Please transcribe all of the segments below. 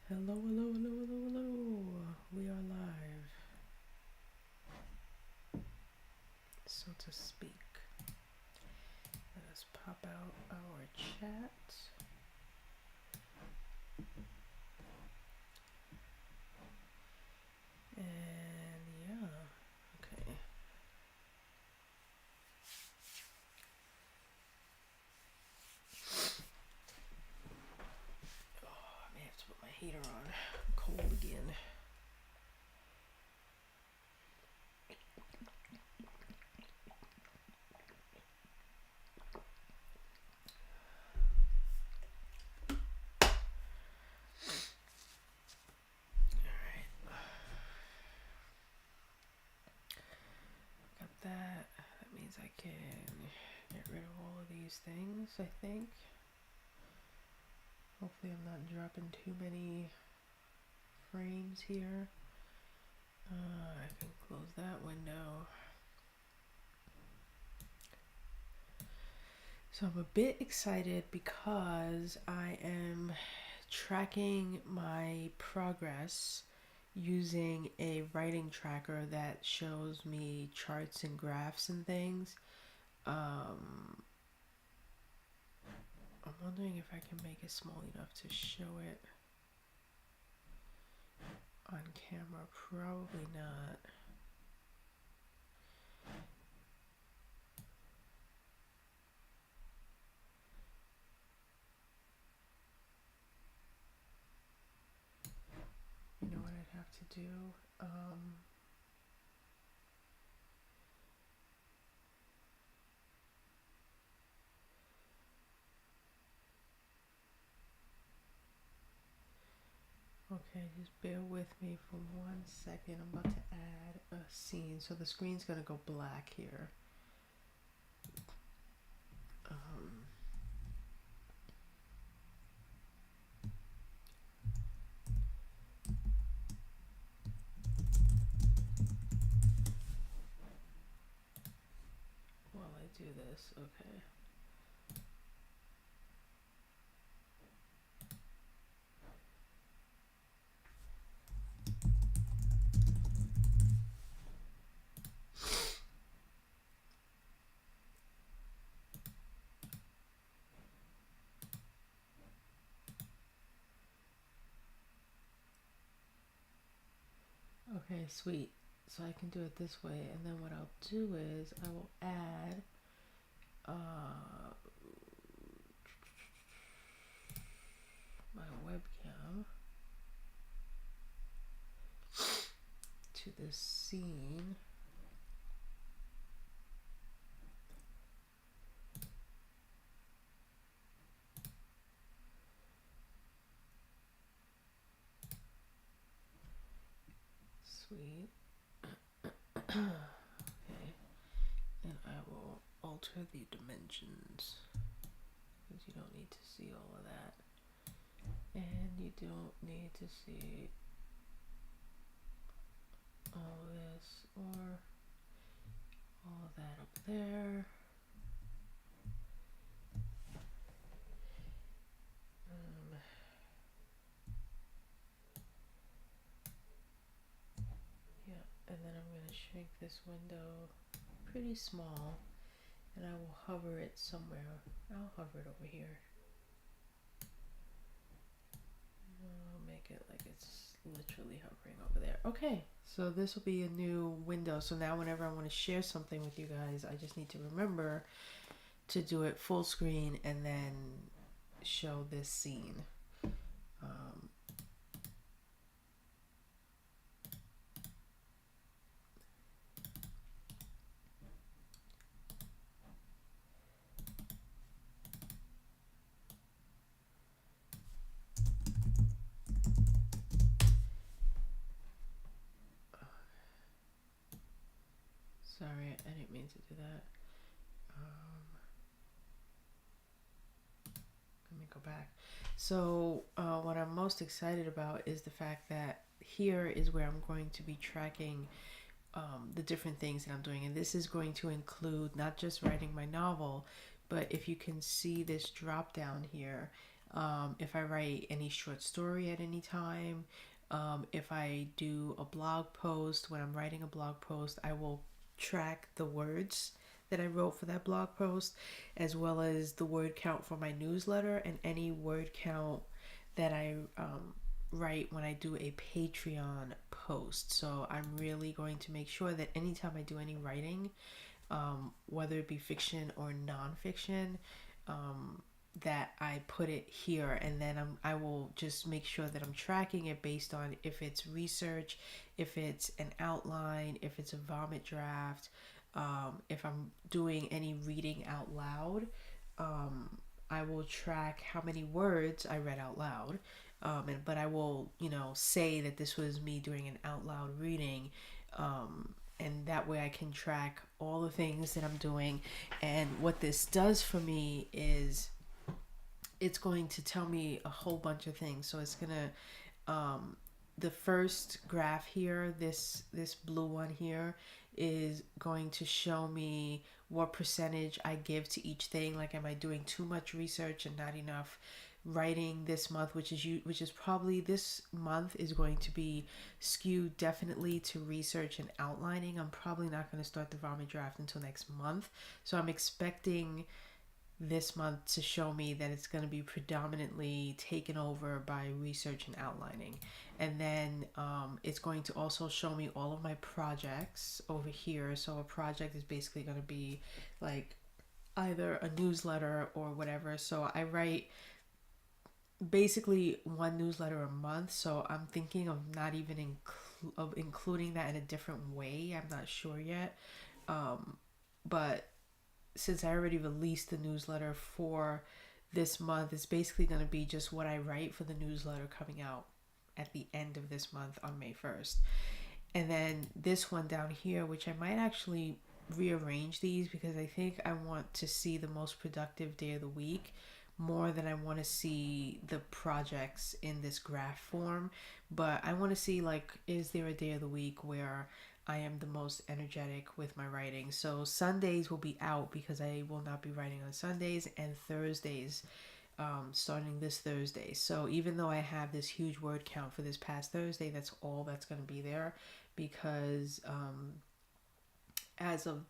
Hello, hello, hello, hello, hello. We are live, so to speak. Let us pop out our chat. And yeah, okay. Oh, I may have to put my heater on. I'm cold again. Got that. That means I can get rid of all of these things, I think. Hopefully I'm not dropping too many frames here. I can close that window. So I'm a bit excited because I am tracking my progress using a writing tracker that shows me charts and graphs and things. I'm wondering if I can make it small enough to show it on camera. Probably not. You know what I'd have to do? Okay, just bear with me for 1 second. I'm about to add a scene. So the screen's gonna go black here. While I do this, okay. Okay, sweet. So I can do it this way, and then what I'll do is I will add my webcam to this scene. Sweet. Okay, and I will alter the dimensions because you don't need to see all of that, and you don't need to see all of this or all of that up there. Yeah, and then I'm going to shrink this window pretty small, and I will hover it somewhere. I'll hover it over here. I'll make it like it's literally hovering over there. Okay, so this will be a new window. So now whenever I want to share something with you guys, I just need to remember to do it full screen and then show this scene. Sorry, I didn't mean to do that. Let me go back. So what I'm most excited about is the fact that here is where I'm going to be tracking the different things that I'm doing. And this is going to include not just writing my novel, but if you can see this drop down here, if I write any short story at any time, if I do a blog post. When I'm writing a blog post, I will track the words that I wrote for that blog post, as well as the word count for my newsletter and any word count that I write when I do a Patreon post. So I'm really going to make sure that anytime I do any writing, whether it be fiction or nonfiction, that I put it here, and then I will just make sure that I'm tracking it based on if it's research, if it's an outline, if it's a vomit draft, if I'm doing any reading out loud. I will track how many words I read out loud, but I will, say that this was me doing an out loud reading, and that way I can track all the things that I'm doing. And what this does for me is it's going to tell me a whole bunch of things. So it's gonna, the first graph here, this blue one here, is going to show me what percentage I give to each thing. Like, am I doing too much research and not enough writing this month, which is probably, this month is going to be skewed definitely to research and outlining. I'm probably not going to start the vomit draft until next month. So I'm expecting this month to show me that it's going to be predominantly taken over by research and outlining. And then it's going to also show me all of my projects over here. So a project is basically going to be like either a newsletter or whatever. So I write basically one newsletter a month. So I'm thinking of not even including that in a different way. I'm not sure yet. But since I already released the newsletter for this month, it's basically going to be just what I write for the newsletter coming out at the end of this month on May 1st. And then this one down here, which I might actually rearrange these, because I think I want to see the most productive day of the week more than I want to see the projects in this graph form. But I want to see, like, is there a day of the week where I am the most energetic with my writing? So Sundays will be out because I will not be writing on Sundays, and Thursdays, starting this Thursday. So even though I have this huge word count for this past Thursday, that's all that's going to be there, because as of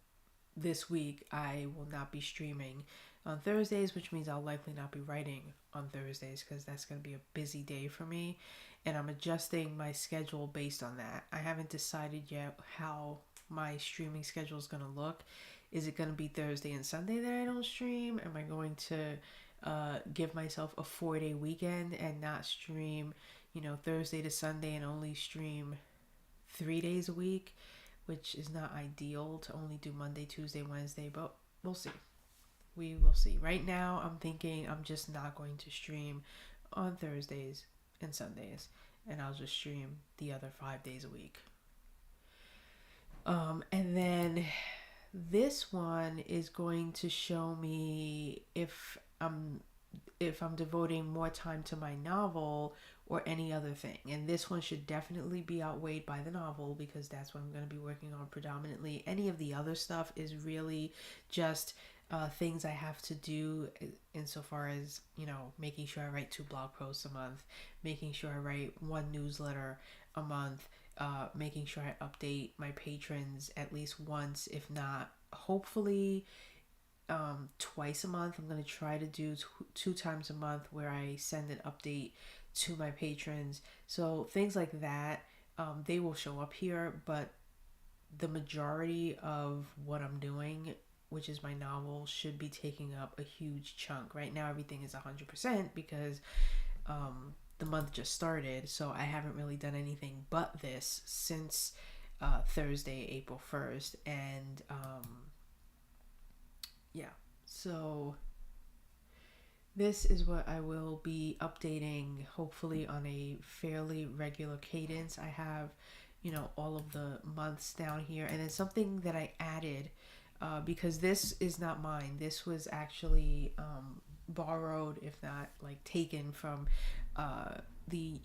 this week, I will not be streaming on Thursdays, which means I'll likely not be writing on Thursdays, because that's going to be a busy day for me. And I'm adjusting my schedule based on that. I haven't decided yet how my streaming schedule is going to look. Is it going to be Thursday and Sunday that I don't stream? Am I going to give myself a 4-day weekend and not stream, Thursday to Sunday, and only stream 3 days a week, which is not ideal to only do Monday, Tuesday, Wednesday, but we'll see. We will see. Right now, I'm thinking I'm just not going to stream on Thursdays and Sundays, and I'll just stream the other 5 days a week. And then this one is going to show me if I'm devoting more time to my novel or any other thing. And this one should definitely be outweighed by the novel, because that's what I'm going to be working on predominantly. Any of the other stuff is really just things I have to do, insofar as, making sure I write 2 blog posts a month, making sure I write 1 newsletter a month, making sure I update my patrons at least once, if not, hopefully, twice a month. I'm going to try to do 2 times a month where I send an update to my patrons. So things like that, they will show up here, but the majority of what I'm doing, which is my novel, should be taking up a huge chunk. Right now, everything is 100% because the month just started, so I haven't really done anything but this since Thursday, April 1st, and yeah, so this is what I will be updating, hopefully on a fairly regular cadence. I have, all of the months down here, and then something that I added, because this is not mine. This was actually borrowed, if not like taken from the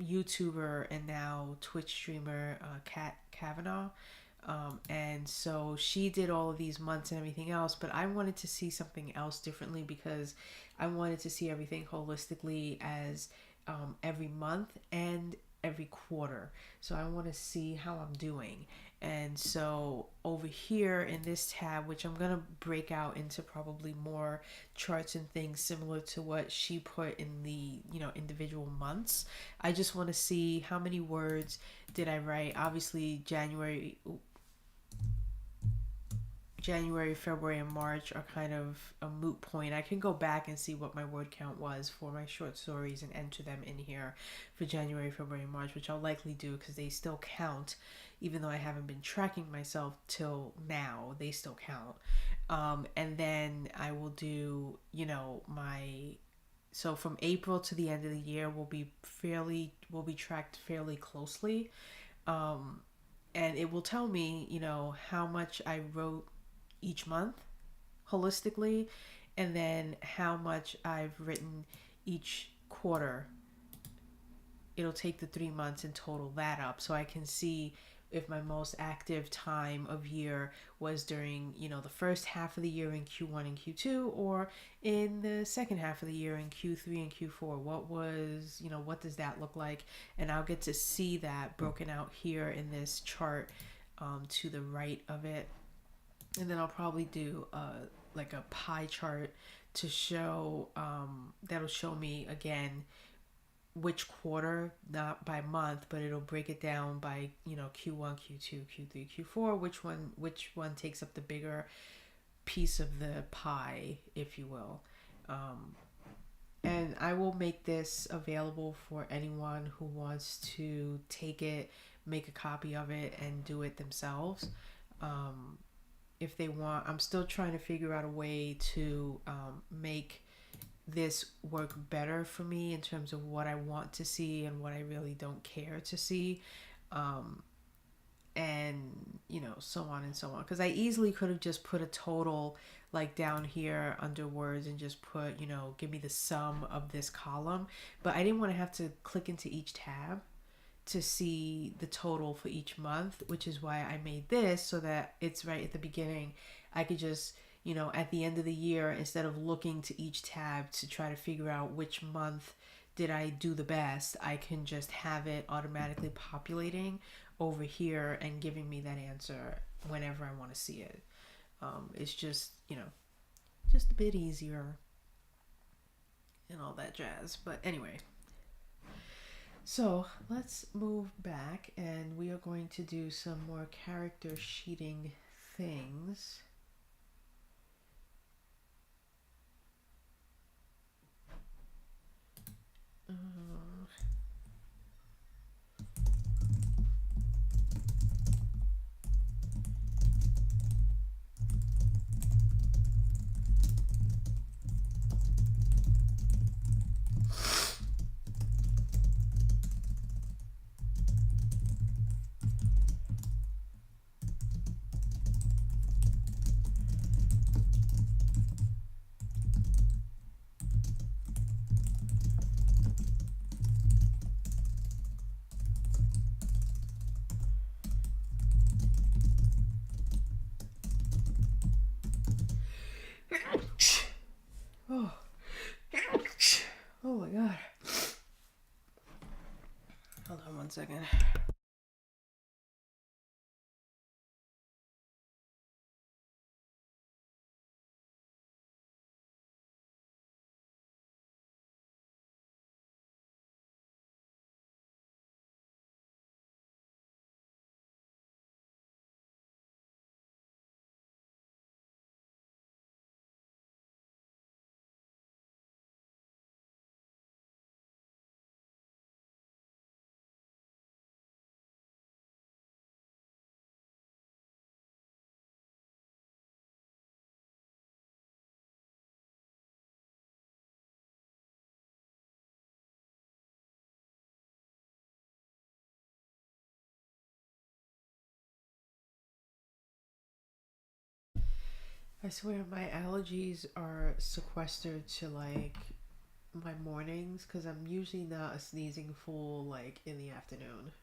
YouTuber and now Twitch streamer Kat Kavanaugh. And so she did all of these months and everything else, but I wanted to see something else differently because I wanted to see everything holistically as every month and every quarter. So I want to see how I'm doing. And so over here in this tab, which I'm going to break out into probably more charts and things similar to what she put in the, individual months. I just want to see how many words did I write. Obviously, January, February, and March are kind of a moot point. I can go back and see what my word count was for my short stories and enter them in here for January, February, and March, which I'll likely do because they still count. Even though I haven't been tracking myself till now, they still count. And then I will do, so from April to the end of the year will be tracked fairly closely. Um, and it will tell me, how much I wrote each month holistically, and then how much I've written each quarter. It'll take the 3 months and total that up so I can see if my most active time of year was during, the first half of the year in Q1 and Q2, or in the second half of the year in Q3 and Q4. What does that look like? And I'll get to see that broken out here in this chart to the right of it. And then I'll probably do like a pie chart to show, that'll show me again which quarter, not by month, but it'll break it down by, Q1, Q2, Q3, Q4, which one takes up the bigger piece of the pie, if you will. And I will make this available for anyone who wants to take it, make a copy of it, and do it themselves. If they want, I'm still trying to figure out a way to make this work better for me in terms of what I want to see and what I really don't care to see. And so on and so on, because I easily could have just put a total like down here under words and just put, give me the sum of this column, but I didn't want to have to click into each tab to see the total for each month, which is why I made this so that it's right at the beginning. I could just, at the end of the year, instead of looking to each tab to try to figure out which month did I do the best, I can just have it automatically populating over here and giving me that answer whenever I want to see it. It's just, just a bit easier and all that jazz. But anyway, so let's move back and we are going to do some more character sheeting things. Oh, oh my God. Hold on one second. I swear my allergies are sequestered to like my mornings because I'm usually not a sneezing fool like in the afternoon.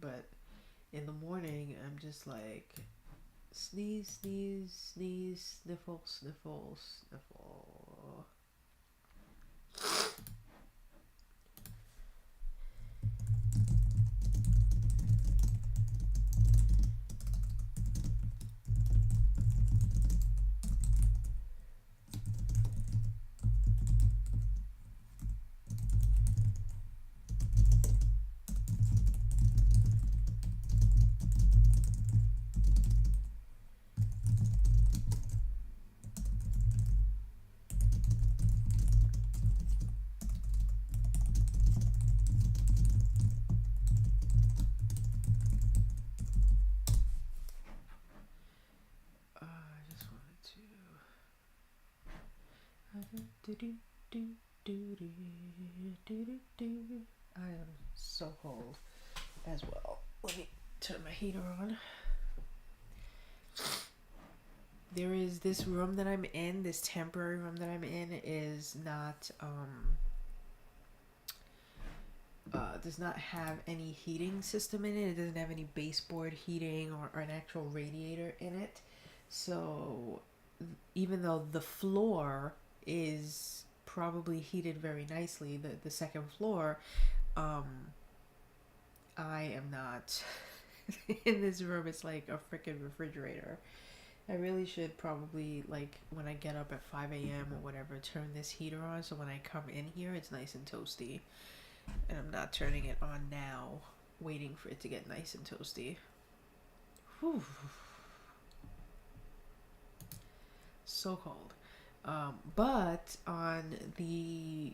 But in the morning, I'm just like sneeze, sneeze, sneeze, sniffle, sniffle, sniffle. I just wanted to. I am so cold as well. Let me turn my heater on. There is this room that I'm in, this temporary room that I'm in is not does not have any heating system in it. It doesn't have any baseboard heating or an actual radiator in it. So even though the floor is probably heated very nicely, the second floor, I am not. In this room, it's like a freaking refrigerator. I really should probably, like, when I get up at 5 a.m. or whatever, turn this heater on so when I come in here, it's nice and toasty. And I'm not turning it on now, waiting for it to get nice and toasty. Whew. So cold. But on the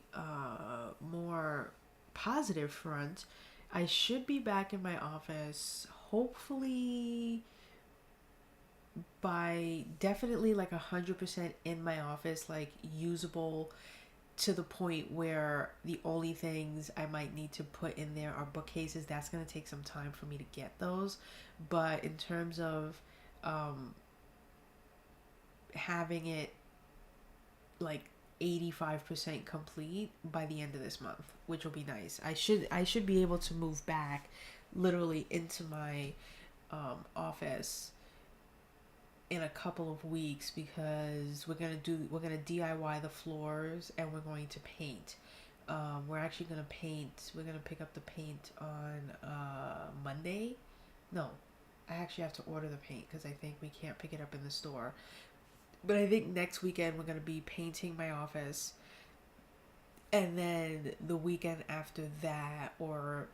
more positive front, I should be back in my office hopefully by definitely like 100% in my office, like usable to the point where the only things I might need to put in there are bookcases. That's going to take some time for me to get those. But in terms of having it like 85% complete by the end of this month, which will be nice. I should be able to move back literally into my office in a couple of weeks because we're gonna DIY the floors and we're going to paint. We're actually gonna paint. We're gonna pick up the paint on Monday. No, I actually have to order the paint because I think we can't pick it up in the store. But I think next weekend we're gonna be painting my office, and then the weekend after that, or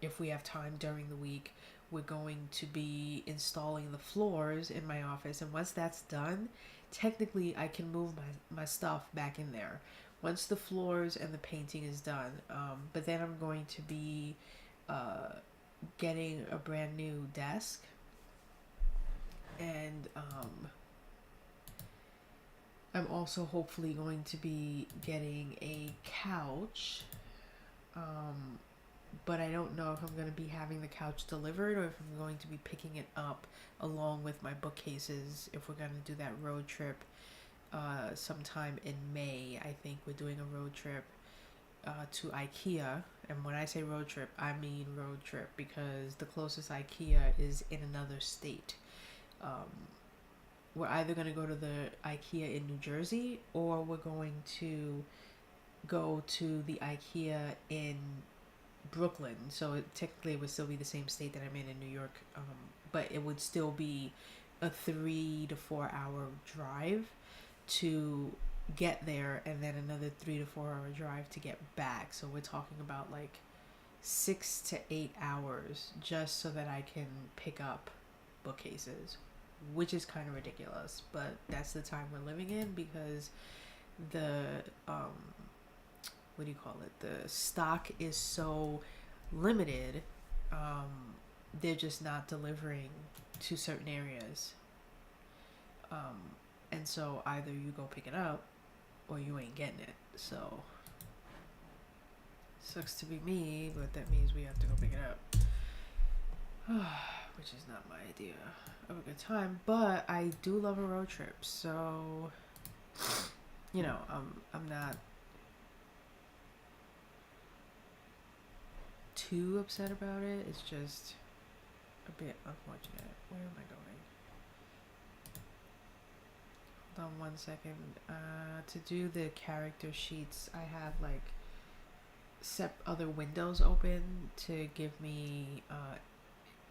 if we have time during the week, we're going to be installing the floors in my office. And once that's done, technically I can move my stuff back in there once the floors and the painting is done. But then I'm going to be getting a brand new desk, and I'm also hopefully going to be getting a couch. But I don't know if I'm going to be having the couch delivered or if I'm going to be picking it up along with my bookcases if we're going to do that road trip sometime in May. I think we're doing a road trip to IKEA. And when I say road trip, I mean road trip because the closest IKEA is in another state. We're either going to go to the IKEA in New Jersey or we're going to go to the IKEA in Brooklyn. So technically it would still be the same state that I'm in New York, but it would still be a 3 to 4 hour drive to get there, and then another 3 to 4 hour drive to get back. So we're talking about like 6 to 8 hours just so that I can pick up bookcases, which is kind of ridiculous, but that's the time we're living in because the what do you call it? The stock is so limited. They're just not delivering to certain areas. And so either you go pick it up or you ain't getting it. So sucks to be me, but that means we have to go pick it up. Which is not my idea of a good time, but I do love a road trip. So, you know, I'm not too upset about it. It's just a bit unfortunate. Where am I going? Hold on 1 second. To do the character sheets, I have like other windows open to give me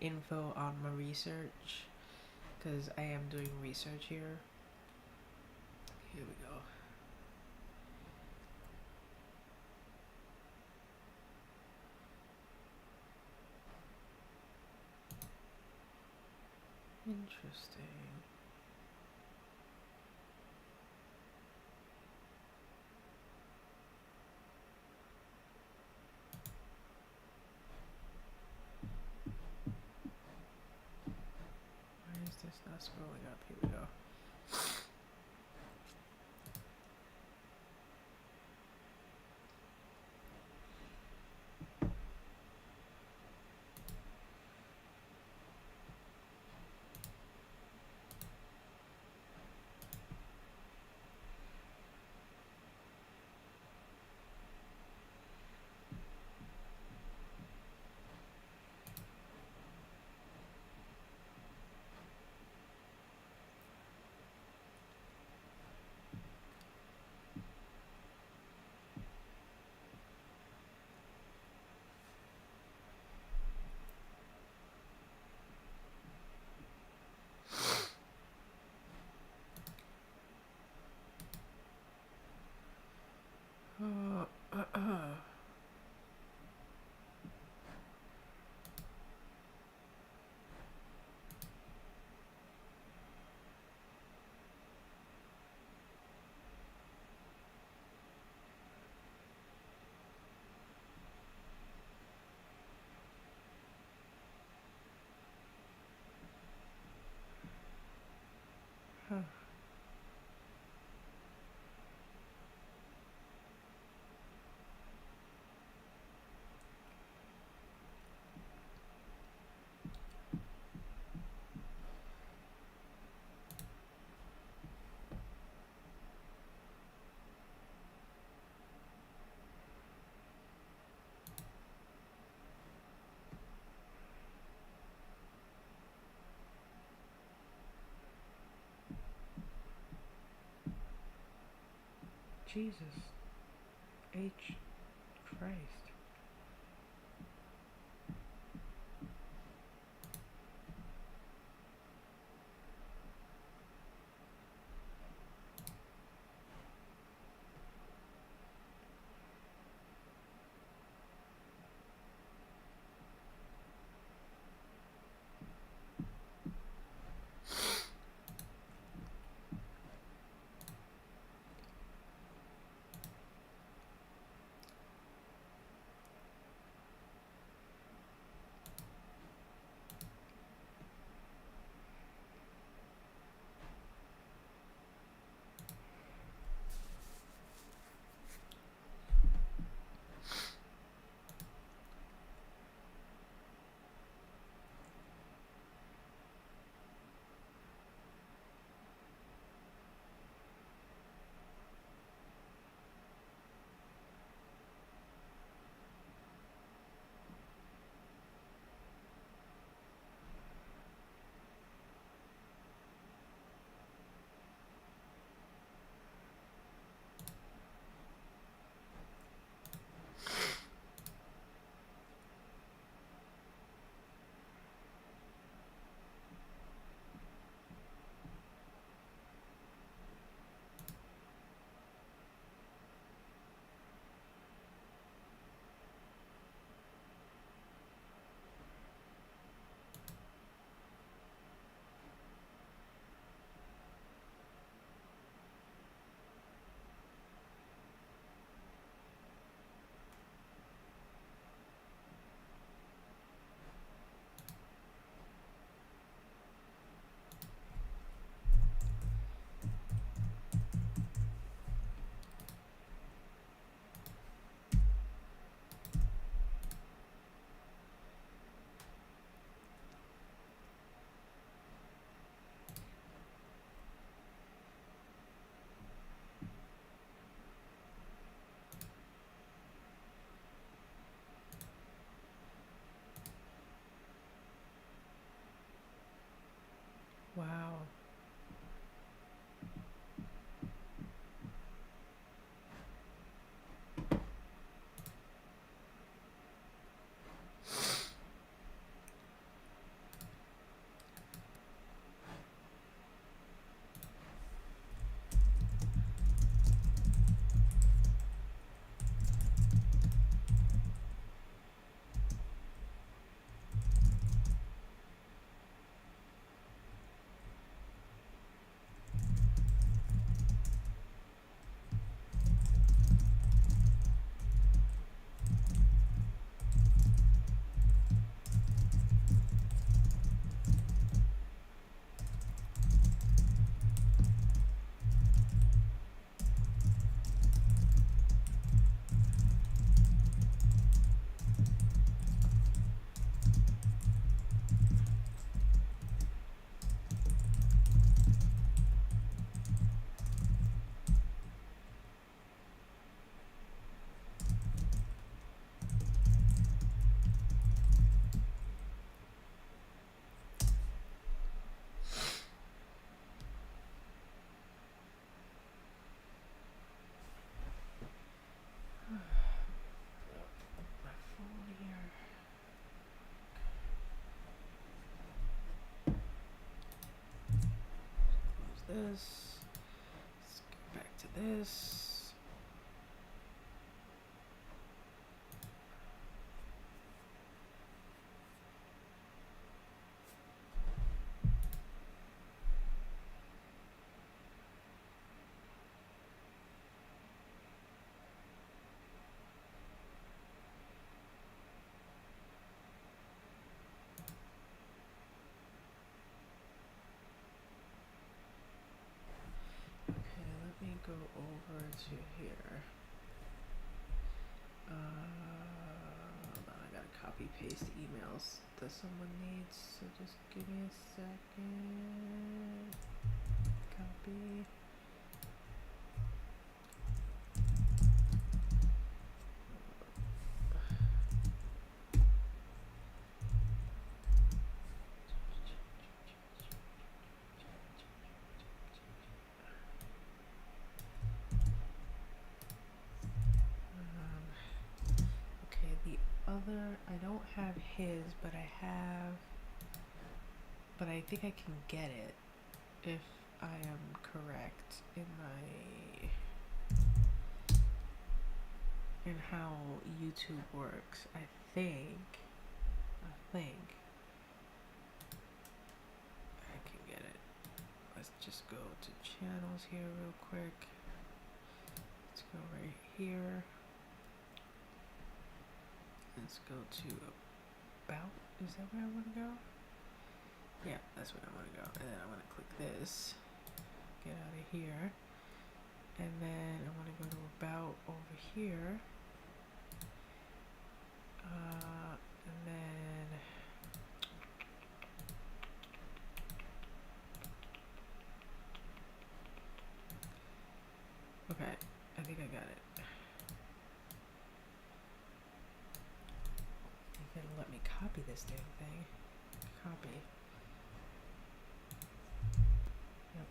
info on my research, because I am doing research here. Here we go. Interesting. Why is this not scrolling up? Here we go. Huh. Jesus H. Christ. this. Let's go back to this. Go over to here. I gotta copy paste emails that someone needs, so just give me a second. Copy. I don't have his, but I think I can get it if I am correct in how YouTube works. I think I can get it. Let's just go to channels here real quick. Let's go right here. Let's go to about. Is that where I want to go? Yeah, that's where I want to go. And then I want to click this. Get out of here. And then I want to go to about over here. And then okay, I think I got it. You gotta let me copy this damn thing. Copy. Yep.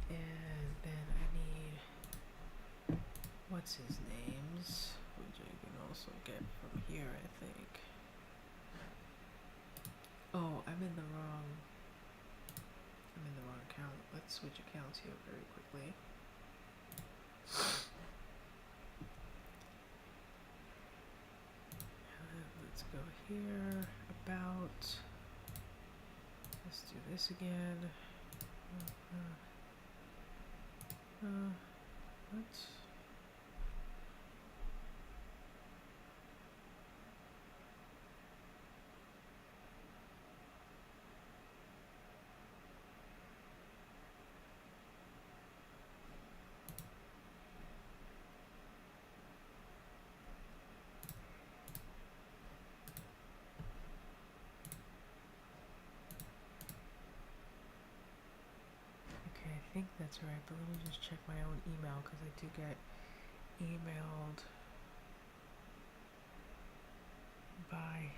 And then I need what's his names, which I can also get from here, I think. Oh, I'm in the wrong account. Let's switch accounts here very quickly. Let's go here, about, let's do this again. What? I think that's right, but let me just check my own email because I do get emailed by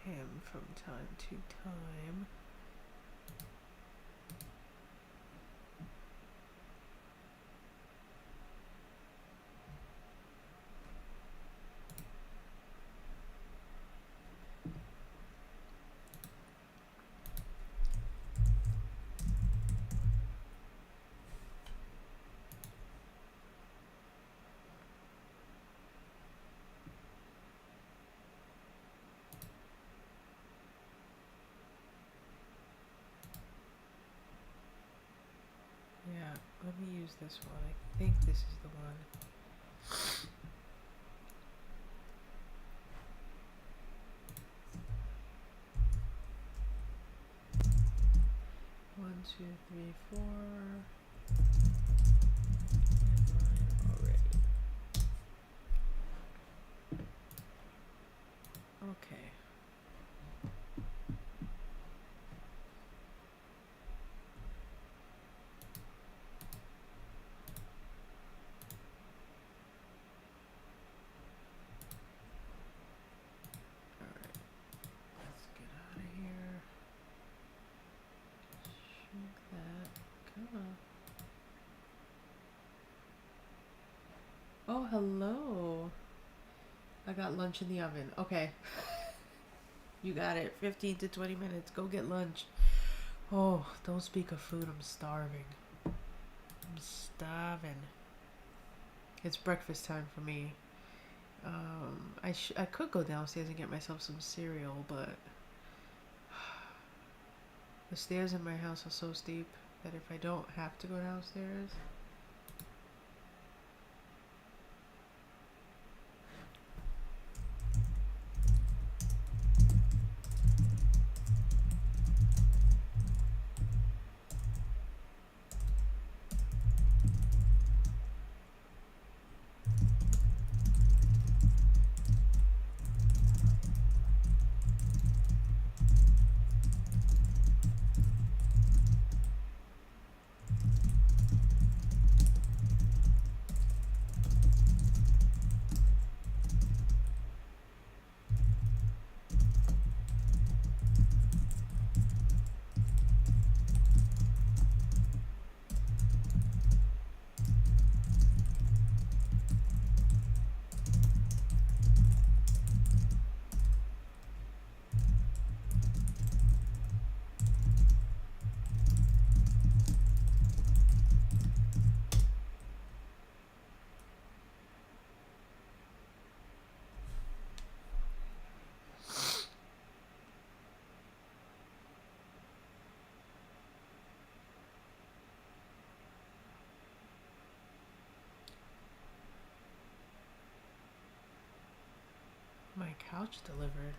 him from time to time. Yeah, let me use this one. I think this is the one. 1, 2, 3, 4. Mine already. Okay. Oh, hello. I got lunch in the oven. Okay. You got it. 15 to 20 minutes. Go get lunch. Oh, don't speak of food. I'm starving. I'm starving. It's breakfast time for me. I could go downstairs and get myself some cereal, but the stairs in my house are so steep that if I don't have to go downstairs, my couch delivered.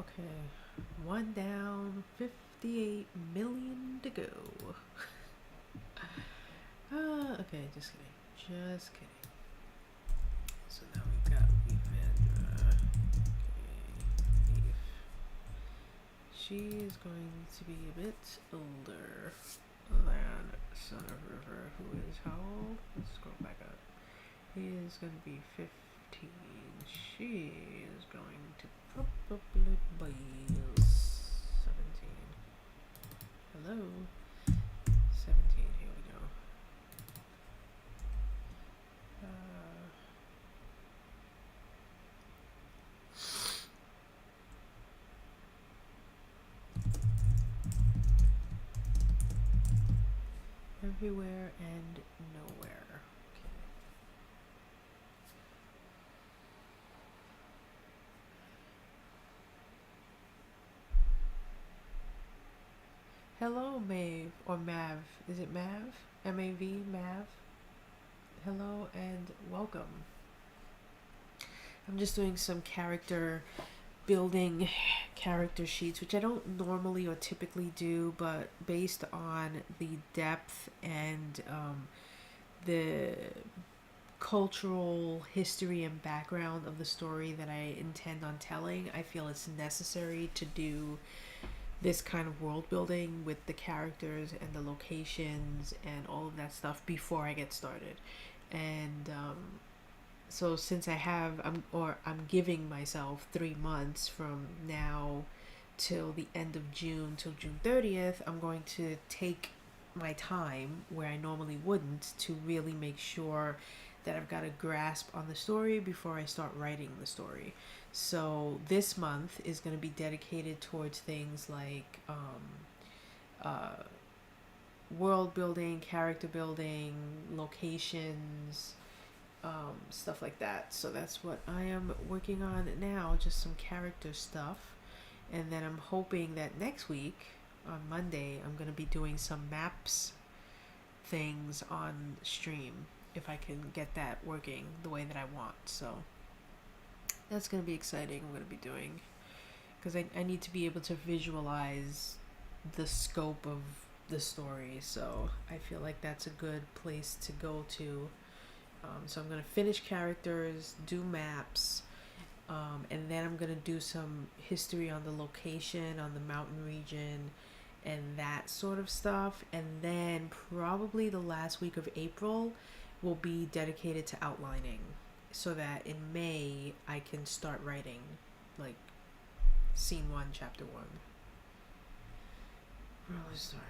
Okay, one down, 58 million to go. Okay, just kidding. Just kidding. So now we've got Leafandra. Okay, Leaf. She is going to be a bit older than Son of River, who is how old? Let's scroll back up. He is going to be 15. She is going to probably be 17. Hello? 17, here we go. Everywhere and nowhere. Okay. Hello, Maeve, or Mav. Is it Mav? M-A-V, Mav? Hello and welcome. I'm just doing some character building character sheets, which I don't normally or typically do, but based on the depth and the cultural history and background of the story that I intend on telling, I feel it's necessary to do this kind of world building with the characters and the locations and all of that stuff before I get started. And so since I'm giving myself 3 months from now till the end of June, till June 30th, I'm going to take my time where I normally wouldn't to really make sure that I've got a grasp on the story before I start writing the story. So this month is going to be dedicated towards things like world building, character building, locations, stuff like that. So that's what I am working on now, just some character stuff. And then I'm hoping that next week on Monday I'm going to be doing some maps things on stream, if I can get that working the way that I want. So that's going to be exciting. I'm going to be doing, because I need to be able to visualize the scope of the story, so I feel like that's a good place to go to. So I'm going to finish characters, do maps, and then I'm going to do some history on the location, on the mountain region, and that sort of stuff. And then probably the last week of April will be dedicated to outlining, so that in May I can start writing, like, scene 1, chapter 1. Really sorry.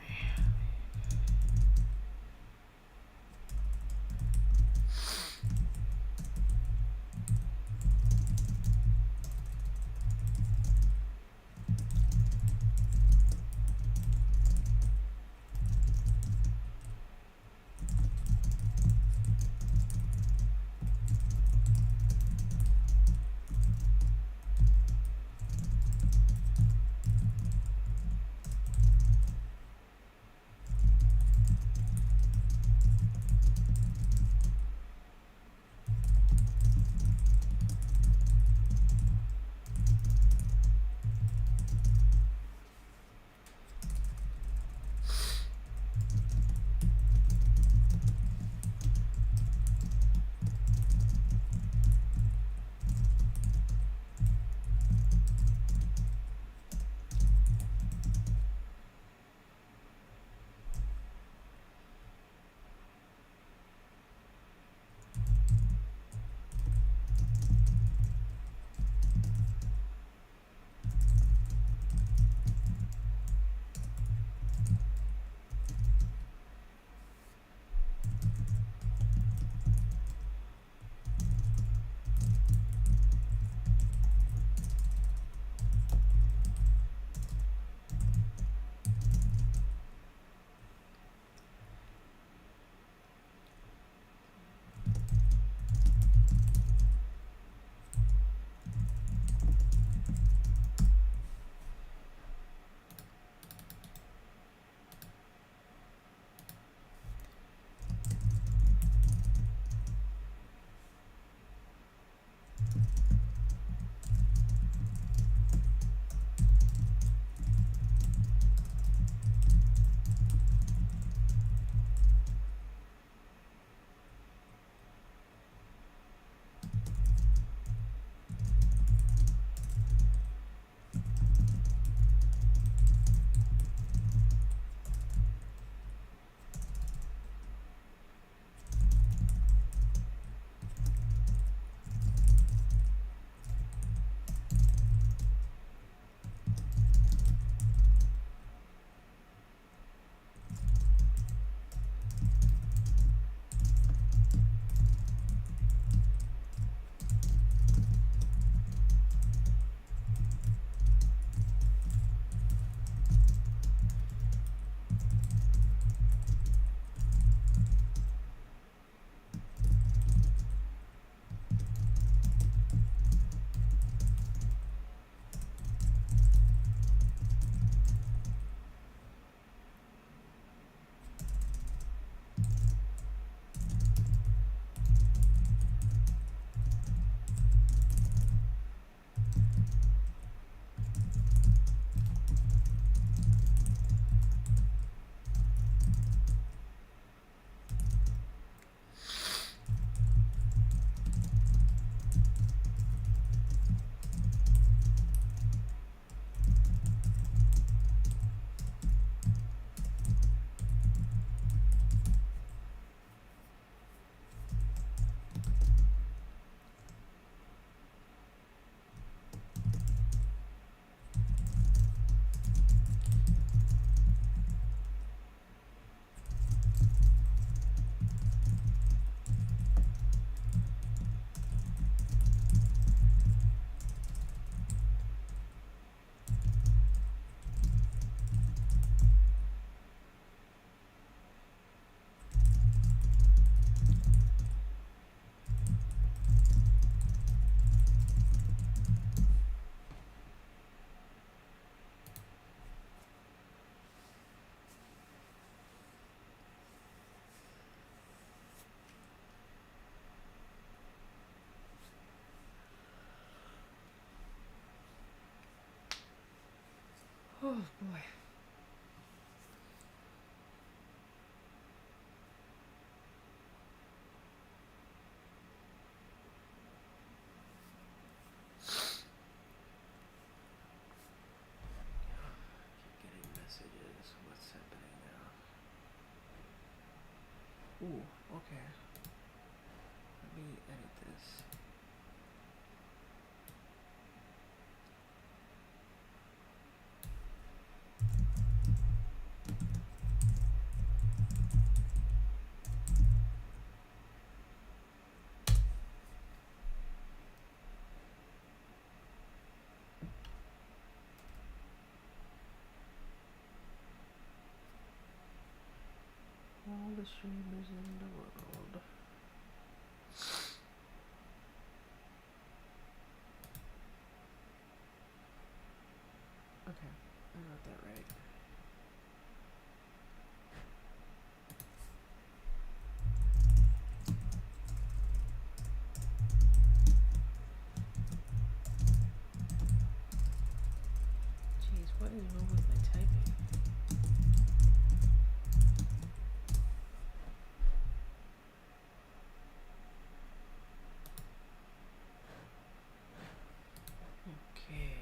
Oh boy. Keep getting messages. What's happening now? Ooh, okay. Let me edit this. All the streamers in the world. Okay, I wrote that right. Jeez, what is wrong with my typing? Okay.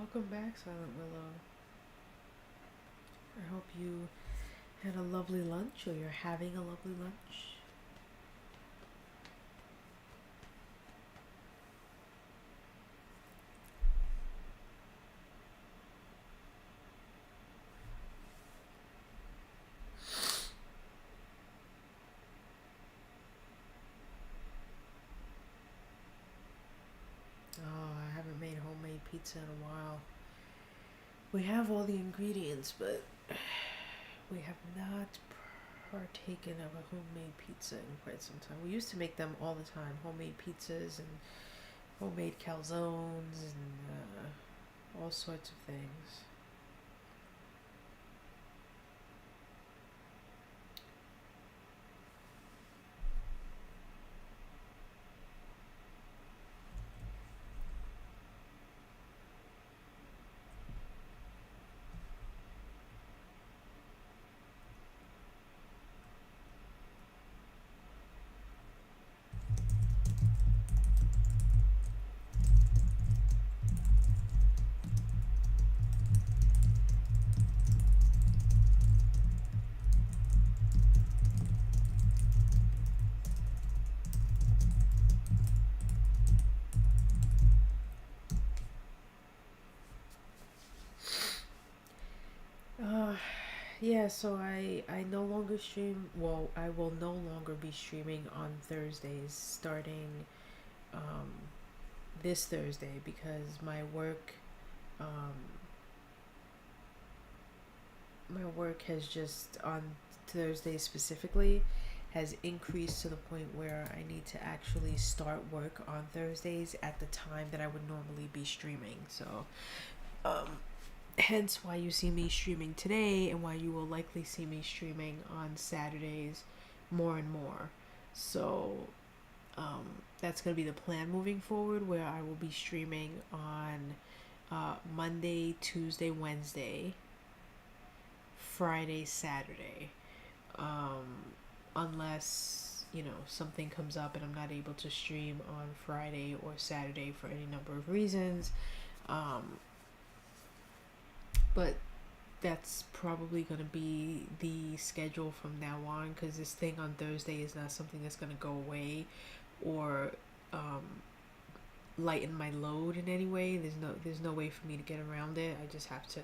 Welcome back, Silent Willow. I hope you had a lovely lunch, or you're having a lovely lunch. Oh, I haven't made homemade pizza in a while. We have all the ingredients, but we have not partaken of a homemade pizza in quite some time. We used to make them all the time, homemade pizzas and homemade calzones and all sorts of things. Yeah, so I no longer stream. Well, I will no longer be streaming on Thursdays starting um, this Thursday, because um, my work has just on Thursday specifically has increased to the point where I need to actually start work on Thursdays at the time that I would normally be streaming. So um, hence why you see me streaming today, and why you will likely see me streaming on Saturdays more and more. So that's going to be the plan moving forward, where I will be streaming on Monday, Tuesday, Wednesday, Friday, Saturday. Unless, something comes up and I'm not able to stream on Friday or Saturday for any number of reasons. But that's probably going to be the schedule from now on, because this thing on Thursday is not something that's going to go away or lighten my load in any way. There's no way for me to get around it. I just have to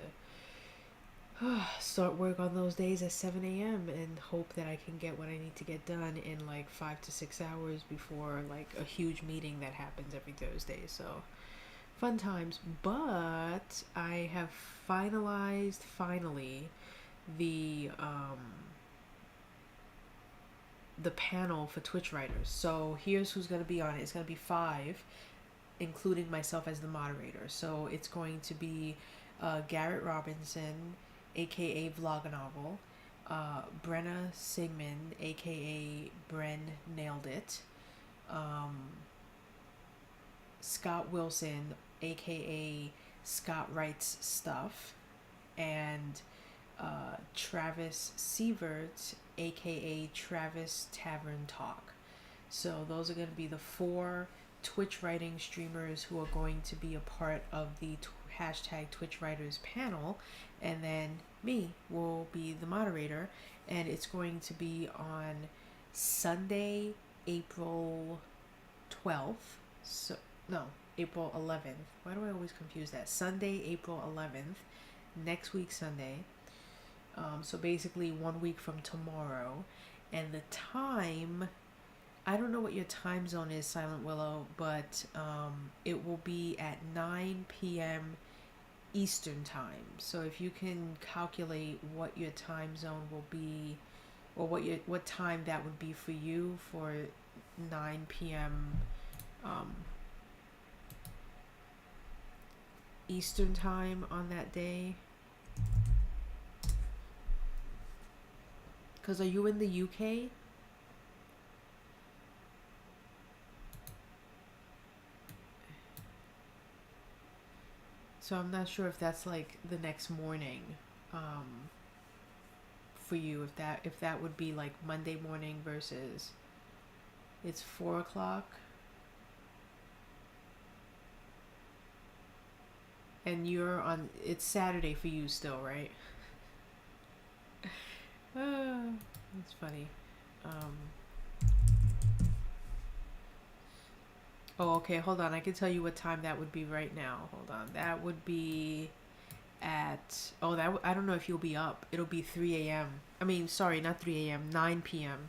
start work on those days at 7 a.m. and hope that I can get what I need to get done in like 5 to 6 hours before like a huge meeting that happens every Thursday. So fun times. But I have finalized finally the panel for Twitch writers. So here's who's going to be on it. It's going to be 5, including myself as the moderator. So it's going to be Garrett Robinson, aka Vloganovel, Brenna Sigmund, aka Bren Nailed It, Scott Wilson, aka Scott Writes Stuff, and Travis Sievert, aka Travis Tavern Talk. So those are going to be the 4 Twitch writing streamers who are going to be a part of the hashtag Twitch Writers panel, and then me will be the moderator, and it's going to be on Sunday, April 12th. So no, April 11th. Why do I always confuse that? Sunday, April 11th, next week Sunday. So basically 1 week from tomorrow, and the time, I don't know what your time zone is, Silent Willow, but it will be at 9 p.m. Eastern time. So if you can calculate what your time zone will be, or what time that would be for you for 9 p.m. Eastern time on that day. Because are you in the UK? So I'm not sure if that's like the next morning for you. If that would be like Monday morning versus it's 4 o'clock. And you're on, it's Saturday for you still, right? That's funny. Um, oh, okay, hold on. I can tell you what time that would be right now. Hold on. That would be at, oh, I don't know if you'll be up. It'll be 3 a.m. I mean, sorry, not 3 a.m., 9 p.m.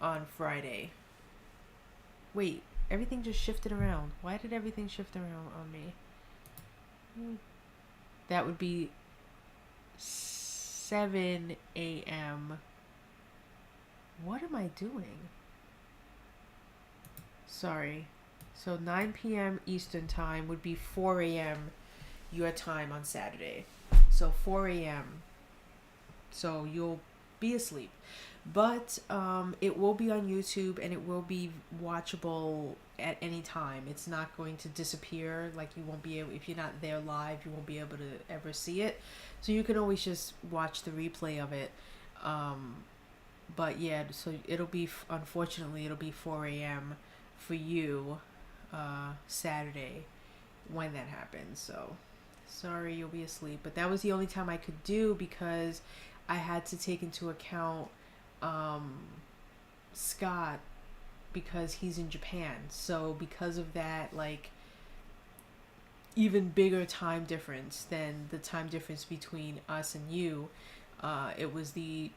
on Friday. Wait, everything just shifted around. Why did everything shift around on me? That would be 7 a.m. What am I doing? Sorry. So 9 p.m. Eastern time would be 4 a.m. your time on Saturday. So 4 a.m. So you'll be asleep. But it will be on YouTube and it will be watchable at any time. It's not going to disappear. Like, you won't be able, if you're not there live, you won't be able to ever see it. So you can always just watch the replay of it. But yeah, so it'll be, unfortunately, it'll be 4 a.m. for you Saturday when that happens. So sorry, you'll be asleep. But that was the only time I could do because I had to take into account Scott, because he's in Japan. So because of that, like, even bigger time difference than the time difference between us and you, it was the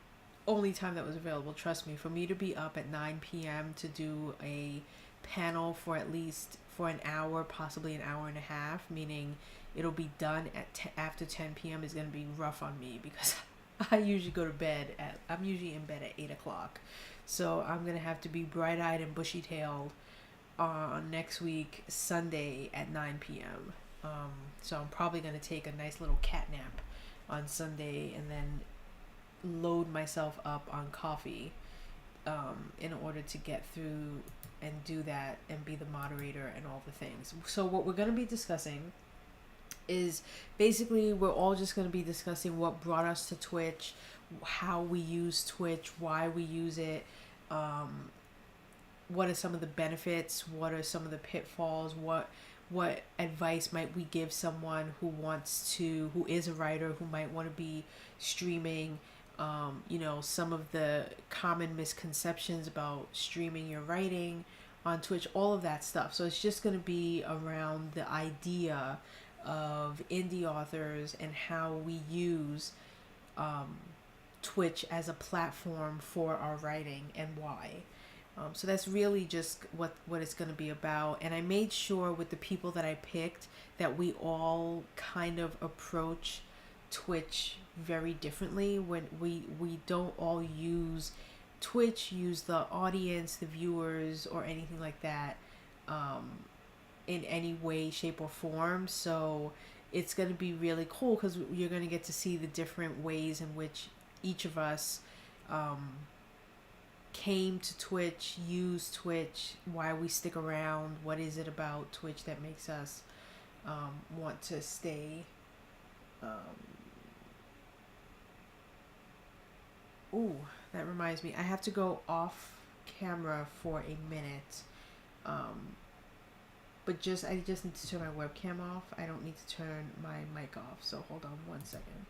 only time that was available. Trust me, for me to be up at 9 p.m. to do a panel for at least for an hour, possibly an hour and a half, meaning it'll be done at after 10 p.m. is going to be rough on me because I usually go to bed I'm usually in bed at 8 o'clock. So I'm going to have to be bright-eyed and bushy-tailed on next week, Sunday at 9 p.m. So I'm probably going to take a nice little cat nap on Sunday and then load myself up on coffee in order to get through and do that and be the moderator and all the things. So what we're going to be discussing is basically we're all just going to be discussing what brought us to Twitch, how we use Twitch, why we use it, what are some of the benefits, what are some of the pitfalls, what advice might we give someone who is a writer, who might want to be streaming, some of the common misconceptions about streaming your writing on Twitch, all of that stuff. So it's just going to be around the idea of indie authors and how we use Twitch as a platform for our writing and why. So that's really just what it's going to be about. And I made sure with the people that I picked that we all kind of approach Twitch very differently. When we don't all use the audience, the viewers, or anything like that in any way, shape, or form. So it's going to be really cool because you're going to get to see the different ways in which each of us came to Twitch, use Twitch, why we stick around, what is it about Twitch that makes us want to stay. Ooh, that reminds me, I have to go off camera for a minute. But I just need to turn my webcam off. I don't need to turn my mic off. So hold on 1 second.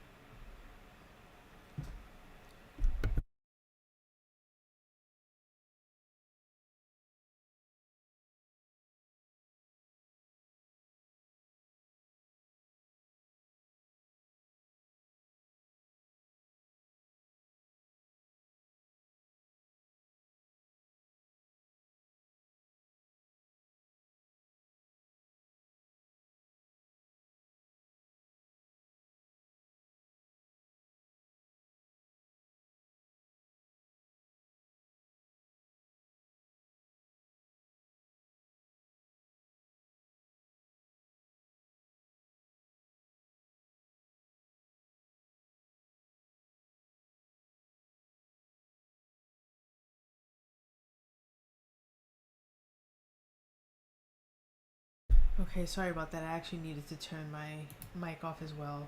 Okay, sorry about that. I actually needed to turn my mic off as well.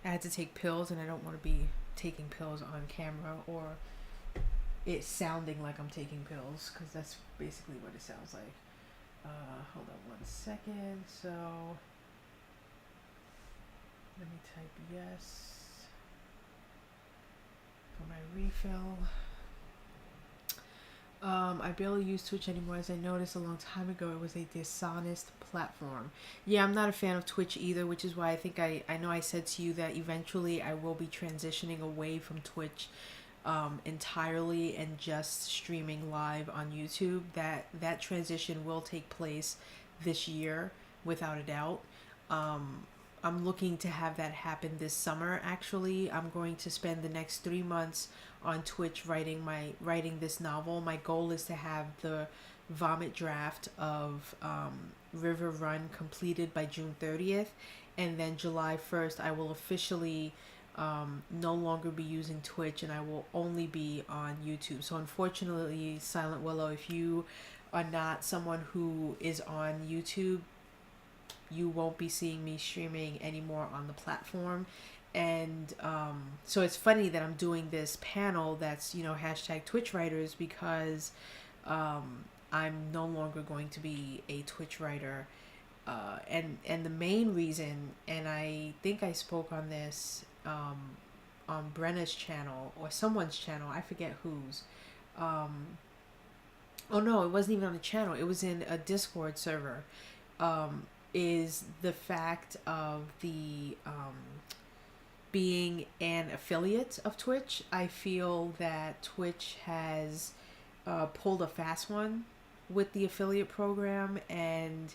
I had to take pills and I don't want to be taking pills on camera or it sounding like I'm taking pills, because that's basically what it sounds like. Hold on 1 second. So Let me type yes for my refill. I barely use Twitch anymore, as I noticed a long time ago it was a dishonest platform. Yeah, I'm not a fan of Twitch either, which is why I think I know I said to you that eventually I will be transitioning away from Twitch entirely and just streaming live on YouTube. That transition will take place this year without a doubt. I'm looking to have that happen this summer. Actually, I'm going to spend the next 3 months on Twitch writing this novel. My goal is to have the vomit draft of River Run completed by June 30th, and then July 1st I will officially no longer be using Twitch, and I will only be on YouTube. So unfortunately, Silent Willow, if you are not someone who is on YouTube, you won't be seeing me streaming anymore on the platform. And so it's funny that I'm doing this panel that's, hashtag Twitch writers, because I'm no longer going to be a Twitch writer. And the main reason, and I think I spoke on this on Brenna's channel or someone's channel, I forget whose. Oh no, it wasn't even on the channel. It was in a Discord server. Is the fact of the being an affiliate of Twitch. I feel that Twitch has pulled a fast one with the affiliate program, and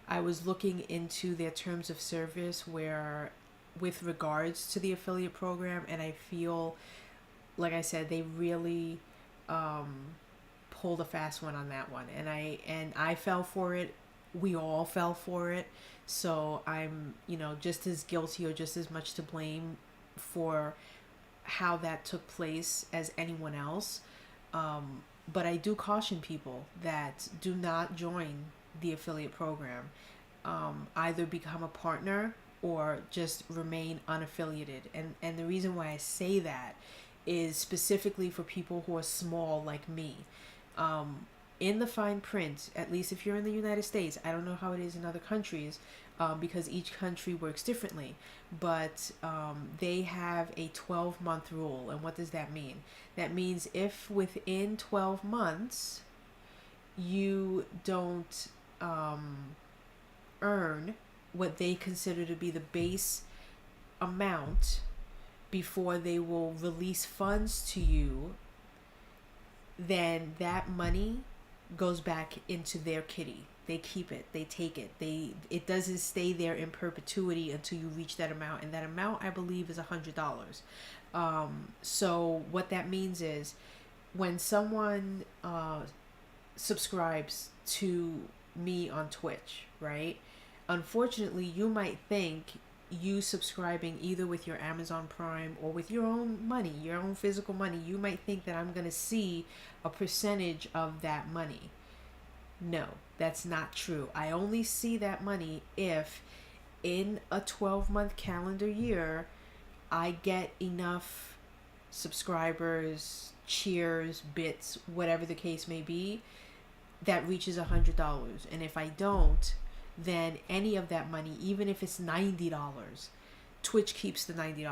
I was looking into their terms of service where with regards to the affiliate program, and I feel, like I said, they really pulled a fast one on that one, and I fell for it. We all fell for it. So I'm, just as guilty or just as much to blame for how that took place as anyone else. But I do caution people that do not join the affiliate program. Either become a partner or just remain unaffiliated. And the reason why I say that is specifically for people who are small like me. In the fine print, at least if you're in the United States, I don't know how it is in other countries, because each country works differently, but they have a 12-month rule. And what does that mean? That means if within 12 months you don't earn what they consider to be the base amount before they will release funds to you, then that money goes back into their kitty. They keep it, they take it. It doesn't stay there in perpetuity until you reach that amount, and that amount, I believe, is $100. So what that means is when someone subscribes to me on Twitch, right? Unfortunately, you might think you subscribing either with your Amazon Prime or with your own money, your own physical money, you might think that I'm going to see a percentage of that money. No, that's not true. I only see that money if in a 12-month calendar year, I get enough subscribers, cheers, bits, whatever the case may be, that reaches $100. And if I don't, then any of that money, even if it's $90, Twitch keeps the $90.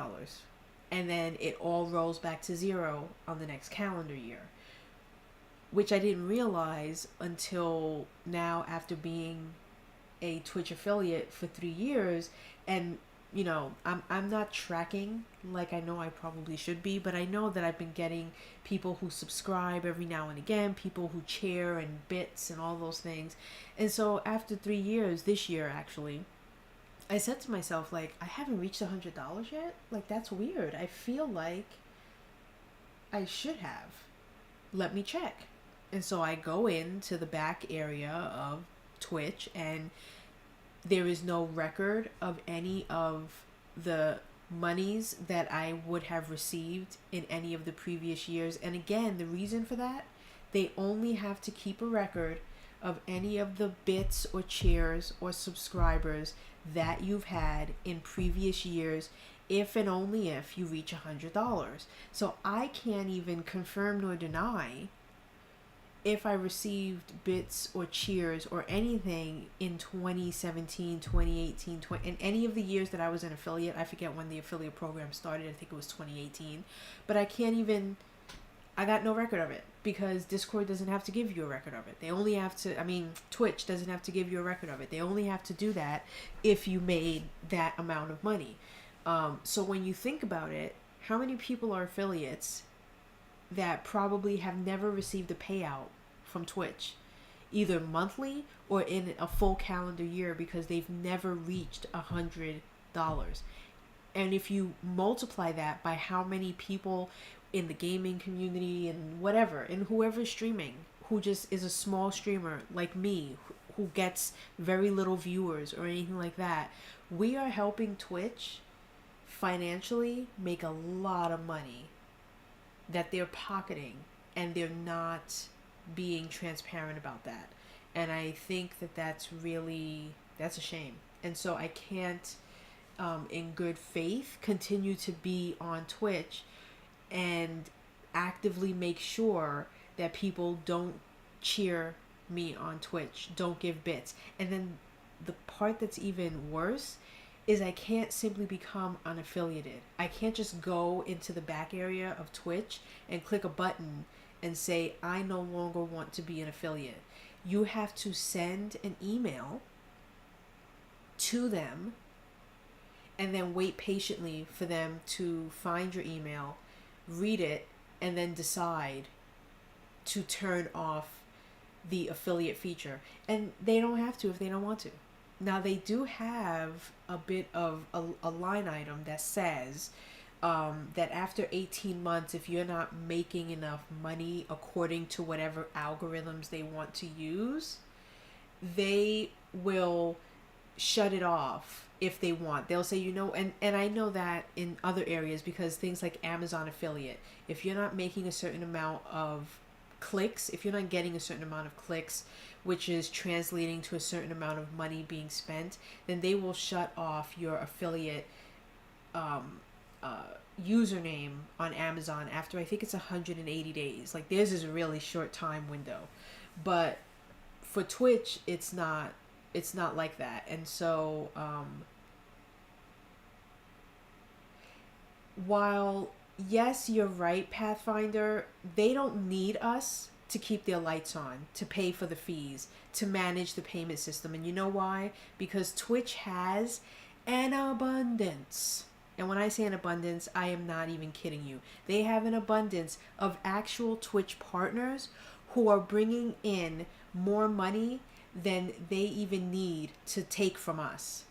And then it all rolls back to zero on the next calendar year. Which I didn't realize until now, after being a Twitch affiliate for 3 years. And, I'm not tracking like I know I probably should be, but I know that I've been getting people who subscribe every now and again, people who cheer and bits and all those things. And so after 3 years, this year actually, I said to myself, like, I haven't reached $100 yet. Like, that's weird. I feel like I should have. Let me check. And so I go into the back area of Twitch, and there is no record of any of the monies that I would have received in any of the previous years. And again, the reason for that, they only have to keep a record of any of the bits or cheers or subscribers that you've had in previous years, if and only if you reach $100. So I can't even confirm nor deny if I received bits or cheers or anything in 2017, 2018, in any of the years that I was an affiliate. I forget when the affiliate program started. I think it was 2018. But I got no record of it because Discord doesn't have to give you a record of it. They only have to, Twitch doesn't have to give you a record of it. They only have to do that if you made that amount of money. So when you think about it, how many people are affiliates that probably have never received a payout from Twitch, either monthly or in a full calendar year, because they've never reached $100? And if you multiply that by how many people in the gaming community and whatever, and whoever's streaming, who just is a small streamer like me, who gets very little viewers or anything like that, we are helping Twitch financially make a lot of money that they're pocketing, and they're not being transparent about that. And I think that that's a shame. And so I can't, in good faith, continue to be on Twitch and actively make sure that people don't cheer me on Twitch, don't give bits. And then the part that's even worse is I can't simply become unaffiliated. I can't just go into the back area of Twitch and click a button and say, I no longer want to be an affiliate. You have to send an email to them and then wait patiently for them to find your email, read it, and then decide to turn off the affiliate feature. And they don't have to if they don't want to. Now, they do have a bit of a line item that says that after 18 months, if you're not making enough money according to whatever algorithms they want to use, they will shut it off if they want. They'll say, and I know that in other areas, because things like Amazon affiliate, if you're not making a certain amount of clicks, if you're not getting a certain amount of clicks, which is translating to a certain amount of money being spent, then they will shut off your affiliate username on Amazon after, I think it's 180 days. Like, theirs is a really short time window. But for Twitch, it's not like that. And so while yes, you're right, Pathfinder, they don't need us to keep their lights on, to pay for the fees, to manage the payment system. And you know why? Because Twitch has an abundance. And when I say an abundance, I am not even kidding you. They have an abundance of actual Twitch partners who are bringing in more money than they even need to take from us.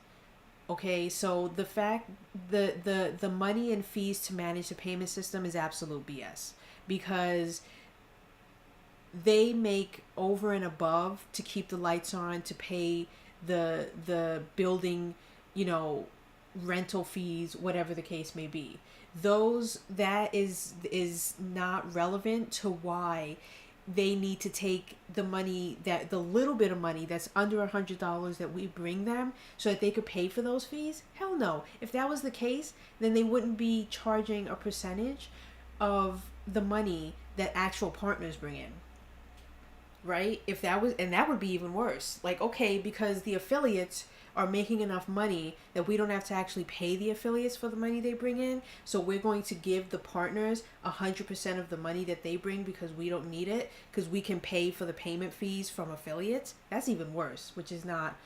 Okay, so the fact the money and fees to manage the payment system is absolute BS, because they make over and above to keep the lights on, to pay the building, rental fees, whatever the case may be. That is not relevant to why they need to take the money, that the little bit of money that's under $100 that we bring them, so that they could pay for those fees. Hell no. If that was the case, then they wouldn't be charging a percentage of the money that actual partners bring in. Right? And that would be even worse. Like, okay, because the affiliates are making enough money that we don't have to actually pay the affiliates for the money they bring in, so we're going to give the partners 100% of the money that they bring because we don't need it, because we can pay for the payment fees from affiliates. That's even worse, which is not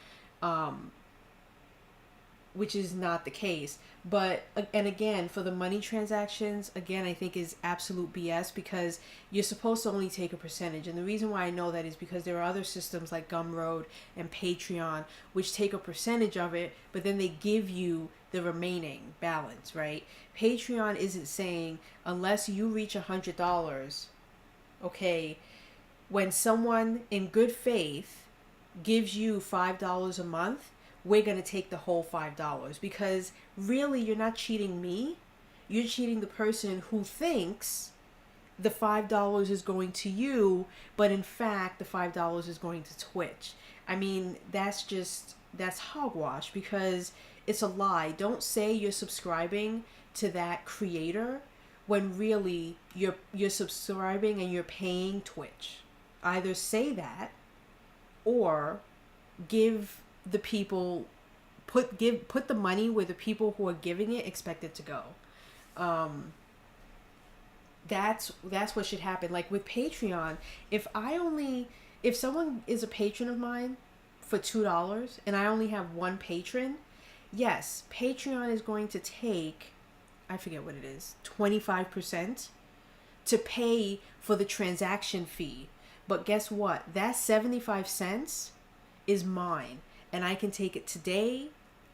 the case. But, and again, for the money transactions, again, I think is absolute BS, because you're supposed to only take a percentage. And the reason why I know that is because there are other systems like Gumroad and Patreon, which take a percentage of it, but then they give you the remaining balance, right? Patreon isn't saying, unless you reach $100, okay, when someone in good faith gives you $5 a month, we're going to take the whole $5, because really you're not cheating me. You're cheating the person who thinks the $5 is going to you, but in fact the $5 is going to Twitch. I mean, that's hogwash, because it's a lie. Don't say you're subscribing to that creator when really you're subscribing and you're paying Twitch. Either say that or give the people put the money where the people who are giving it expect it to go. That's what should happen. Like with Patreon, if someone is a patron of mine for $2 and I only have one patron, yes, Patreon is going to take, I forget what it is, 25% to pay for the transaction fee. But guess what? That 75 cents is mine. And I can take it today.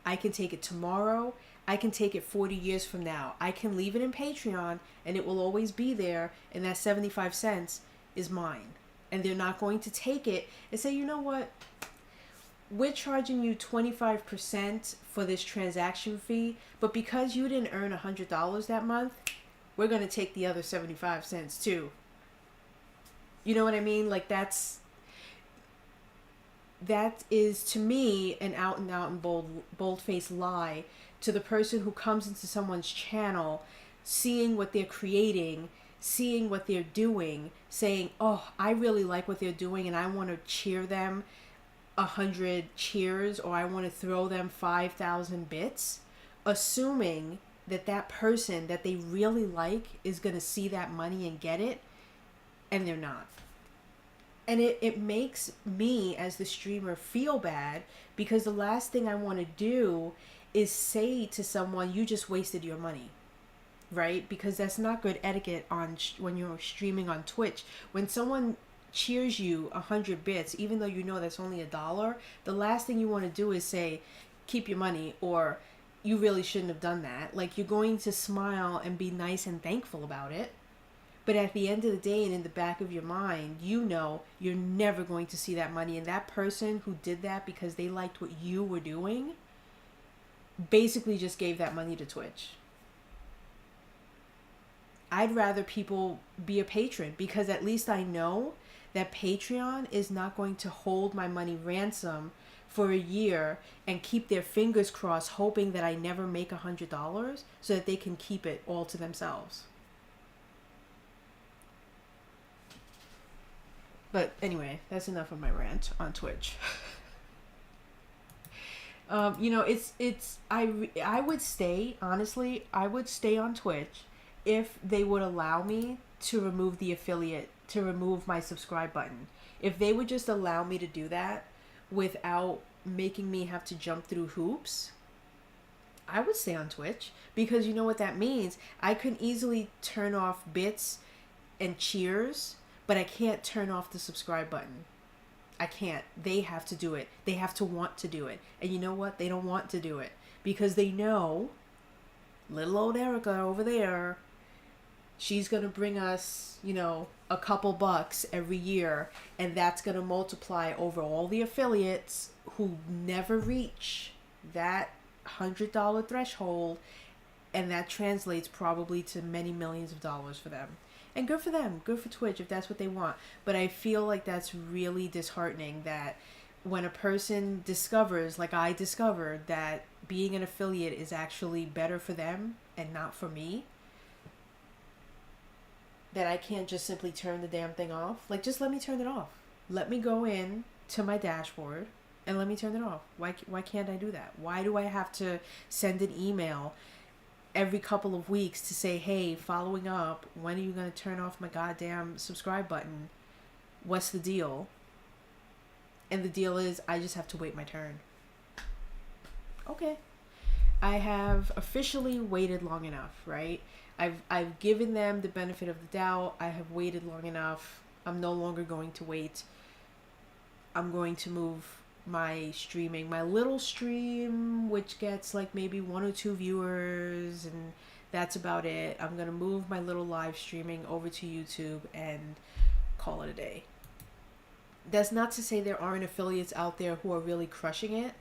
I can take it tomorrow. I can take it 40 years from now. I can leave it in Patreon and it will always be there. And that 75 cents is mine. And they're not going to take it and say, you know what? We're charging you 25% for this transaction fee. But because you didn't earn $100 that month, we're going to take the other 75 cents too. You know what I mean? Like that is to me an out and bold-faced lie to the person who comes into someone's channel, seeing what they're creating, seeing what they're doing, saying, oh, I really like what they're doing and I want to cheer them 100 cheers, or I want to throw them 5,000 bits, assuming that person that they really like is going to see that money and get it, and they're not. And it makes me as the streamer feel bad, because the last thing I want to do is say to someone, you just wasted your money, right? Because that's not good etiquette when you're streaming on Twitch. When someone cheers you 100 bits, even though you know that's only $1, the last thing you want to do is say, keep your money, or you really shouldn't have done that. Like, you're going to smile and be nice and thankful about it. But at the end of the day, and in the back of your mind, you know you're never going to see that money. And that person who did that because they liked what you were doing basically just gave that money to Twitch. I'd rather people be a patron, because at least I know that Patreon is not going to hold my money ransom for a year and keep their fingers crossed hoping that I never make $100 so that they can keep it all to themselves. But anyway, that's enough of my rant on Twitch. I would stay, honestly, I would stay on Twitch if they would allow me to remove my subscribe button. If they would just allow me to do that without making me have to jump through hoops, I would stay on Twitch, because you know what that means? I could easily turn off bits and cheers, but I can't turn off the subscribe button. I can't. They have to do it. They have to want to do it. And you know what? They don't want to do it because they know little old Erica over there, she's going to bring us, a couple bucks every year, and that's going to multiply over all the affiliates who never reach that $100 threshold, and that translates probably to many millions of dollars for them. And good for them, good for Twitch if that's what they want. But I feel like that's really disheartening, that when a person discovers, like I discovered, that being an affiliate is actually better for them and not for me, that I can't just simply turn the damn thing off. Like, just let me turn it off. Let me go in to my dashboard and let me turn it off. Why can't I do that? Why do I have to send an email every couple of weeks to say, hey, following up, when are you going to turn off my goddamn subscribe button? What's the deal? And the deal is, I just have to wait my turn. Okay. I have officially waited long enough, right? I've given them the benefit of the doubt. I have waited long enough. I'm no longer going to wait. I'm going to move my streaming, my little stream, which gets like maybe 1 or 2 viewers, and that's about it. I'm going to move my little live streaming over to YouTube and call it a day. That's not to say there aren't affiliates out there who are really crushing it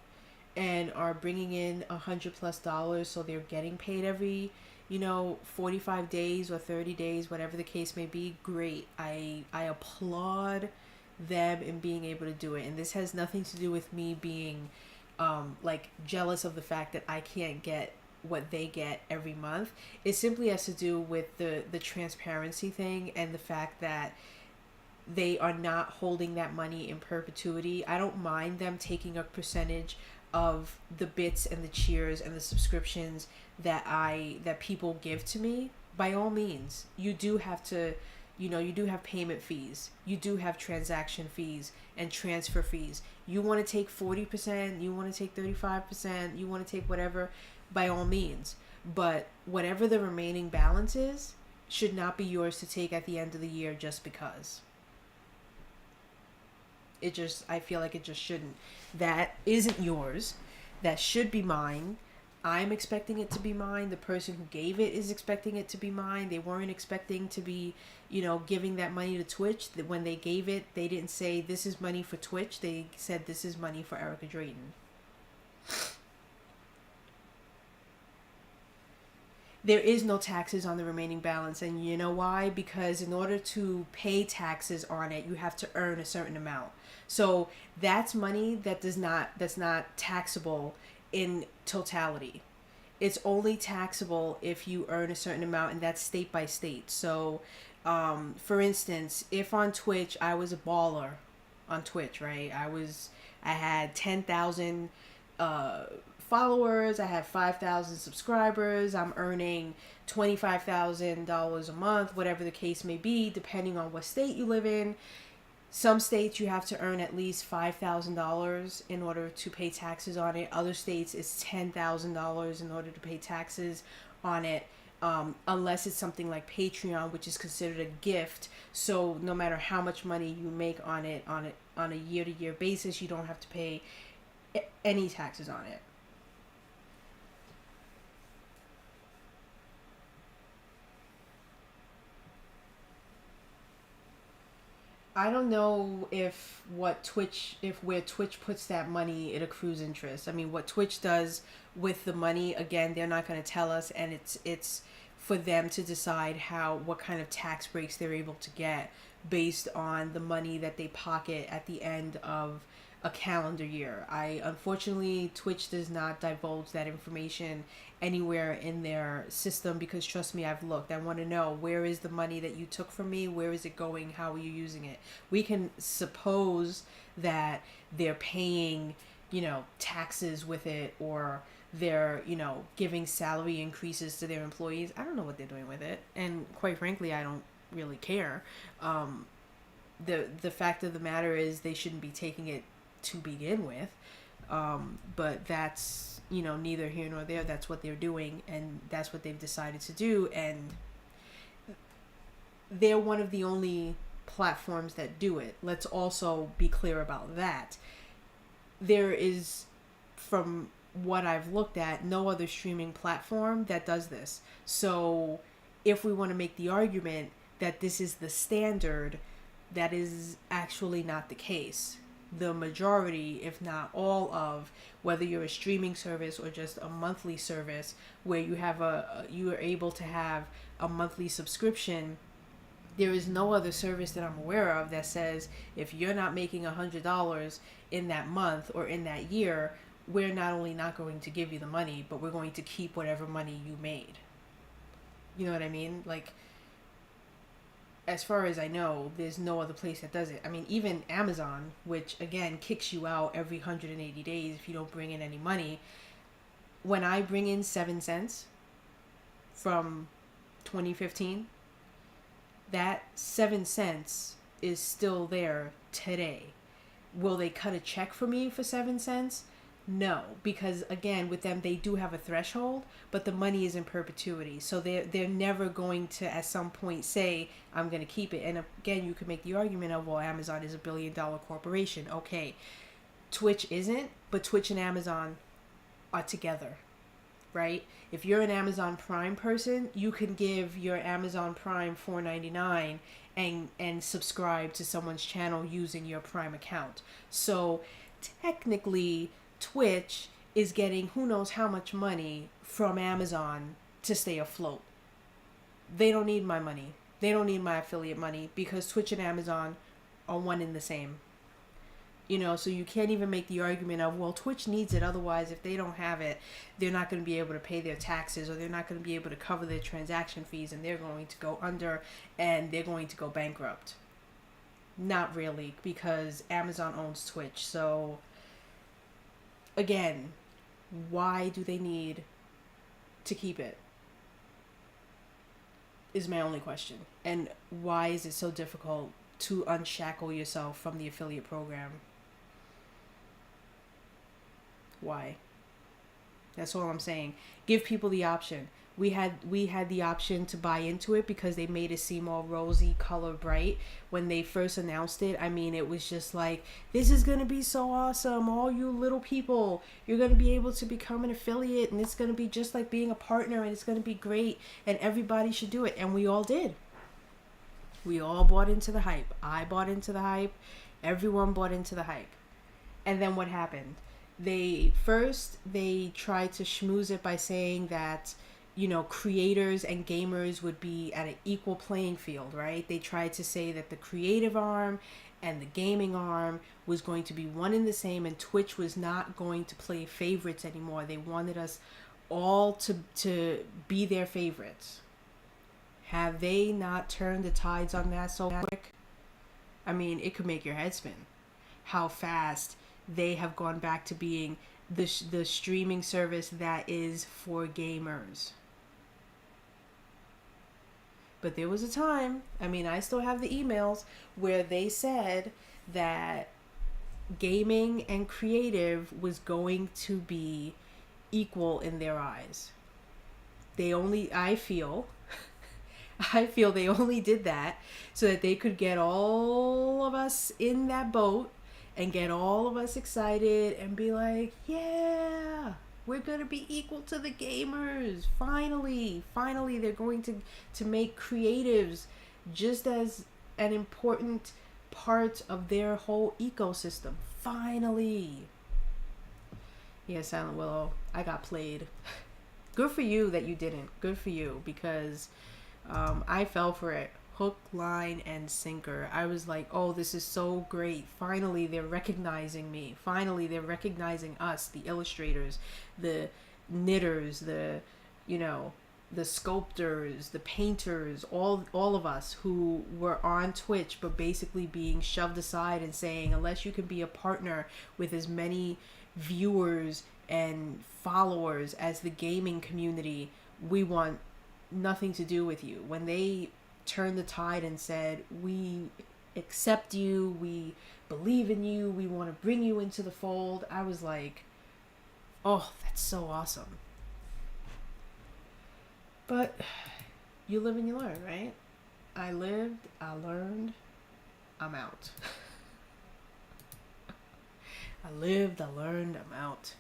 and are bringing in $100+ so they're getting paid every 45 days or 30 days, whatever the case may be. Great. I applaud them in being able to do it. And this has nothing to do with me being jealous of the fact that I can't get what they get every month. It simply has to do with the transparency thing and the fact that they are not holding that money in perpetuity. I don't mind them taking a percentage of the bits and the cheers and the subscriptions that people give to me. By all means, you do have to, you do have payment fees, you do have transaction fees and transfer fees. You want to take 40%, you want to take 35%, you want to take whatever, by all means. But whatever the remaining balance is should not be yours to take at the end of the year just because. I feel like it just shouldn't. That isn't yours. That should be mine. I'm expecting it to be mine. The person who gave it is expecting it to be mine. They weren't expecting to be, giving that money to Twitch. When they gave it, they didn't say this is money for Twitch. They said this is money for Erica Drayton. There is no taxes on the remaining balance, and you know why? Because in order to pay taxes on it, you have to earn a certain amount. So that's money that's not taxable in totality. It's only taxable if you earn a certain amount, and that's state by state. So, for instance, if on Twitch I was a baller on Twitch, right? I had 10,000 followers, I have 5,000 subscribers, I'm earning $25,000 a month, whatever the case may be, depending on what state you live in. Some states you have to earn at least $5,000 in order to pay taxes on it. Other states it's $10,000 in order to pay taxes on it, unless it's something like Patreon, which is considered a gift. So no matter how much money you make on it on a year-to-year basis, you don't have to pay any taxes on it. I don't know if where Twitch puts that money, it accrues interest. I mean, what Twitch does with the money, again, they're not going to tell us, and it's for them to decide what kind of tax breaks they're able to get based on the money that they pocket at the end of a calendar year. Unfortunately, Twitch does not divulge that information anywhere in their system, because trust me, I've looked. I want to know, where is the money that you took from me? Where is it going? How are you using it? We can suppose that they're paying, taxes with it, or they're, giving salary increases to their employees. I don't know what they're doing with it. And quite frankly, I don't really care. The fact of the matter is they shouldn't be taking it to begin with. But that's, neither here nor there. That's what they're doing, and that's what they've decided to do. And they're one of the only platforms that do it. Let's also be clear about that. There is, from what I've looked at, no other streaming platform that does this. So if we want to make the argument that this is the standard, that is actually not the case. The majority, if not all of, whether you're a streaming service or just a monthly service where you are able to have a monthly subscription, there is no other service that I'm aware of that says if you're not making $100 in that month or in that year, we're not only not going to give you the money, but we're going to keep whatever money you made. You know what I mean? Like, as far as I know, there's no other place that does it. I mean, even Amazon, which again kicks you out every 180 days if you don't bring in any money. When I bring in 7 cents from 2015, that 7 cents is still there today. Will they cut a check for me for 7 cents? No, because again, with them, they do have a threshold, but the money is in perpetuity. So they're never going to, at some point, say, I'm going to keep it. And again, you could make the argument of, well, Amazon is $1 billion corporation. Okay, Twitch isn't, but Twitch and Amazon are together, right? If you're an Amazon Prime person, you can give your Amazon Prime $4.99 and subscribe to someone's channel using your Prime account. So technically, Twitch is getting who knows how much money from Amazon to stay afloat. They don't need my money. They don't need my affiliate money, because Twitch and Amazon are one and the same. So you can't even make the argument of, well, Twitch needs it, otherwise if they don't have it, they're not going to be able to pay their taxes, or they're not going to be able to cover their transaction fees, and they're going to go under and they're going to go bankrupt. Not really, because Amazon owns Twitch. So again, why do they need to keep it? Is my only question. And why is it so difficult to unshackle yourself from the affiliate program? Why? That's all I'm saying. Give people the option. We had the option to buy into it because they made it seem all rosy, color bright. When they first announced it, I mean, it was just like, this is going to be so awesome. All you little people, you're going to be able to become an affiliate, and it's going to be just like being a partner, and it's going to be great, and everybody should do it. And we all did. We all bought into the hype. I bought into the hype. Everyone bought into the hype. And then what happened? They tried to schmooze it by saying that, you know, creators and gamers would be at an equal playing field, right? They tried to say that the creative arm and the gaming arm was going to be one and the same, and Twitch was not going to play favorites anymore. They wanted us all to be their favorites. Have they not turned the tides on that so quick? I mean, it could make your head spin. How fast they have gone back to being the streaming service that is for gamers. But there was a time, I mean, I still have the emails where they said that gaming and creative was going to be equal in their eyes. I feel they only did that so that they could get all of us in that boat and get all of us excited and be like, yeah, we're going to be equal to the gamers. Finally, they're going to make creatives just as an important part of their whole ecosystem. Finally. Yeah, Silent Willow, I got played. Good for you that you didn't. Good for you, because I fell for it. Hook, line, and sinker. I was like, oh, this is so great. Finally, they're recognizing me. Finally, they're recognizing us, the illustrators, the knitters, the sculptors, the painters, all of us who were on Twitch but basically being shoved aside and saying, unless you can be a partner with as many viewers and followers as the gaming community, we want nothing to do with you. When they turned the tide and said, we accept you, we believe in you, we want to bring you into the fold, I was like, oh, that's so awesome. But you live and you learn, right? I lived, I learned, I'm out. I lived, I learned, I'm out.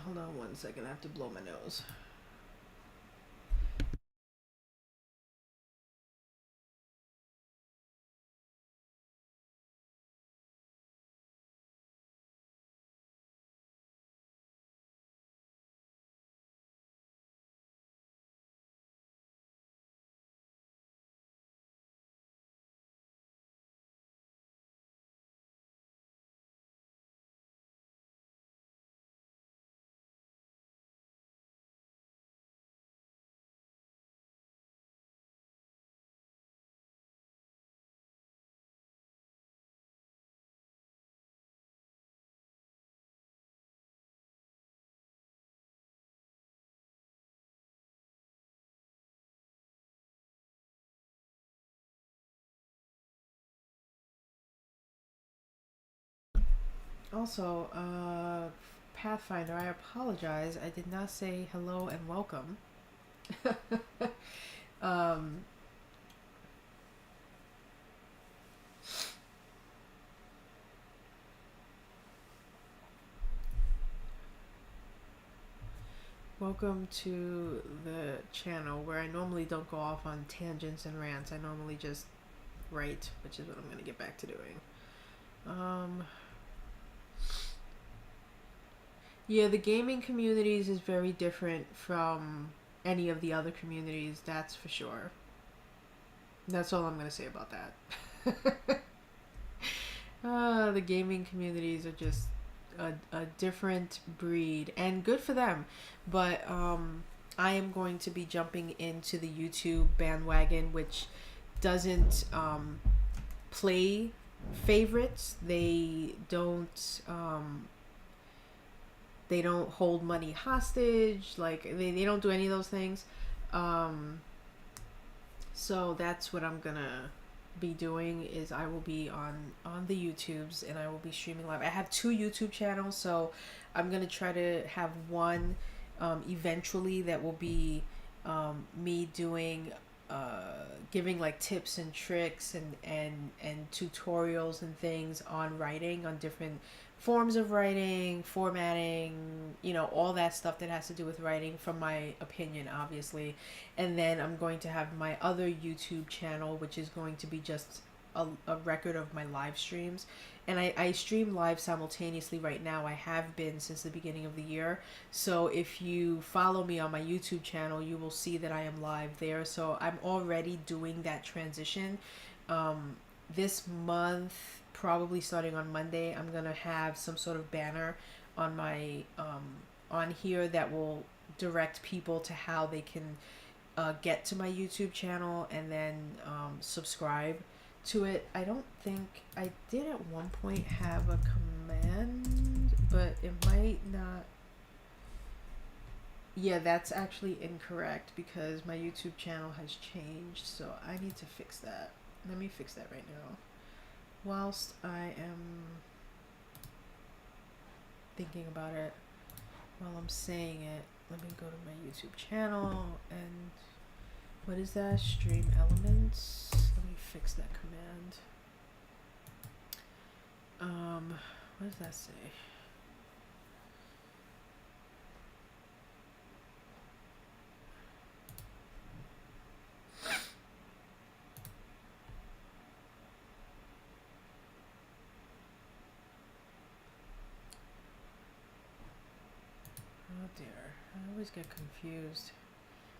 Hold on 1 second, I have to blow my nose. Also, Pathfinder, I apologize. I did not say hello and welcome. um, Welcome to the channel where I normally don't go off on tangents and rants. I normally just write, which is what I'm going to get back to doing. Yeah, the gaming communities is very different from any of the other communities, that's for sure. That's all I'm going to say about that. The gaming communities are just a different breed, and good for them. But I am going to be jumping into the YouTube bandwagon, which doesn't play favorites. They don't hold money hostage. Like they don't do any of those things. So that's what I'm gonna be doing, is I will be on the YouTubes, and I will be streaming live. I have 2 YouTube channels, so I'm gonna try to have one eventually that will be me doing giving like tips and tricks and tutorials and things on writing, on different forms of writing, formatting, you know, all that stuff that has to do with writing, from my opinion, obviously. And then I'm going to have my other YouTube channel, which is going to be just a record of my live streams. And I stream live simultaneously right now. I have been since the beginning of the year. So if you follow me on my YouTube channel, you will see that I am live there. So I'm already doing that transition. This month, probably starting on Monday, I'm gonna have some sort of banner on my on here that will direct people to how they can get to my YouTube channel and then subscribe to it. I don't think I did at one point have a command, but it might not. Yeah, that's actually incorrect because my YouTube channel has changed, so I need to fix that. Let me fix that right now. Whilst I am thinking about it, while I'm saying it, let me go to my YouTube channel, and what is that? Stream elements. Let me fix that command. What does that say? Oh dear, I always get confused.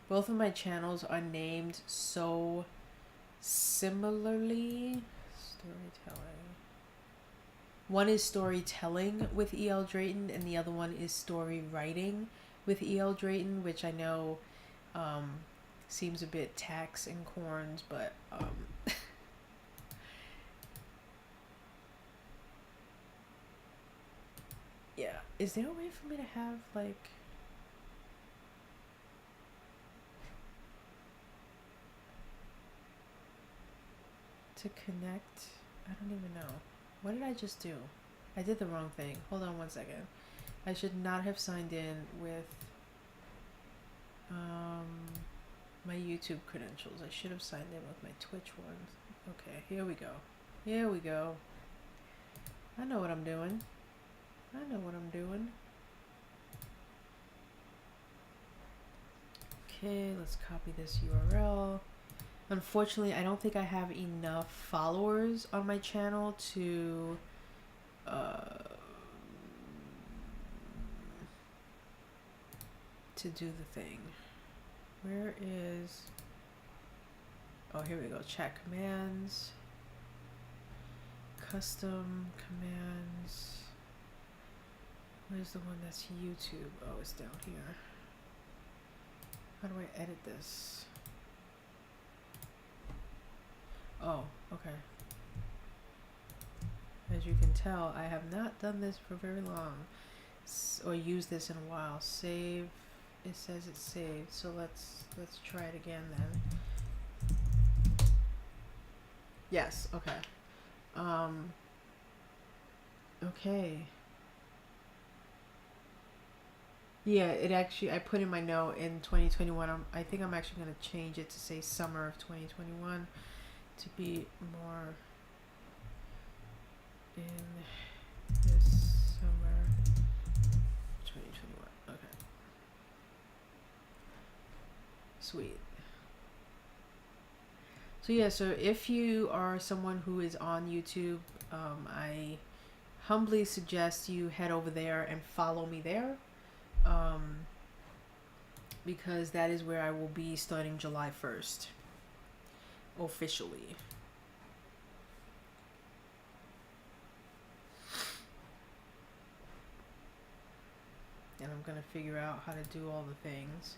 Both of my channels are named so similarly. Storytelling. One is storytelling with E.L. Drayton, and the other one is story writing with E.L. Drayton, which I know seems a bit tax and corns, but yeah. Is there a way for me to have like to connect? I don't even know. What did I just do? I did the wrong thing. Hold on one second. I should not have signed in with my YouTube credentials. I should have signed in with my Twitch ones. Okay, here we go. Here we go. I know what I'm doing. I know what I'm doing. Okay, let's copy this URL. Unfortunately, I don't think I have enough followers on my channel to do the thing. Where is... Oh, here we go. Chat commands. Custom commands. Where's the one that's YouTube? Oh, it's down here. How do I edit this? Oh, okay. As you can tell, I have not done this for very long, or used this in a while. Save. It says it's saved, so let's try it again then. Yes. Okay. Okay. Yeah, it actually, I put in my note in 2021. I think I'm actually going to change it to say summer of 2021 to be more in this summer 2021. Okay. Sweet. So yeah, so if you are someone who is on YouTube, I humbly suggest you head over there and follow me there, because that is where I will be starting July 1st, officially. And I'm gonna figure out how to do all the things.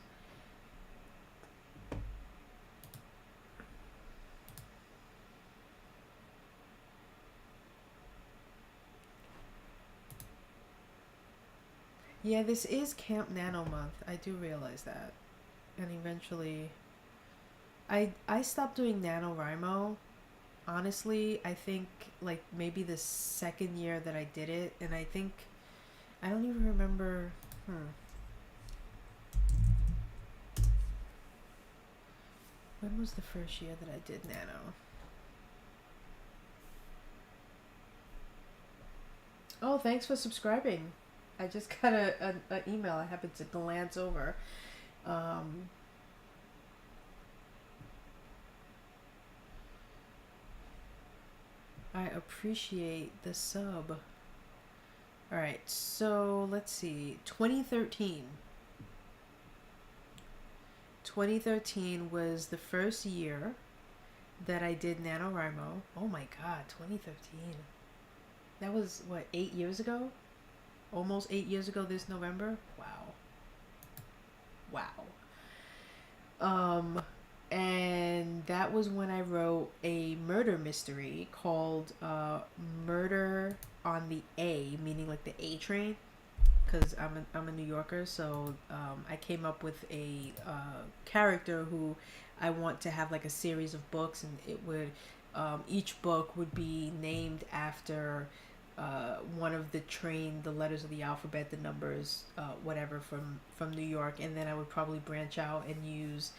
Yeah, this is Camp Nano month. I do realize that. And eventually I stopped doing NaNoWriMo. Honestly, I think like maybe the second year that I did it, and I think I don't even remember. When was the first year that I did Nano? Oh, thanks for subscribing. I just got an email I happened to glance over. I appreciate the sub. Alright, so let's see. 2013. 2013 was the first year that I did NaNoWriMo. Oh my god, 2013. That was, what, 8 years ago? Almost 8 years ago this November? Wow. And that was when I wrote a murder mystery called Murder on the A, meaning like the A train, because I'm a New Yorker, so I came up with a character who I want to have like a series of books, and it would each book would be named after one of the letters of the alphabet, the numbers, whatever, from New York, and then I would probably branch out and use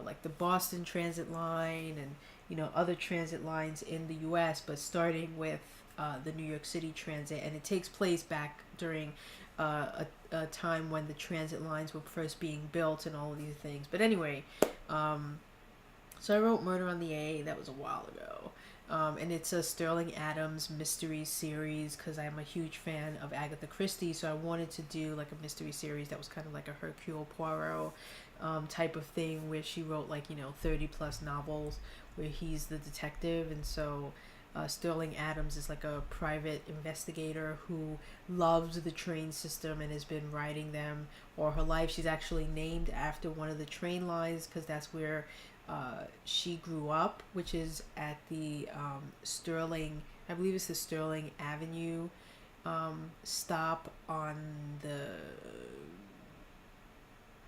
like the Boston Transit line and, you know, other transit lines in the U.S., but starting with the New York City Transit, and it takes place back during a time when the transit lines were first being built and all of these things. But anyway, so I wrote Murder on the A. That was a while ago. And it's a Sterling Adams mystery series because I'm a huge fan of Agatha Christie, so I wanted to do like a mystery series that was kind of like a Hercule Poirot type of thing, where she wrote like, you know, 30 plus novels where he's the detective. And so Sterling Adams is like a private investigator who loves the train system and has been riding them all her life. She's actually named after one of the train lines because that's where she grew up, which is at the Sterling, I believe it's the Sterling Avenue stop on the,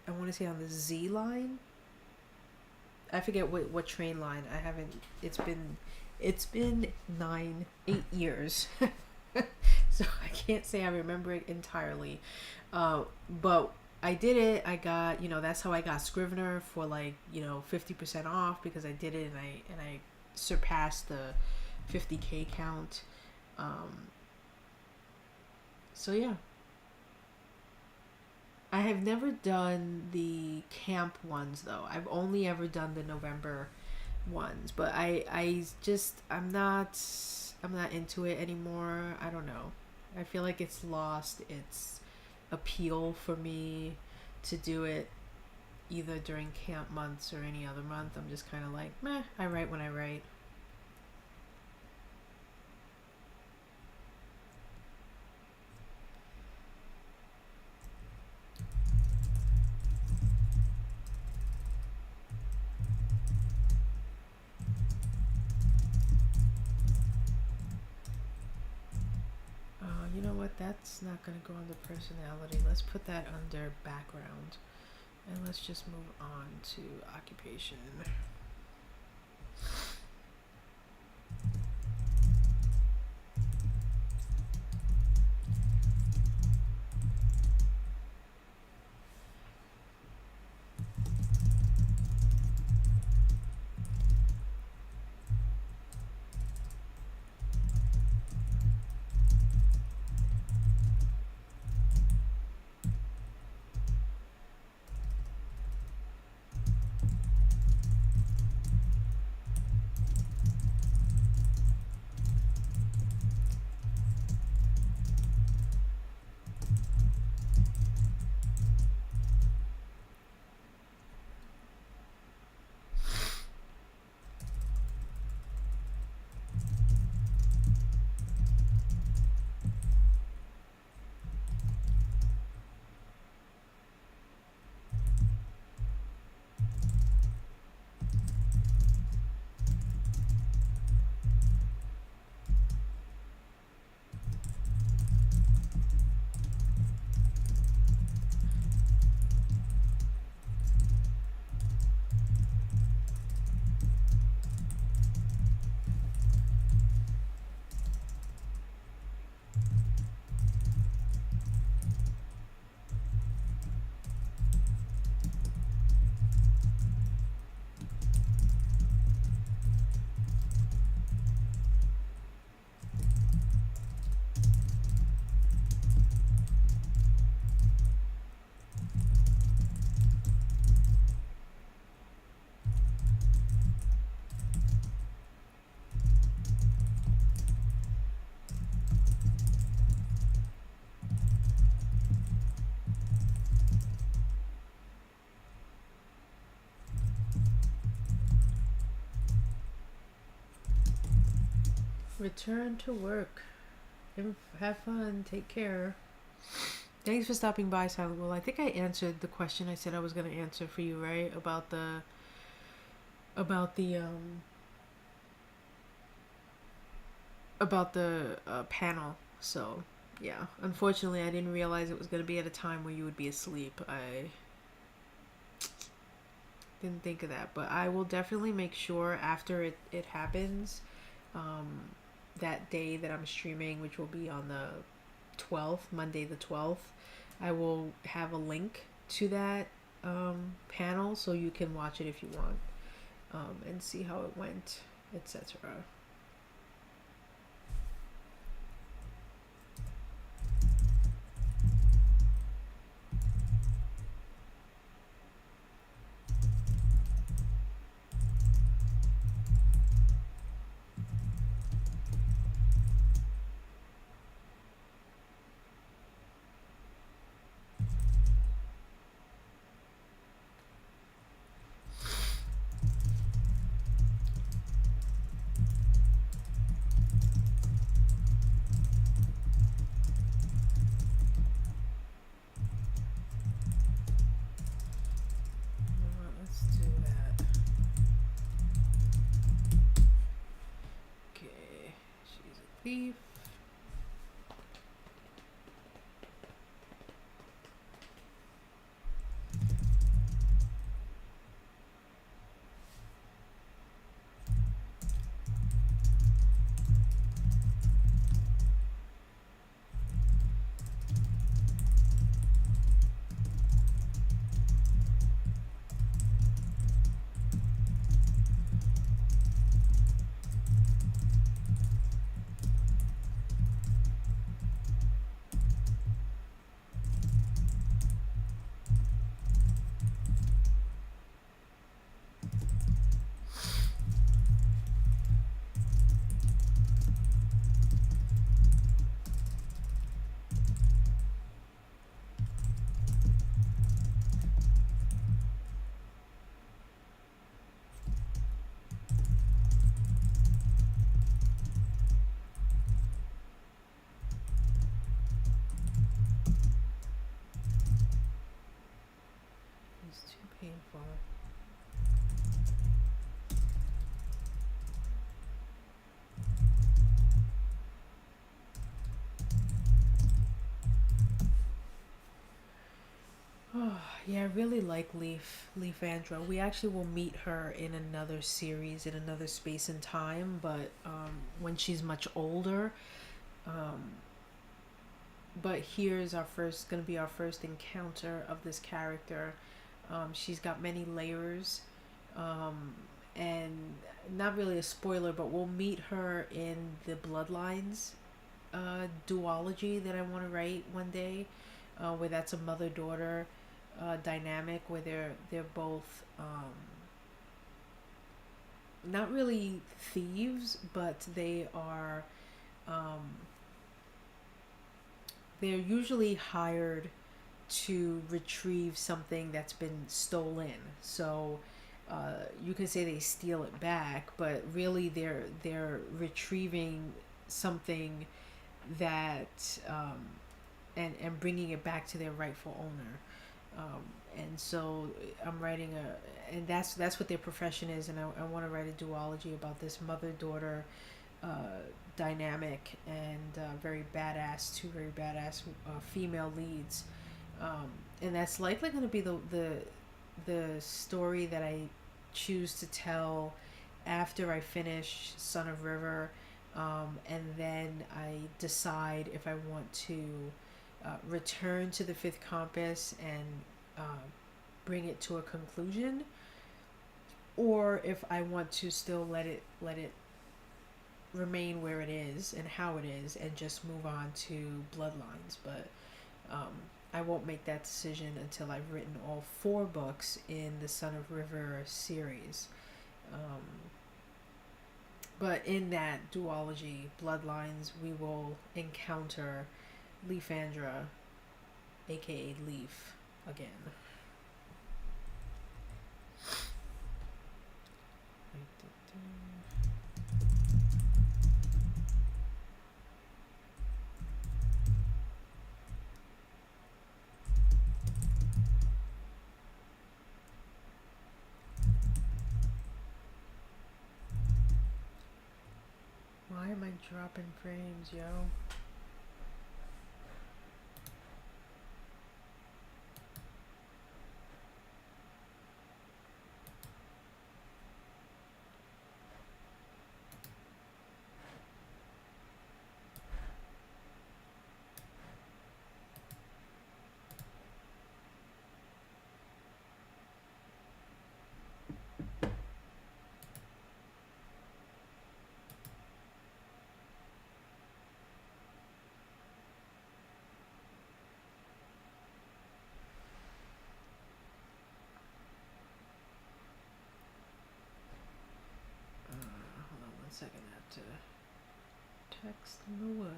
I want to say on the Z line. I forget what train line. I haven't, it's been 8 years. So I can't say I remember it entirely. But I did it. I got, you know, that's how I got Scrivener for like, you know, 50% off, because I did it and I surpassed the 50K count. So yeah. I have never done the camp ones though. I've only ever done the November ones, but I'm not into it anymore. I don't know. I feel like it's lost its appeal for me to do it either during camp months or any other month. I'm just kind of like, meh, I write when I write. You know what? That's not going to go under personality. Let's put that under background. And let's just move on to occupation. return to work. Have fun. Take care. Thanks for stopping by, Silent Will. I think I answered the question I said I was going to answer for you, right? About the panel. So yeah, unfortunately I didn't realize it was going to be at a time where you would be asleep. I didn't think of that, but I will definitely make sure after it happens, that day that I'm streaming, which will be on the 12th, Monday the 12th, I will have a link to that panel so you can watch it if you want, and see how it went, etc. Let's do that. Okay, she's a thief. It's too painful. Oh, yeah, I really like Leafandra. We actually will meet her in another series, in another space and time, but when she's much older. Um, but here's gonna be our first encounter of this character. She's got many layers, and not really a spoiler, but we'll meet her in the Bloodlines duology that I want to write one day, where that's a mother-daughter dynamic where they're both not really thieves, but they're usually hired to retrieve something that's been stolen. So you can say they steal it back, but really they're retrieving something that and bringing it back to their rightful owner. And so I'm writing and that's what their profession is, and I want to write a duology about this mother-daughter dynamic, and two very badass female leads, and that's likely going to be the story that I choose to tell after I finish Son of River, and then I decide if I want to return to the Fifth Compass and bring it to a conclusion, or if I want to still let it remain where it is and how it is, and just move on to Bloodlines. But I won't make that decision until I've written all 4 books in the Son of River series. But in that duology, Bloodlines, we will encounter Leafandra, aka Leaf, again. dropping frames, yo. Hold on 1 second, I have to text my wife.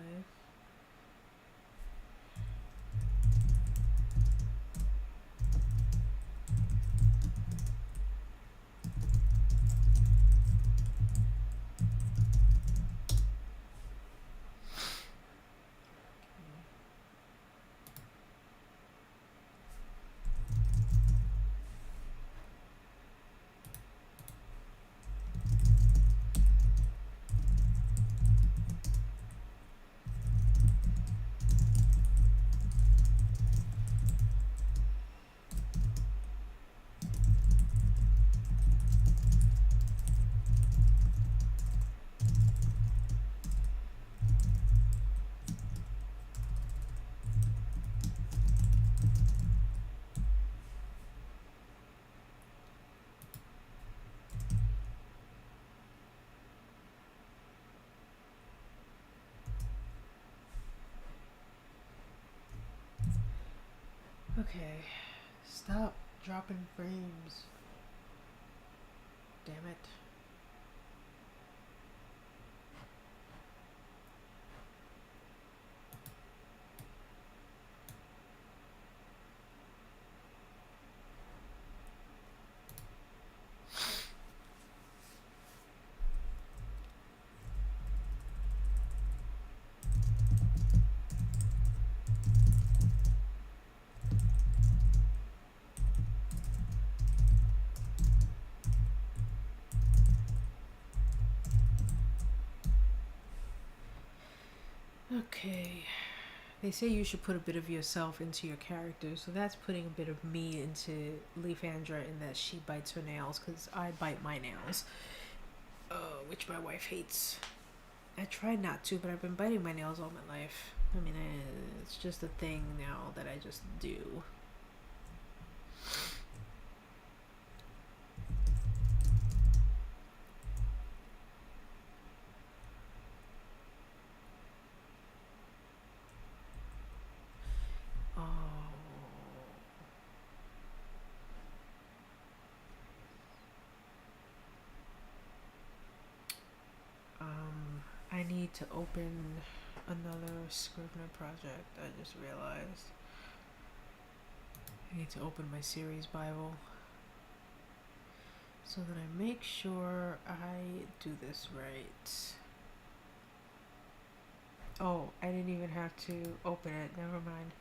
Okay, stop dropping frames. Damn it. Okay. They say you should put a bit of yourself into your character, so that's putting a bit of me into Leafandra in that she bites her nails, because I bite my nails, which my wife hates. I try not to, but I've been biting my nails all my life. I mean, it's just a thing now that I just do. I need to open another Scrivener project. I just realized I need to open my series Bible so that I make sure I do this right. Oh, I didn't even have to open it. Never mind.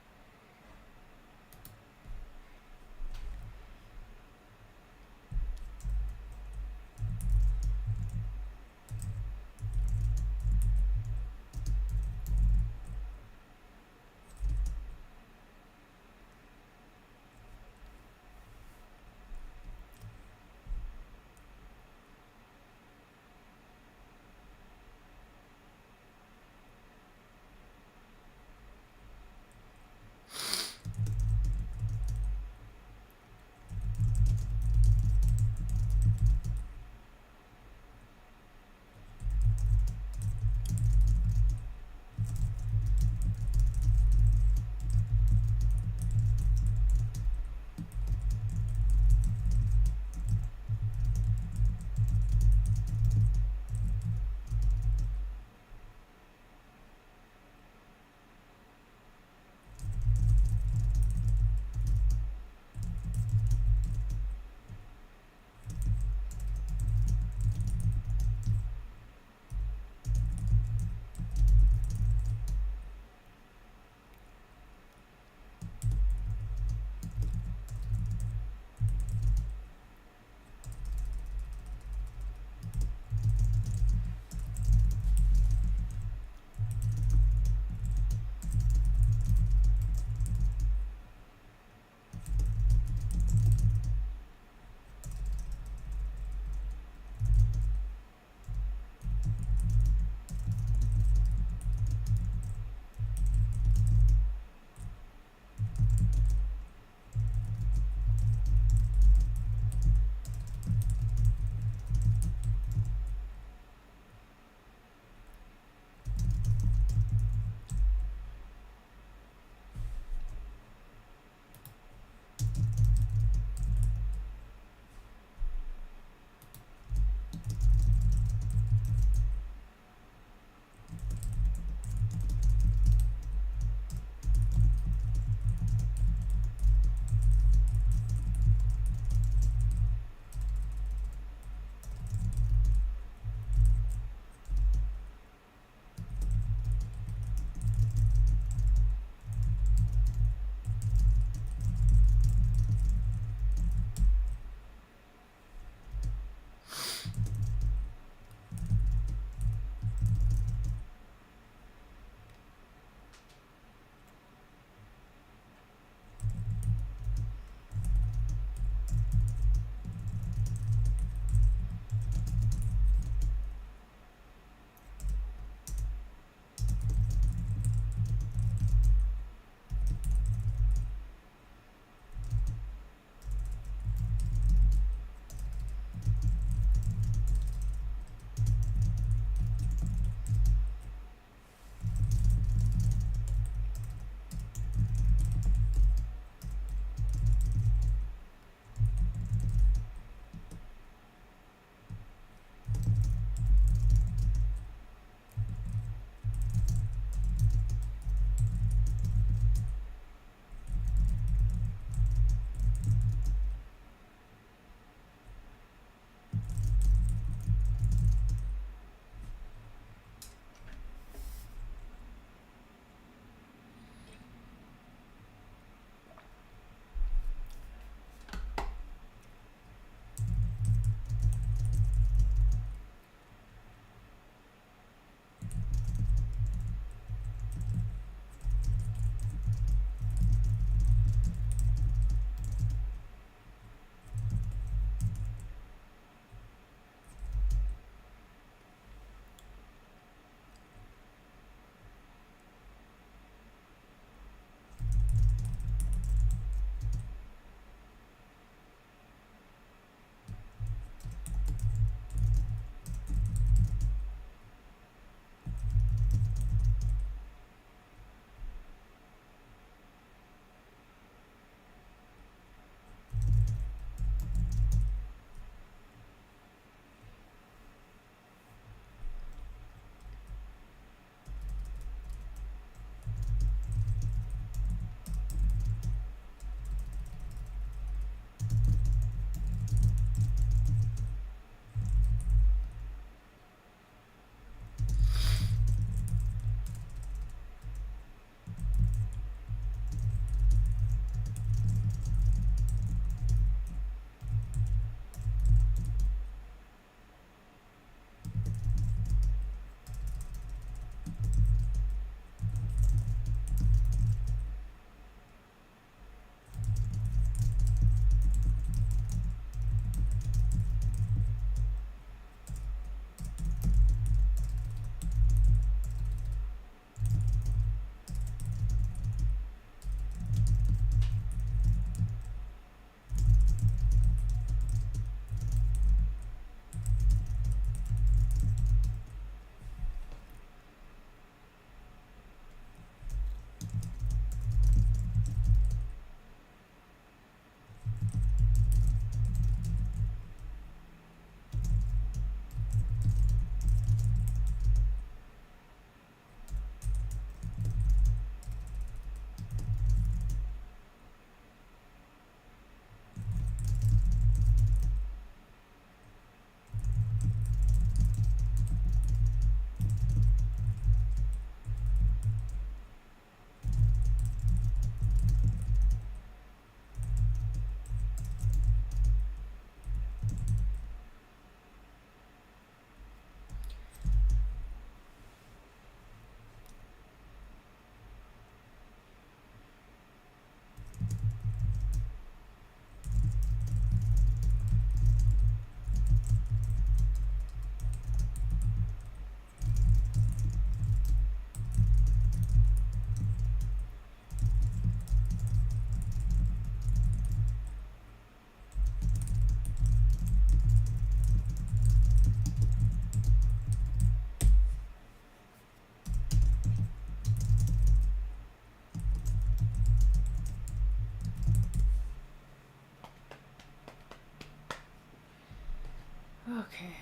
Okay,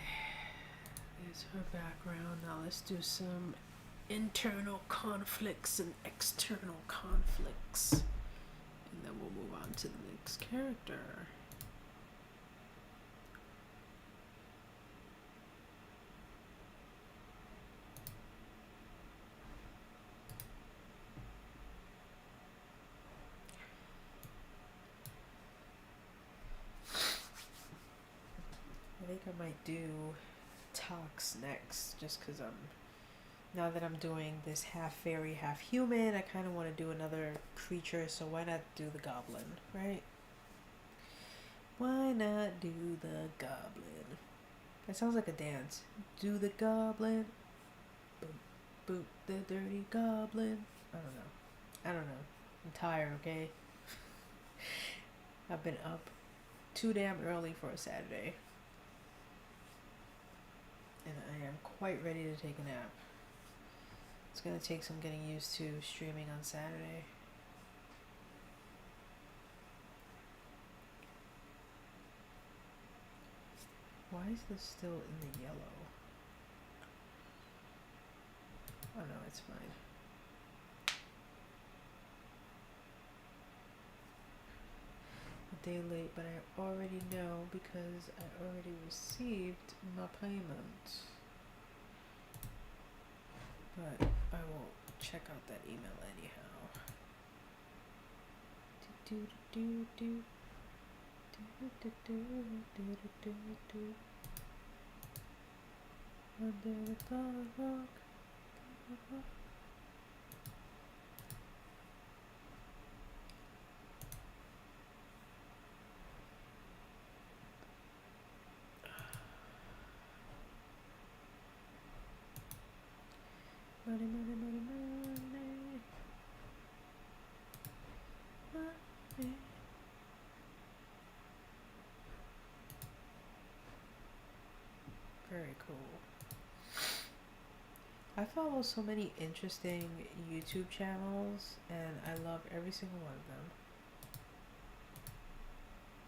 there's her background. Now let's do some internal conflicts and external conflicts. And then we'll move on to the next character. I think I might do Tox next, just because now that I'm doing this half fairy, half human, I kind of want to do another creature, so why not do the goblin, right? Why not do the goblin? That sounds like a dance. Do the goblin. Boot, boot the dirty goblin. I don't know. I'm tired, okay? I've been up too damn early for a Saturday. And I am quite ready to take a nap. It's gonna take some getting used to streaming on Saturday. Why is this still in the yellow? Oh no, it's fine. A day late, but I already know because I already received my payment. But I will check out that email anyhow. Do do do do do do do do do do. Under the boardwalk. Money, money, money, money. Money. Very cool. I follow so many interesting YouTube channels, and I love every single one of them.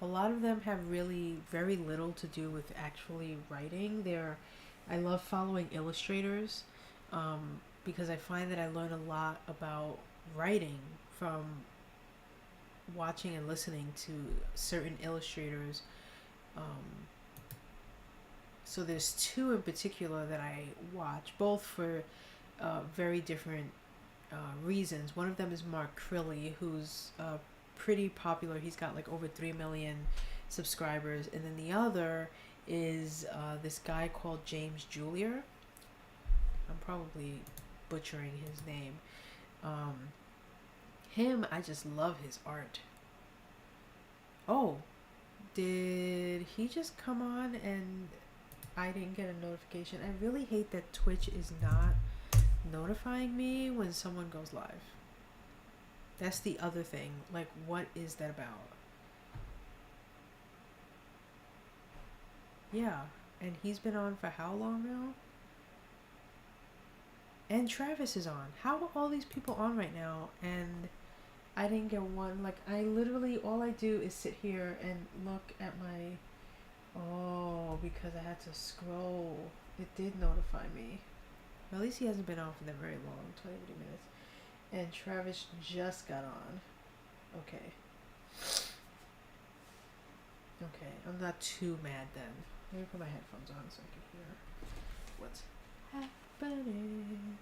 A lot of them have really very little to do with actually writing. I love following illustrators. Because I find that I learn a lot about writing from watching and listening to certain illustrators. So there's two in particular that I watch, both for very different reasons. One of them is Mark Crilly, who's pretty popular. He's got like over 3 million subscribers. And then the other is this guy called James Julier. I'm probably butchering his name. Him, I just love his art. Oh, did he just come on and I didn't get a notification? I really hate that Twitch is not notifying me when someone goes live. That's the other thing. Like, what is that about? Yeah, and he's been on for how long now? And Travis is on. How are all these people on right now? And I didn't get one. Like, I literally, all I do is sit here and look at my... Oh, because I had to scroll. It did notify me. At least he hasn't been on for that very long. 20 minutes. And Travis just got on. Okay. Okay, I'm not too mad then. Let me put my headphones on so I can hear what's happening.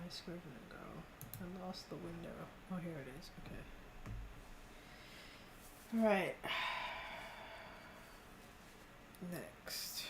my scrivener go? I lost the window. Oh, here it is. Okay. All right. Next.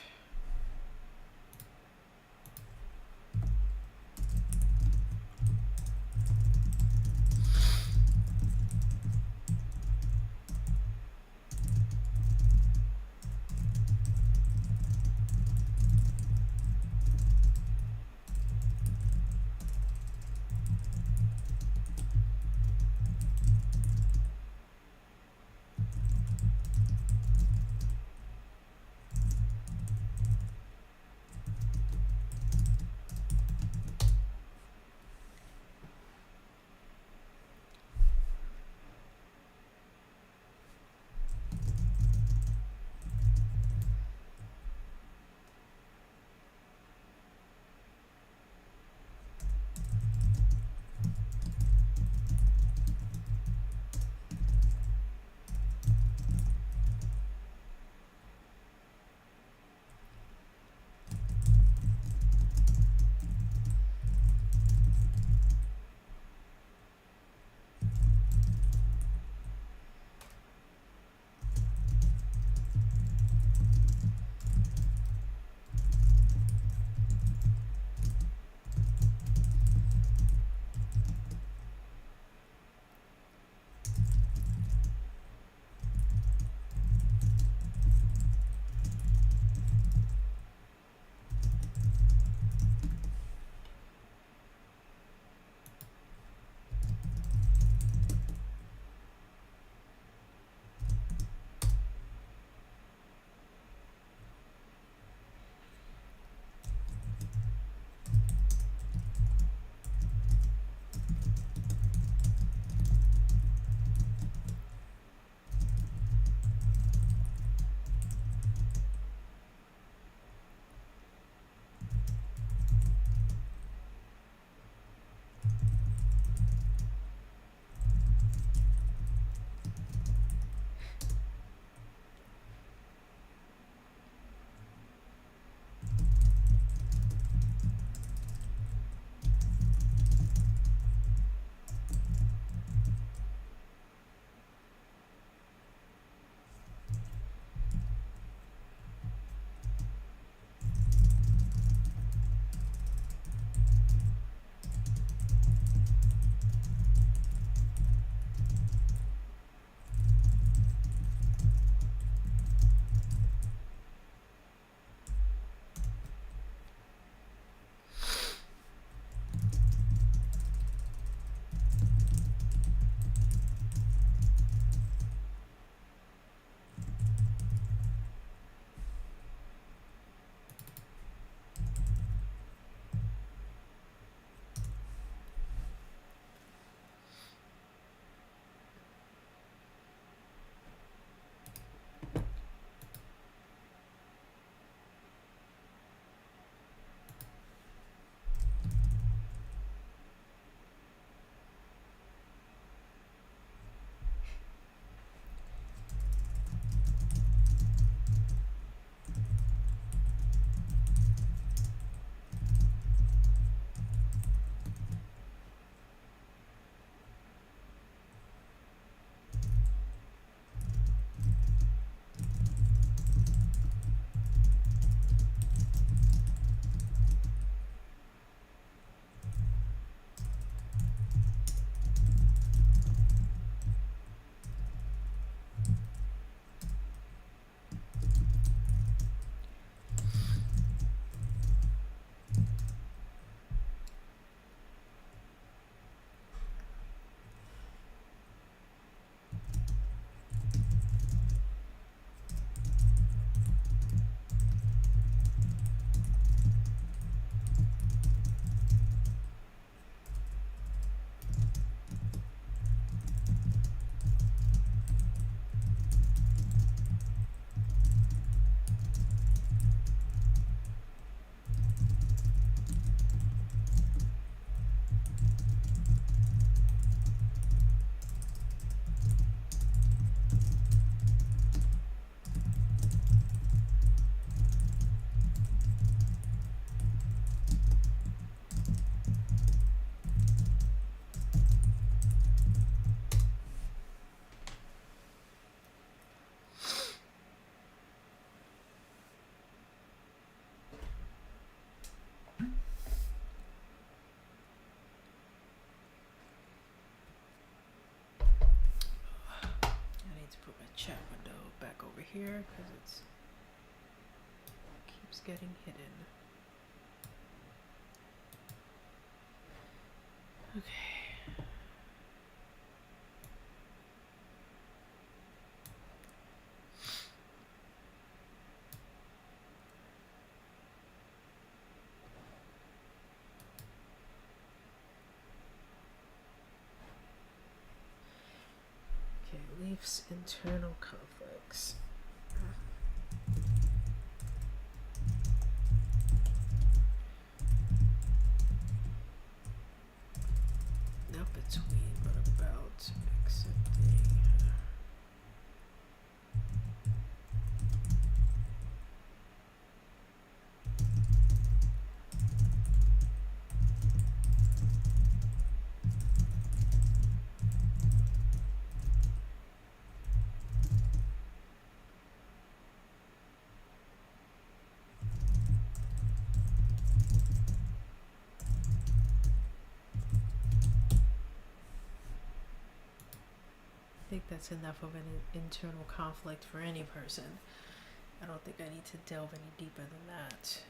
here because it keeps getting hidden. Okay. Okay, Leaf's internal conflicts. Not between, but about accepting. I think that's enough of an internal conflict for any person. I don't think I need to delve any deeper than that.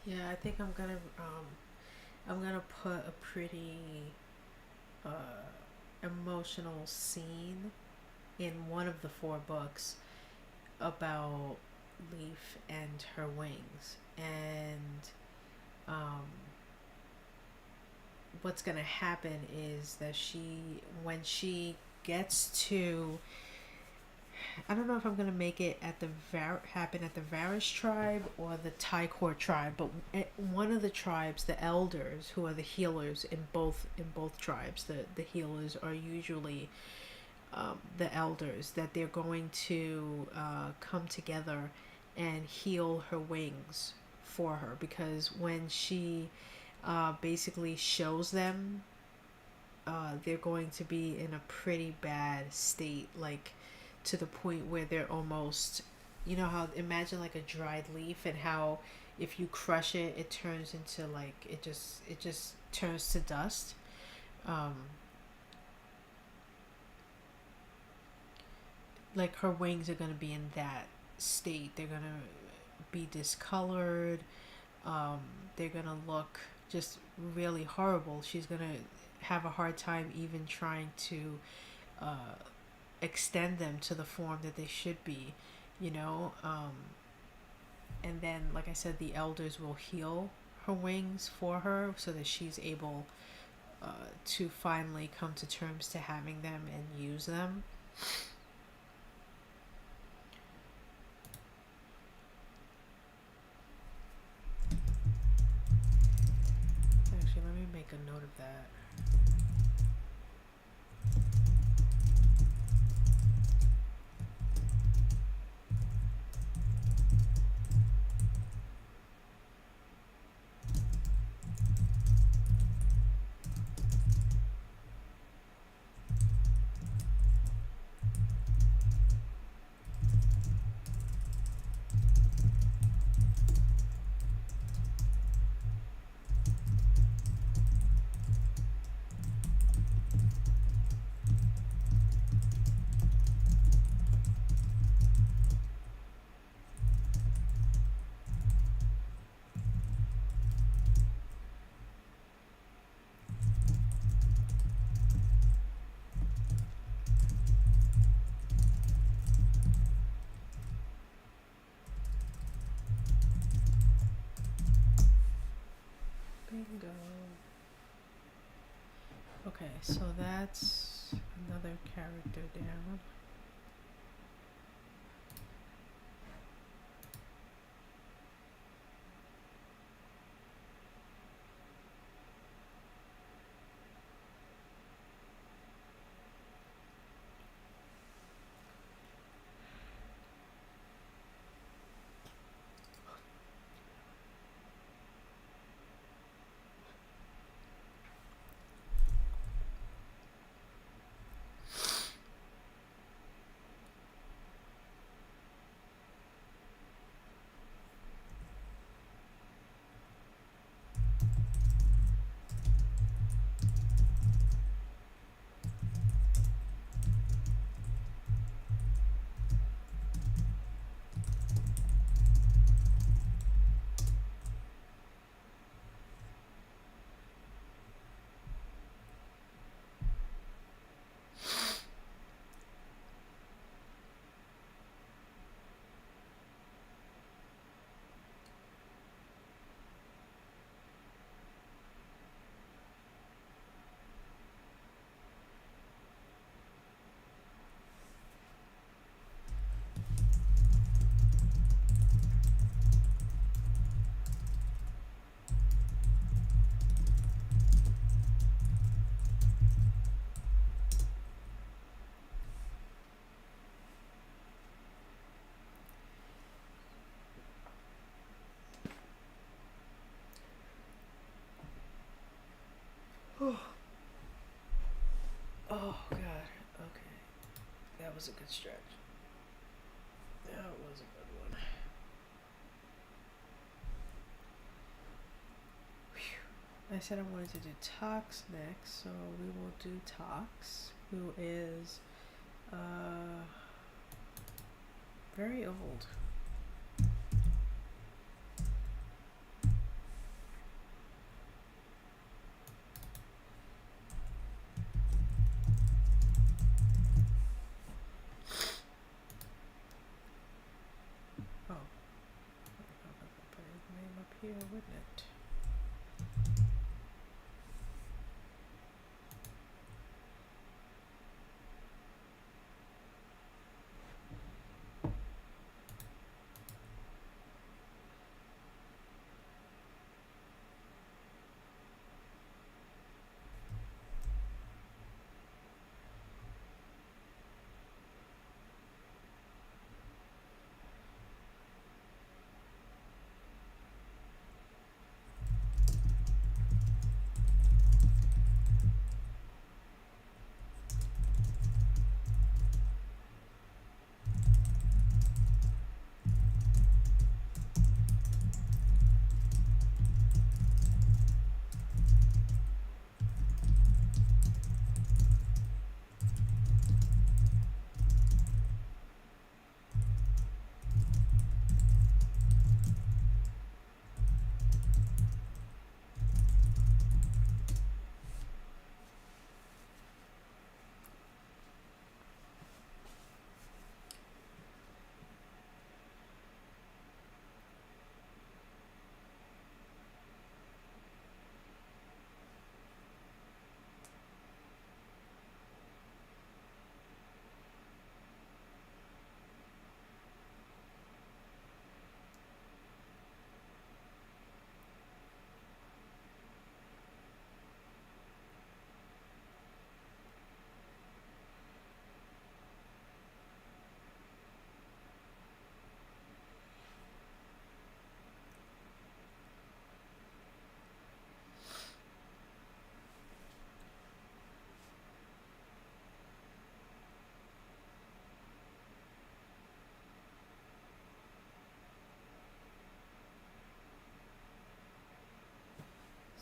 Yeah, I think I'm gonna put a pretty emotional scene in one of the 4 books about Leaf and her wings. And what's gonna happen is that when she gets to, I don't know if I'm gonna make it at the happen at the Varish tribe or the Tycor tribe, but one of the tribes, the elders, who are the healers in both tribes, the healers are usually the elders, that they're going to come together and heal her wings for her, because when she basically shows them they're going to be in a pretty bad state, like to the point where they're almost, you know how, imagine like a dried leaf and how if you crush it, it turns into like, it just turns to dust. Um, like her wings are gonna be in that state. They're gonna be discolored. Um, they're gonna look just really horrible. She's gonna have a hard time even trying to uh, extend them to the form that they should be, you know. And then, like I said, the elders will heal her wings for her so that she's able to finally come to terms to having them and use them. Actually, let me make a note of that. Bingo. Okay, so that's another character down. Oh, oh God. Okay, that was a good stretch. That was a good one. Whew. I said I wanted to do Tox next, so we will do Tox, who is very old. Oh, I'll put his name up here, wouldn't it?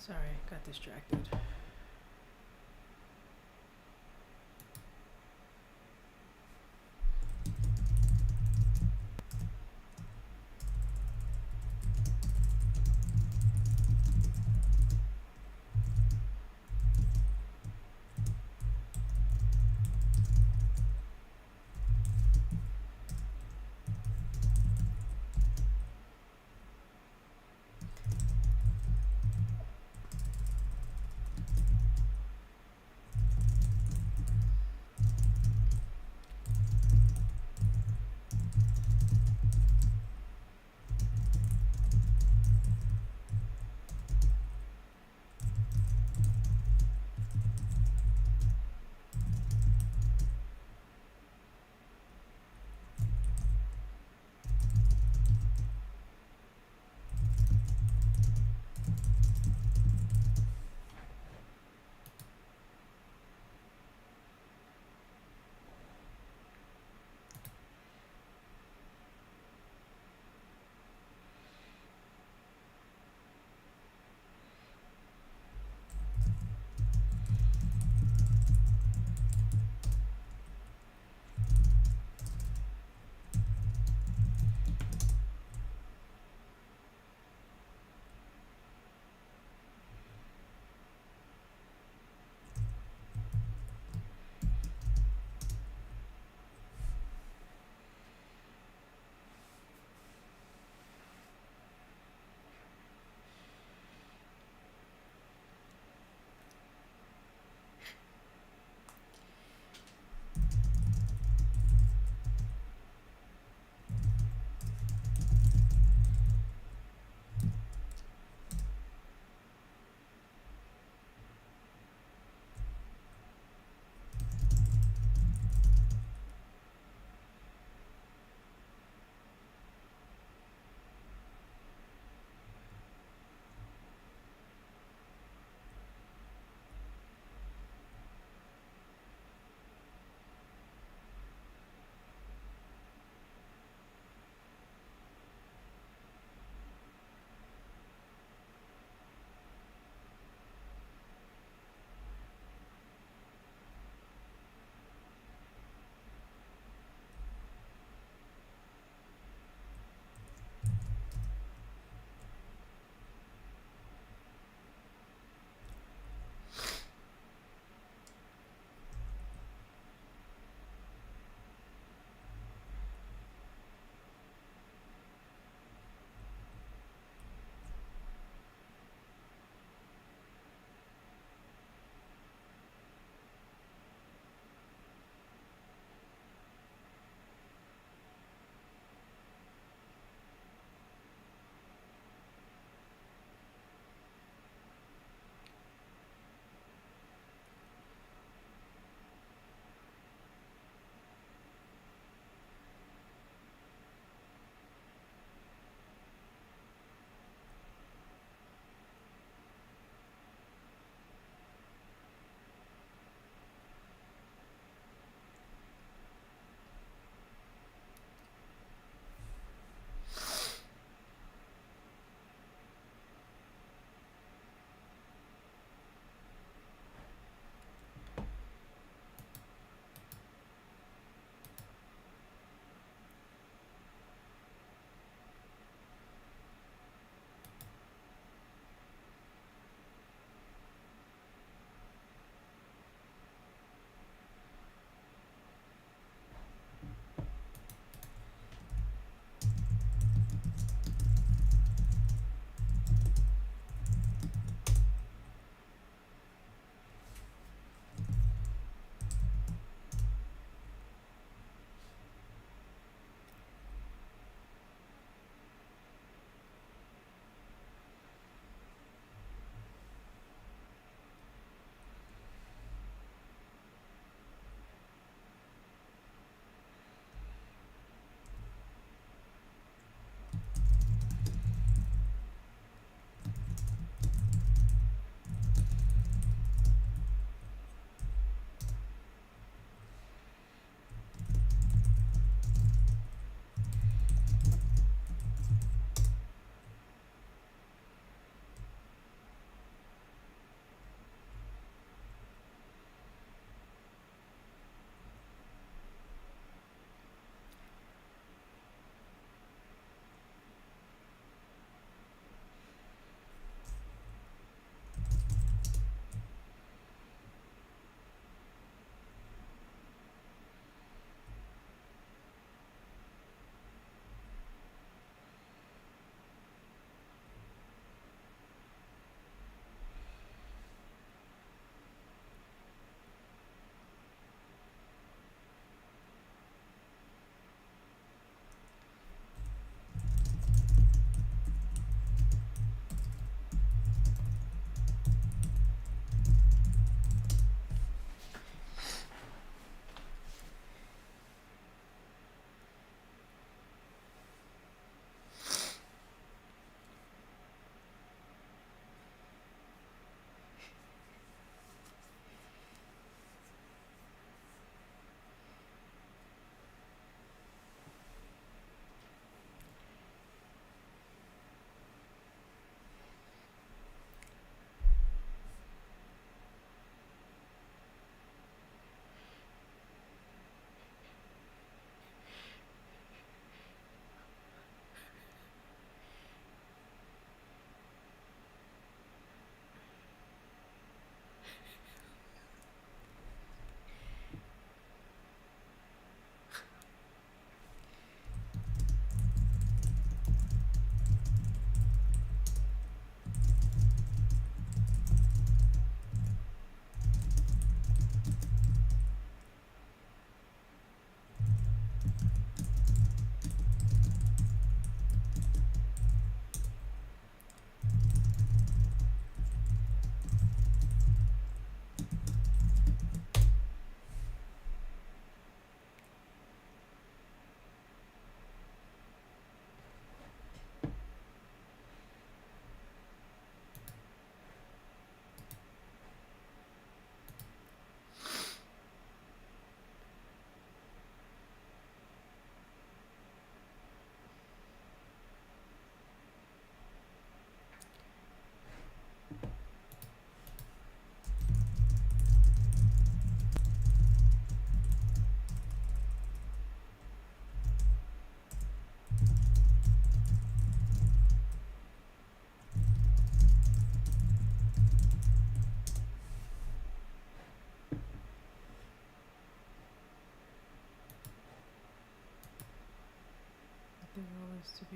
Sorry, got distracted.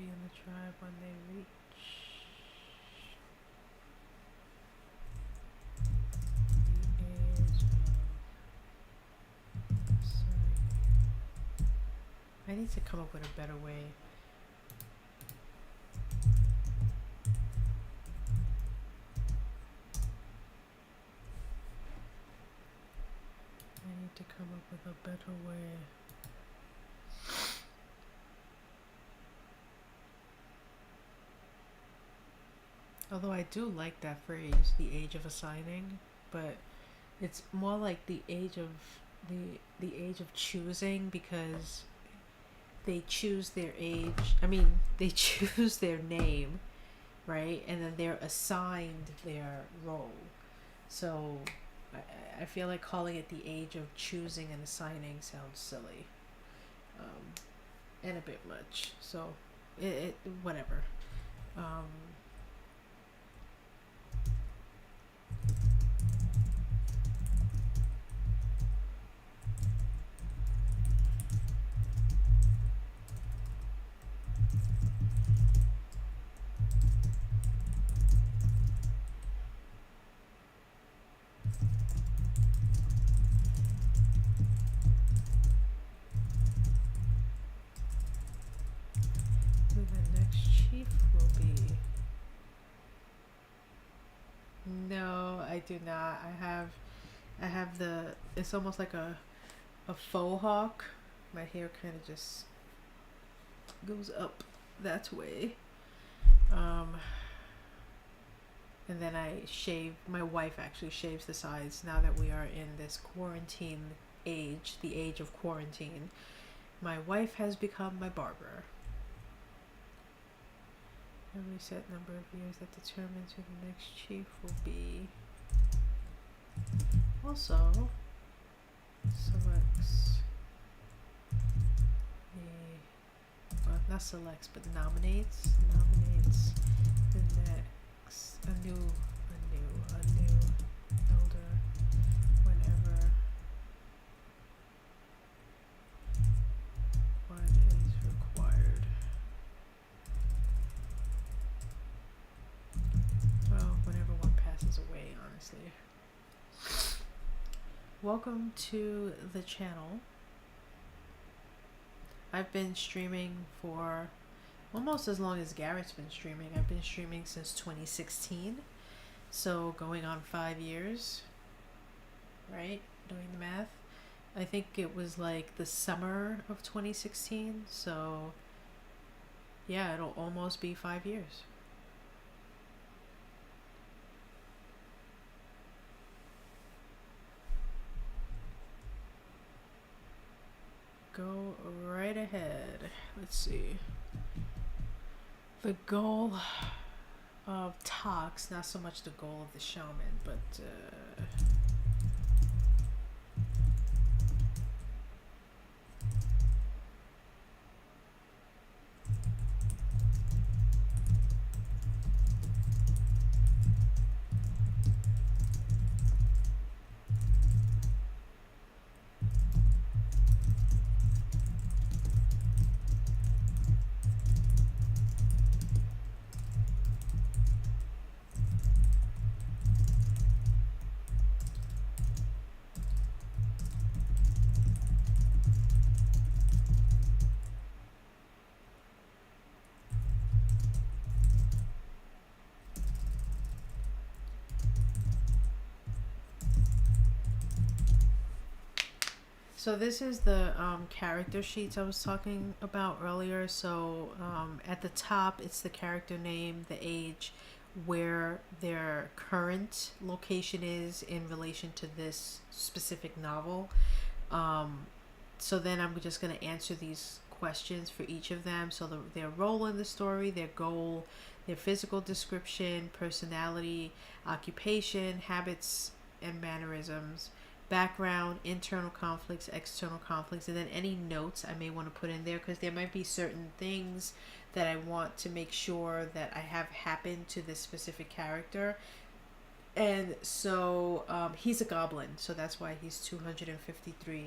in the tribe when they reach the age of signing. I need to come up with a better way. I need to come up with a better way. Although I do like that phrase, the age of assigning, but it's more like the age of the age of choosing, because they choose their age. I mean, they choose their name, right? And then they're assigned their role. So I feel like calling it the age of choosing and assigning sounds silly, and a bit much. So it whatever. Who the next chief will be? No, I do not. I have the, it's almost like a faux hawk. My hair kind of just goes up that way. And then I shave, my wife actually shaves the sides now that we are in this quarantine age, the age of quarantine. My wife has become my barber. A reset number of years that determines who the next chief will be. Also selects the, well, not selects, but nominates the next, a new elder whenever one is required. Well, whenever one passes away, honestly. Welcome to the channel. I've been streaming for almost as long as Garrett's been streaming. I've been streaming since 2016, so going on 5 years, right? Doing the math. I think it was like the summer of 2016, so yeah, it'll almost be 5 years. Go right ahead. Let's see. The goal of Tox, not so much the goal of the shaman, but so this is the character sheets I was talking about earlier. So at the top, it's the character name, the age, where their current location is in relation to this specific novel. So then I'm just going to answer these questions for each of them. So their role in the story, their goal, their physical description, personality, occupation, habits and mannerisms, background, internal conflicts, external conflicts, and then any notes I may want to put in there, because there might be certain things that I want to make sure that I have happen to this specific character. And so he's a goblin, so that's why he's 253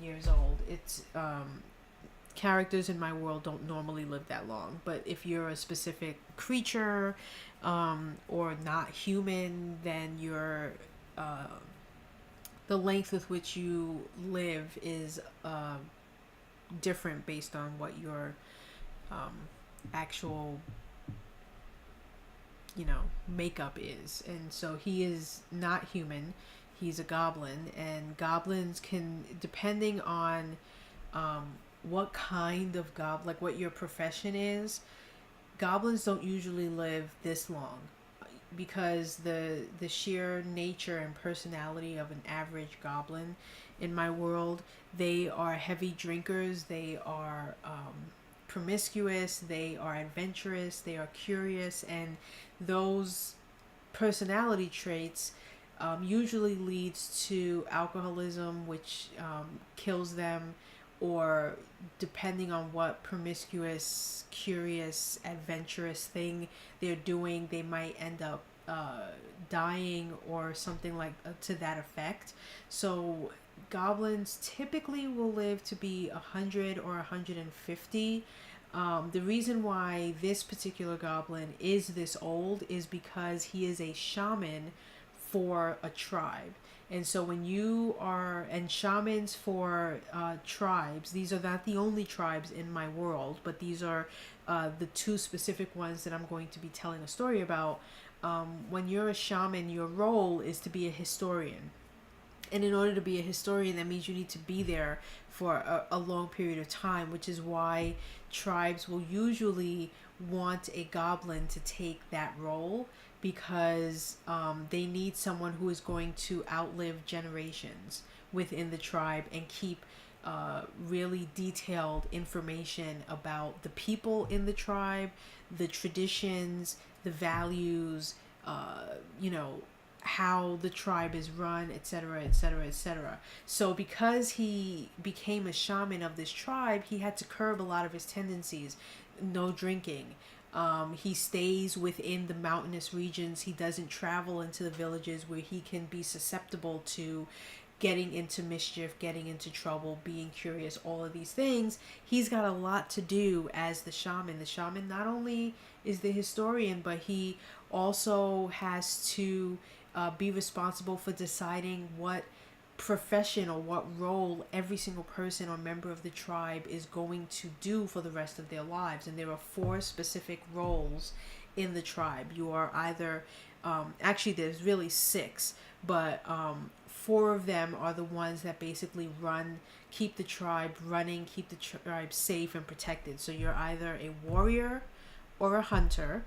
years old. It's characters in my world don't normally live that long. But if you're a specific creature, or not human, then you're the length with which you live is different based on what your actual, makeup is. And so he is not human. He's a goblin, and goblins can, depending on what kind of goblin, like what your profession is, goblins don't usually live this long, because the sheer nature and personality of an average goblin in my world, they are heavy drinkers, they are promiscuous, they are adventurous, they are curious, and those personality traits usually leads to alcoholism, which kills them, or depending on what promiscuous, curious, adventurous thing they're doing, they might end up dying or something like to that effect. So goblins typically will live to be 100 or 150. The reason why this particular goblin is this old is because he is a shaman for a tribe. And so when you are, and shamans for tribes, these are not the only tribes in my world, but these are the two specific ones that I'm going to be telling a story about. When you're a shaman, your role is to be a historian. And in order to be a historian, that means you need to be there for a long period of time, which is why tribes will usually want a goblin to take that role, because they need someone who is going to outlive generations within the tribe and keep really detailed information about the people in the tribe, the traditions, the values, how the tribe is run, etc., etc., etc. So because he became a shaman of this tribe, he had to curb a lot of his tendencies. No drinking. He stays within the mountainous regions. He doesn't travel into the villages where he can be susceptible to getting into mischief, getting into trouble, being curious, all of these things. He's got a lot to do as the shaman. The shaman not only is the historian, but he also has to be responsible for deciding what profession or what role every single person or member of the tribe is going to do for the rest of their lives. And there are 4 specific roles in the tribe. You are either, actually there's really 6, but 4 of them are the ones that basically keep the tribe running, keep the tribe safe and protected. So you're either a warrior or a hunter.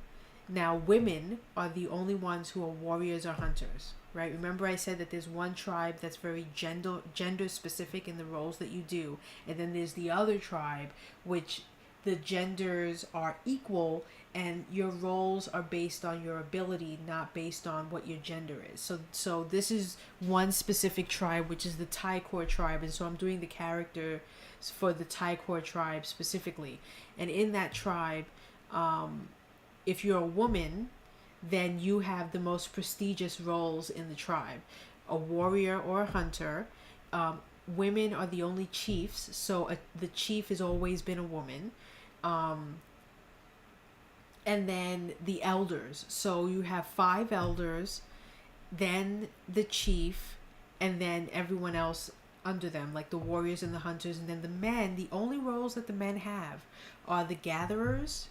Now, women are the only ones who are warriors or hunters, right? Remember I said that there's one tribe that's very gender specific in the roles that you do. And then there's the other tribe, which the genders are equal and your roles are based on your ability, not based on what your gender is. So this is one specific tribe, which is the Taikor tribe. And so I'm doing the character for the Taikor tribe specifically. And in that tribe, if you're a woman, then you have the most prestigious roles in the tribe. A warrior or a hunter. Women are the only chiefs, so the chief has always been a woman. And then the elders. So you have 5 elders, then the chief, and then everyone else under them, like the warriors and the hunters. And then the men, the only roles that the men have are the gatherers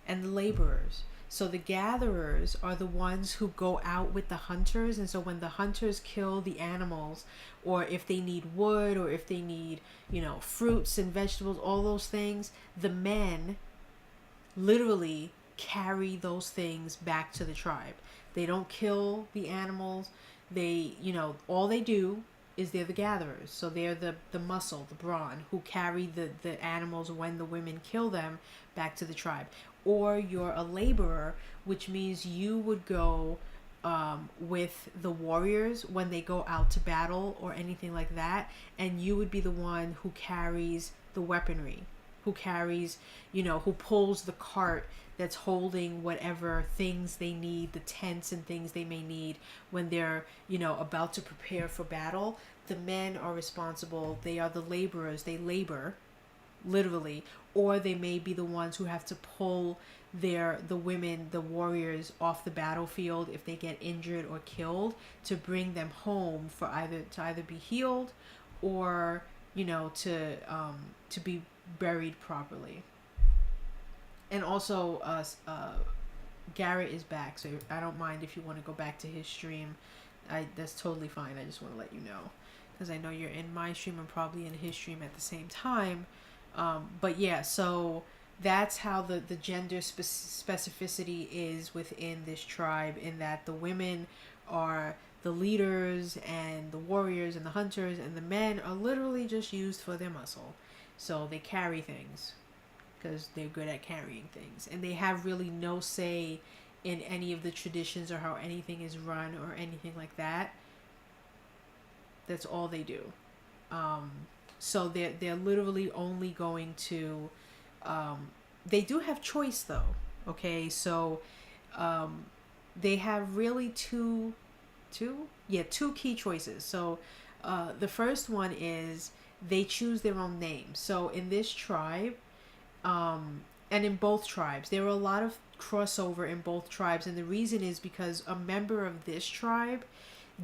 and the laborers. So the gatherers are the ones who go out with the hunters. And so when the hunters kill the animals, or if they need wood, or if they need, fruits and vegetables, all those things, the men literally carry those things back to the tribe. They don't kill the animals. They, all they do is they're the gatherers. So they're the muscle, the brawn, who carry the animals when the women kill them back to the tribe. Or you're a laborer, which means you would go with the warriors when they go out to battle or anything like that, and you would be the one who carries the weaponry, who carries, who pulls the cart that's holding whatever things they need, the tents and things they may need when they're, about to prepare for battle. The men are responsible. They are the laborers. They labor, literally, or they may be the ones who have to pull the women, the warriors, off the battlefield if they get injured or killed, to bring them home for either be healed, or to be buried properly. And also, Garrett is back, so I don't mind if you want to go back to his stream. That's totally fine. I just want to let you know, because I know you're in my stream and probably in his stream at the same time. But yeah, so that's how the gender specificity is within this tribe, in that the women are the leaders and the warriors and the hunters, and the men are literally just used for their muscle. So they carry things because they're good at carrying things, and they have really no say in any of the traditions or how anything is run or anything like that. That's all they do. So they're literally only going to, they do have choice though. Okay, so they have really two key choices. So the first one is they choose their own name. So in this tribe, and in both tribes, there are a lot of crossover in both tribes, and the reason is because a member of this tribe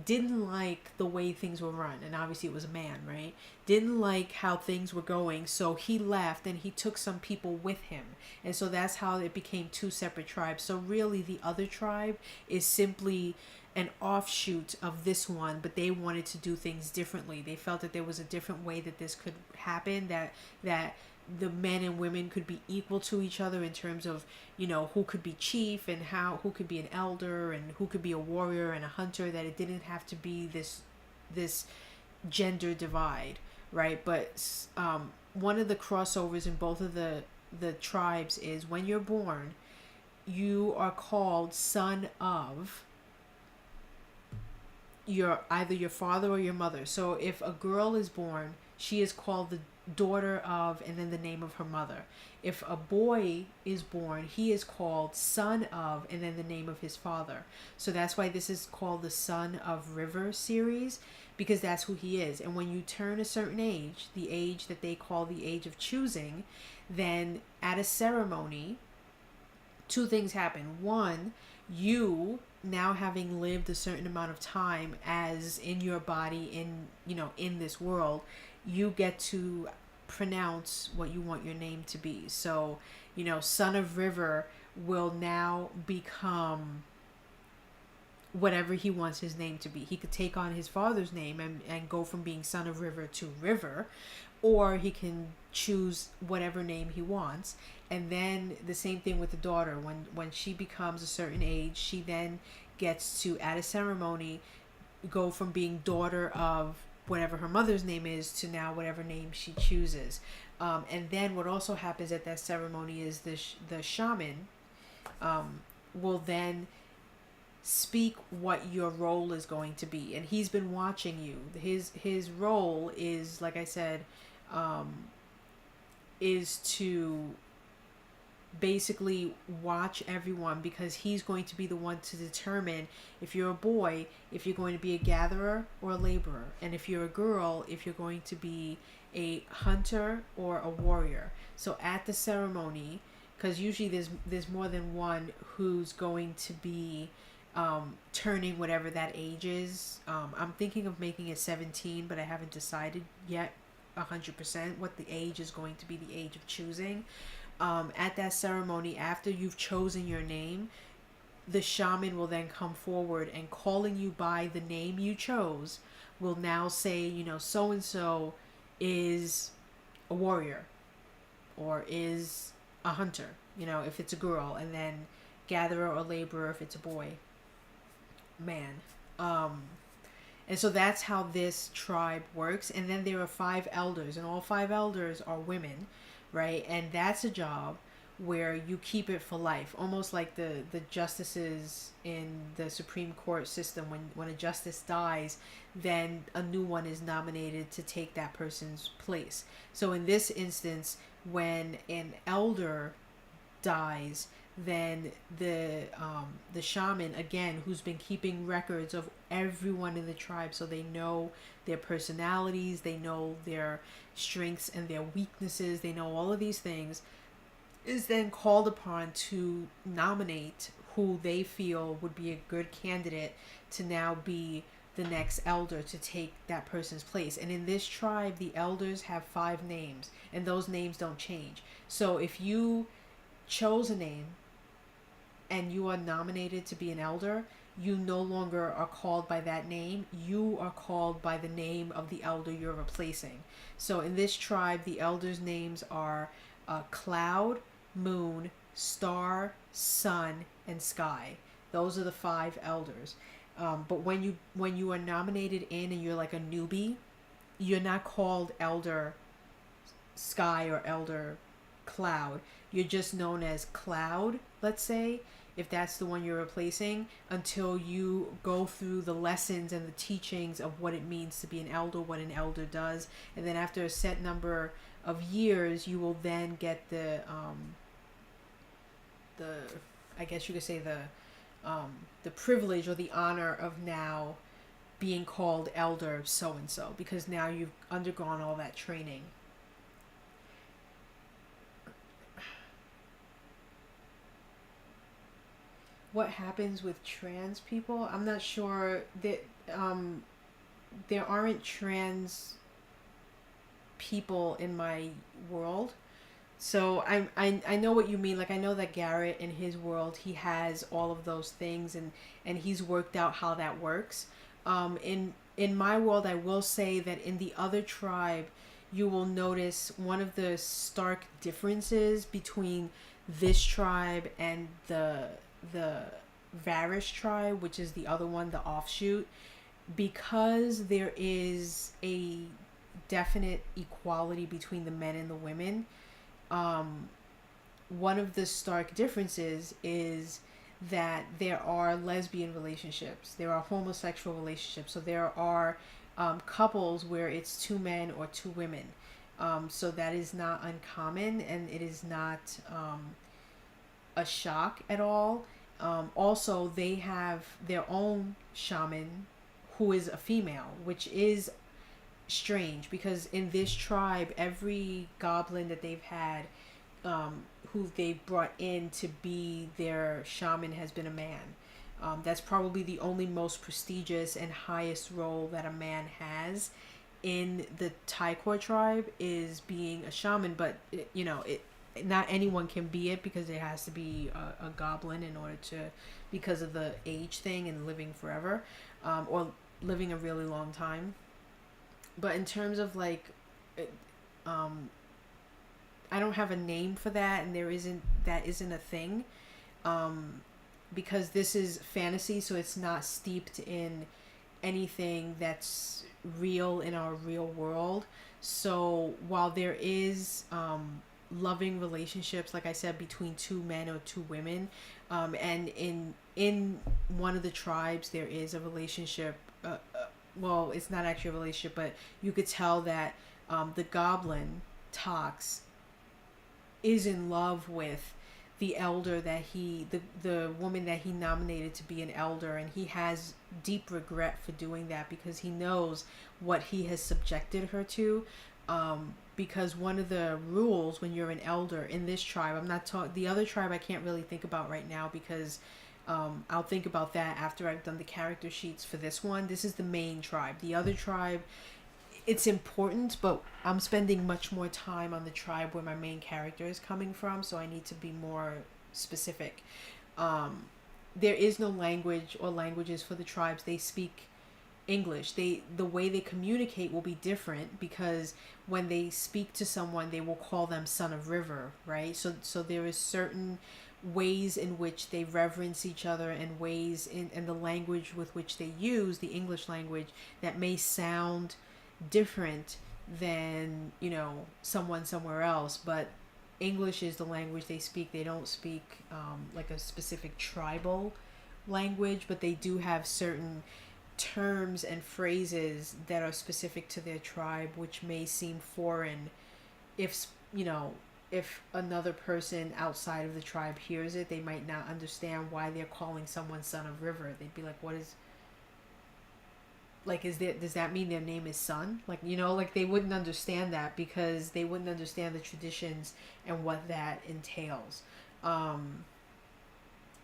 didn't like the way things were run, and obviously it was a man, right? Didn't like how things were going, so he left and he took some people with him, and so that's how it became two separate tribes. So really the other tribe is simply an offshoot of this one, but they wanted to do things differently. They felt that there was a different way that this could happen, that the men and women could be equal to each other in terms of, who could be chief and who could be an elder and who could be a warrior and a hunter, that it didn't have to be this gender divide, right? But one of the crossovers in both of the tribes is when you're born, you are called son of either your father or your mother. So if a girl is born, she is called the daughter of, and then the name of her mother. If a boy is born, he is called son of, and then the name of his father. So that's why this is called the Son of River series, because that's who he is. And when you turn a certain age, the age that they call the age of choosing, then at a ceremony, two things happen. One, you, now having lived a certain amount of time as in your body, in this world, you get to pronounce what you want your name to be. So, Son of River will now become whatever he wants his name to be. He could take on his father's name and go from being Son of River to River, or he can choose whatever name he wants. And then the same thing with the daughter. When she becomes a certain age, she then gets to, at a ceremony, go from being daughter of whatever her mother's name is to now whatever name she chooses. And then what also happens at that ceremony is the shaman will then speak what your role is going to be, and he's been watching you. His role is, like I said, is to basically watch everyone, because he's going to be the one to determine, if you're a boy, if you're going to be a gatherer or a laborer, and if you're a girl, if you're going to be a hunter or a warrior. So at the ceremony, because usually there's more than one who's going to be turning whatever that age is. I'm thinking of making it 17, but I haven't decided yet 100% what the age is going to be, the age of choosing. At that ceremony, after you've chosen your name, the shaman will then come forward and, calling you by the name you chose, will now say, so-and-so is a warrior or is a hunter, if it's a girl, and then gatherer or laborer if it's a boy, man. And so that's how this tribe works. And then there are 5 elders, and all 5 elders are women, right? And that's a job where you keep it for life, almost like the justices in the Supreme Court system. When a justice dies, then a new one is nominated to take that person's place. So in this instance, when an elder dies, then the shaman, again, who's been keeping records of everyone in the tribe, so they know their personalities, they know their strengths and their weaknesses, they know all of these things, is then called upon to nominate who they feel would be a good candidate to now be the next elder to take that person's place. And in this tribe, the elders have 5 names, and those names don't change. So if you chose a name and you are nominated to be an elder, you no longer are called by that name. You are called by the name of the elder you're replacing. So in this tribe, the elders' names are Cloud, Moon, Star, Sun, and Sky. Those are the 5 elders. But when you are nominated in and you're like a newbie, you're not called Elder Sky or Elder Cloud. You're just known as Cloud, let's say, if that's the one you're replacing, until you go through the lessons and the teachings of what it means to be an elder, what an elder does. And then after a set number of years, you will then get the I guess you could say the privilege or the honor of now being called elder so and so, because now you've undergone all that training. What happens with trans people? I'm not sure that there aren't trans people in my world. So I know what you mean. Like, I know that Garrett, in his world, he has all of those things, and he's worked out how that works. In my world, I will say that in the other tribe, you will notice one of the stark differences between this tribe and the Varish tribe, which is the other one, the offshoot, because there is a definite equality between the men and the women. One of the stark differences is that there are lesbian relationships, there are homosexual relationships, so there are couples where it's 2 men or 2 women. So that is not uncommon, and it is not a shock at all. Also, they have their own shaman who is a female, which is strange, because in this tribe, every goblin that they've had, who they've brought in to be their shaman, has been a man. That's probably the only most prestigious and highest role that a man has in the Taikor tribe, is being a shaman. But not anyone can be it, because it has to be a goblin in order to, because of the age thing and living forever, or living a really long time. But in terms of like, I don't have a name for that, and that isn't a thing, because this is fantasy, so it's not steeped in anything that's real in our real world. So while there is loving relationships, like I said, between 2 men or 2 women, and in one of the tribes there is a relationship, well, it's not actually a relationship, but you could tell that the goblin Tox is in love with the elder that the woman that he nominated to be an elder, and he has deep regret for doing that, because he knows what he has subjected her to. Because one of the rules when you're an elder in this tribe, the other tribe I can't really think about right now, because I'll think about that after I've done the character sheets for this one. This is the main tribe. The other tribe, it's important, but I'm spending much more time on the tribe where my main character is coming from, so I need to be more specific. There is no language or languages for the tribes. They speak English. The way they communicate will be different, because when they speak to someone, they will call them son of river, right? So there is certain ways in which they reverence each other, and ways in the language with which they use the English language, that may sound different than someone somewhere else, but English is the language they speak. They don't speak like a specific tribal language, but they do have certain terms and phrases that are specific to their tribe, which may seem foreign if if another person outside of the tribe hears it, they might not understand why they're calling someone son of river. They'd be like, what is, like, is there, does that mean their name is son? Like, you know, like they wouldn't understand that because they wouldn't understand the traditions and what that entails.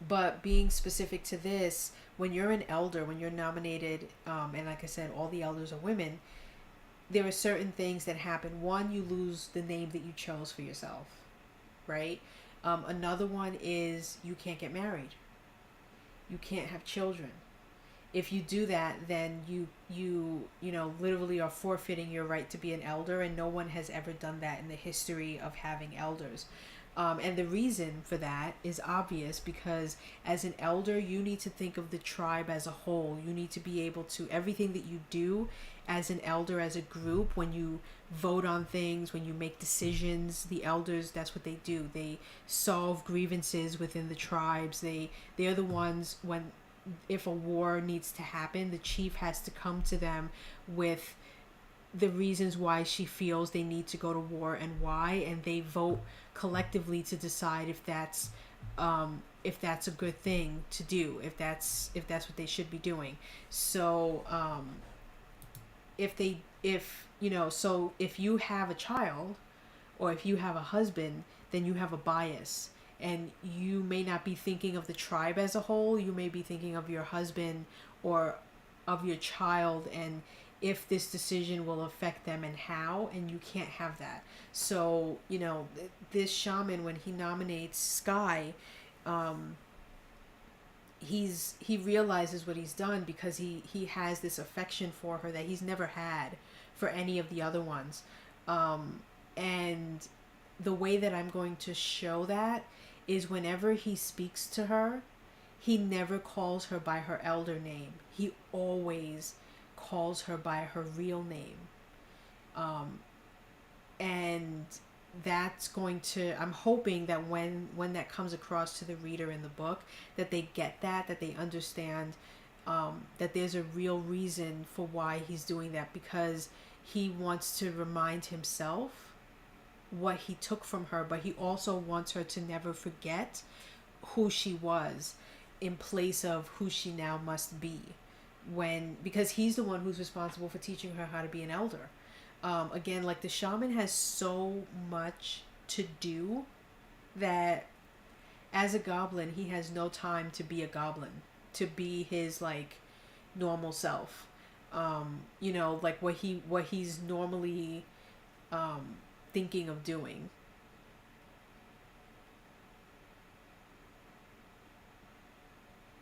But being specific to this, when you're an elder, when you're nominated, and like I said, all the elders are women, there are certain things that happen. One, you lose the name that you chose for yourself, right? Another one is you can't get married. You can't have children. If you do that, then you know, literally are forfeiting your right to be an elder, and no one has ever done that in the history of having elders. And the reason for that is obvious, because as an elder, you need to think of the tribe as a whole. You need to be able to, everything that you do as an elder, as a group, when you vote on things, when you make decisions, the elders, that's what they do. They solve grievances within the tribes. They're the ones, when, if a war needs to happen, the chief has to come to them with the reasons why she feels they need to go to war and why, and they vote collectively to decide if that's a good thing to do, if that's what they should be doing. So if you know, so if you have a child or if you have a husband, then you have a bias, and you may not be thinking of the tribe as a whole. You may be thinking of your husband or of your child, and if this decision will affect them and how, and you can't have that. So, you know, this shaman, when he nominates Sky, he realizes what he's done, because he has this affection for her that he's never had for any of the other ones. And the way that I'm going to show that is whenever he speaks to her, he never calls her by her elder name. He always calls her by her real name. And that's going to, I'm hoping that when that comes across to the reader in the book, that they get that they understand that there's a real reason for why he's doing that, because he wants to remind himself what he took from her, but he also wants her to never forget who she was in place of who she now must be, because he's the one who's responsible for teaching her how to be an elder. Again, like, the shaman has so much to do that as a goblin, he has no time to be a goblin, to be his, like, normal self. You know, like what he's normally thinking of doing.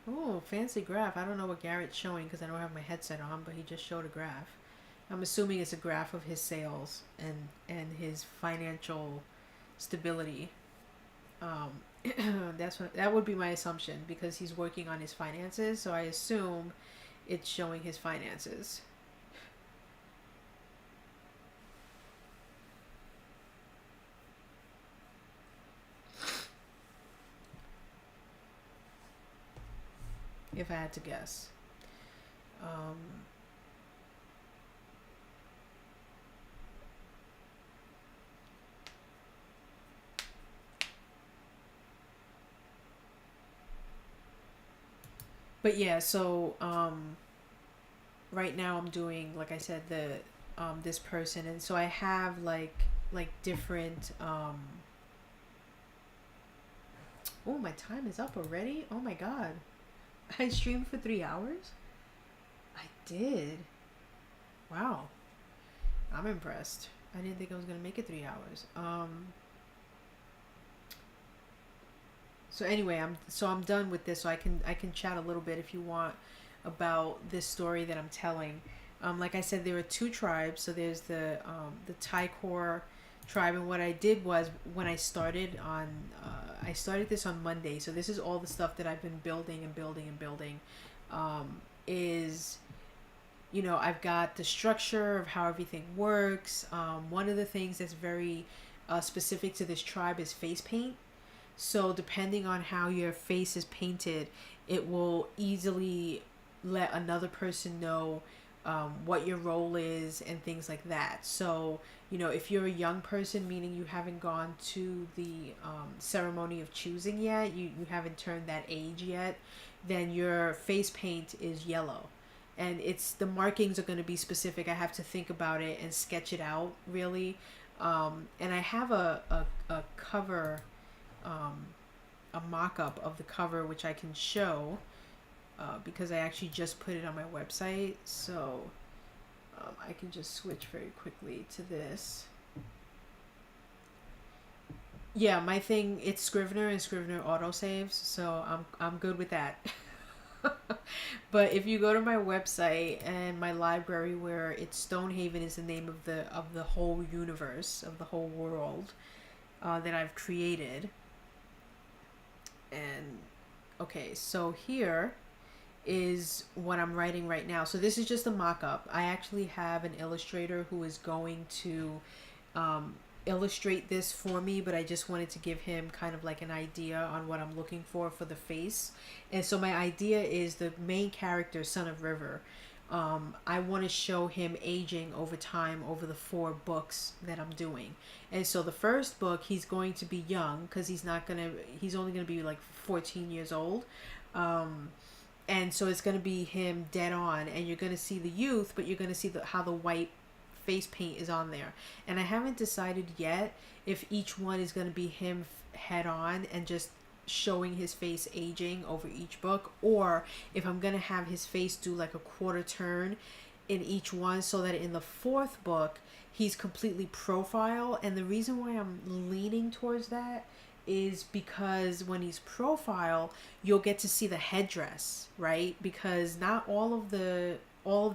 Oh, fancy graph. I don't know what Garrett's showing because I don't have my headset on, but he just showed a graph. I'm assuming it's a graph of his sales and his financial stability. That would be my assumption, because he's working on his finances, so I assume it's showing his finances. If I had to guess. But yeah, so right now I'm doing, like I said, the this person, and so I have like different oh, my time is up already. Oh my god. I streamed for 3 hours? I did. Wow. I'm impressed. I didn't think I was gonna make it 3 hours. So anyway, I'm done with this, so I can chat a little bit if you want about this story that I'm telling. Like I said, there are two tribes. So there's the Taikor tribe, and what I did was, when I started on I started this on Monday, so this is all the stuff that I've been building and building and building. Is, you know, I've got the structure of how everything works. One of the things that's very specific to this tribe is face paint. So depending on how your face is painted, it will easily let another person know what your role is and things like that. So, you know, if you're a young person, meaning you haven't gone to the ceremony of choosing yet, you haven't turned that age yet, then your face paint is yellow. And it's the markings are going to be specific. I have to think about it and sketch it out really. And I have a cover, a mock-up of the cover which I can show because I actually just put it on my website. So I can just switch very quickly to this. Yeah, my thing, it's Scrivener and Scrivener autosaves, so I'm good with that. But if you go to my website and my library, where it's Stonehaven is the name of the whole universe, of the whole world that I've created. And okay, so here is what I'm writing right now. So this is just a mock-up. I actually have an illustrator who is going to illustrate this for me, but I just wanted to give him kind of like an idea on what I'm looking for the face. And so my idea is the main character, Son of River. I want to show him aging over time over the 4 books that I'm doing. And so the first book, he's going to be young because he's only going to be like 14 years old. And so it's going to be him dead on, and you're going to see the youth, but you're going to see how the white face paint is on there. And I haven't decided yet if each one is going to be him head on and just showing his face aging over each book, or if I'm going to have his face do like a quarter turn in each one, so that in the 4th book he's completely profile. And the reason why I'm leaning towards that is because when he's profile, you'll get to see the headdress, right? Because not all of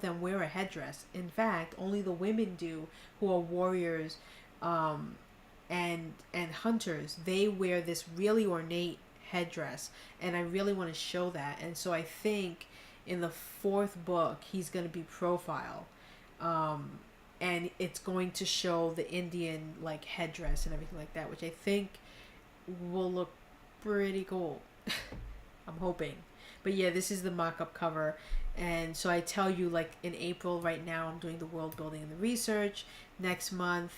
them wear a headdress. In fact, only the women do, who are warriors and hunters. They wear this really ornate headdress, and I really want to show that. And so I think in the 4th book he's going to be profile, and it's going to show the Indian like headdress and everything like that, which I think will look pretty cool. I'm hoping. But yeah, this is the mock-up cover. And so I tell you, like in April right now, I'm doing the world building and the research. Next month,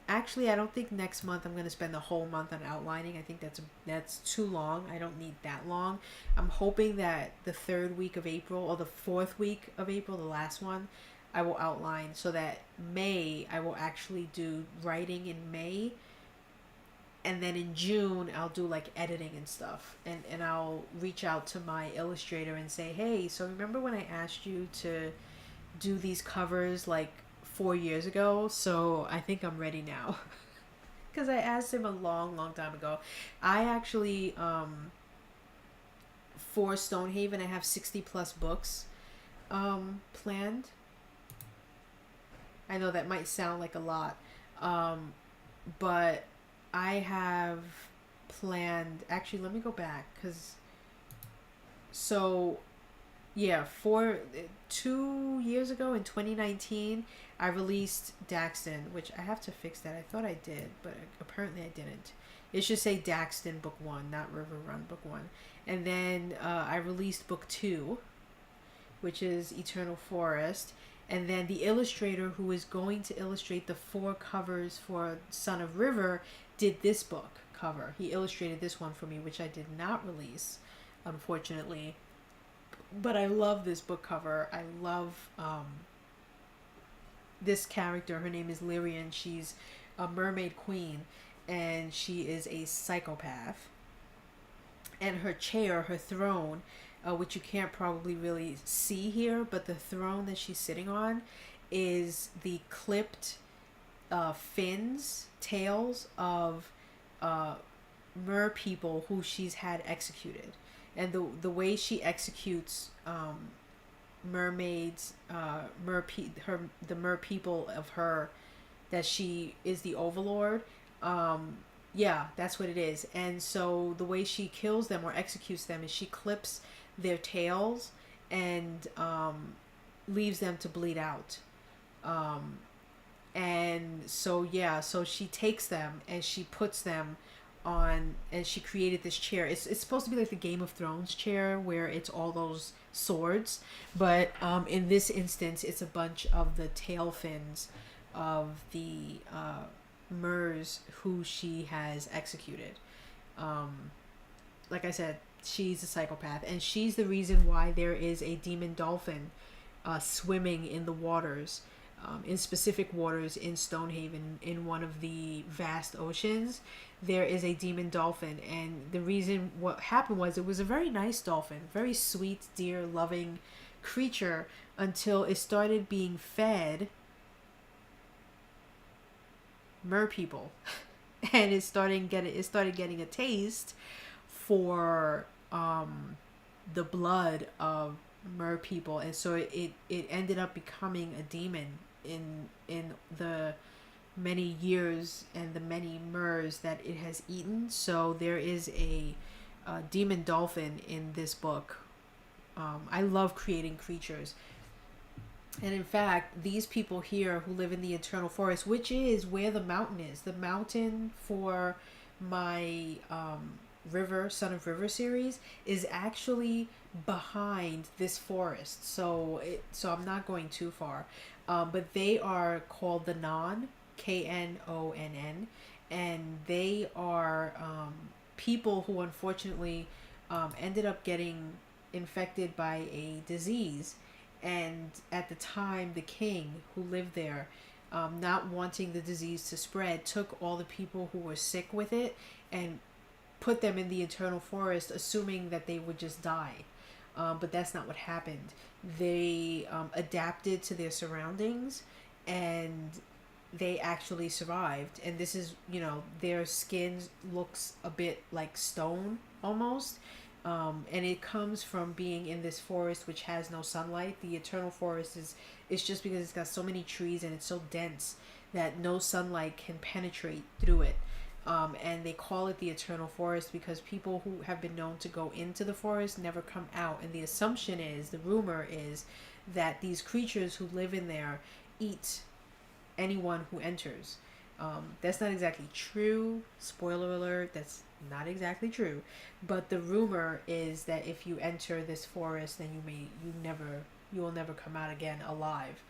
actually I don't think next month I'm going to spend the whole month on outlining. I think that's too long. I don't need that long. I'm hoping that the 3rd week of April, or the 4th week of April, the last one, I will outline, so that May I will actually do writing in May. And then in June, I'll do like editing and stuff. And I'll reach out to my illustrator and say, hey, so remember when I asked you to do these covers like 4 years ago? So I think I'm ready now. Because I asked him a long, long time ago. I actually, for Stonehaven, I have 60 plus books planned. I know that might sound like a lot. But I have planned, actually let me go back, because so yeah, 2 years ago in 2019 I released Daxton, which I have to fix that. I thought I did, but apparently I didn't. It should say Daxton book 1, not River Run book 1. And then I released book 2, which is Eternal Forest. And then the illustrator who is going to illustrate the 4 covers for Son of River did this book cover. He illustrated this one for me, which I did not release, unfortunately. But I love this book cover. I love this character. Her name is Lyrian. She's a mermaid queen, and she is a psychopath. And her chair, her throne, which you can't probably really see here, but the throne that she's sitting on is the clipped fins, tails of mer people who she's had executed. And the way she executes mermaids, the mer people of her, that she is the overlord, yeah, that's what it is. And so the way she kills them or executes them is she clips their tails and leaves them to bleed out. And so yeah, so she takes them and she puts them on, and she created this chair. It's supposed to be like the Game of Thrones chair where it's all those swords, but in this instance it's a bunch of the tail fins of the Murs who she has executed. Like I said, she's a psychopath, and she's the reason why there is a demon dolphin swimming in the waters, in specific waters in Stonehaven, in one of the vast oceans. There is a demon dolphin, and the reason what happened was it was a very nice dolphin, very sweet, dear, loving creature, until it started being fed mer people, and it started getting a taste for the blood of mer people, and so it ended up becoming a demon in the many years and the many mers that it has eaten. So there is a demon dolphin in this book. I love creating creatures. And in fact, these people here who live in the Eternal Forest, which is where the mountain is, the mountain for my River, Son of River series, is actually behind this forest. So I'm not going too far. But they are called the Non, Knonn, and they are people who unfortunately ended up getting infected by a disease. And at the time, the king who lived there, not wanting the disease to spread, took all the people who were sick with it and put them in the Eternal Forest, assuming that they would just die. But that's not what happened. They adapted to their surroundings, and they actually survived. And this is, their skin looks a bit like stone almost. And it comes from being in this forest which has no sunlight. The Eternal Forest is just because it's got so many trees and it's so dense that no sunlight can penetrate through it. And they call it the Eternal Forest because people who have been known to go into the forest never come out. And the rumor is that these creatures who live in there eat anyone who enters. That's not exactly true. Spoiler alert, that's not exactly true. But the rumor is that if you enter this forest, then you will never come out again alive.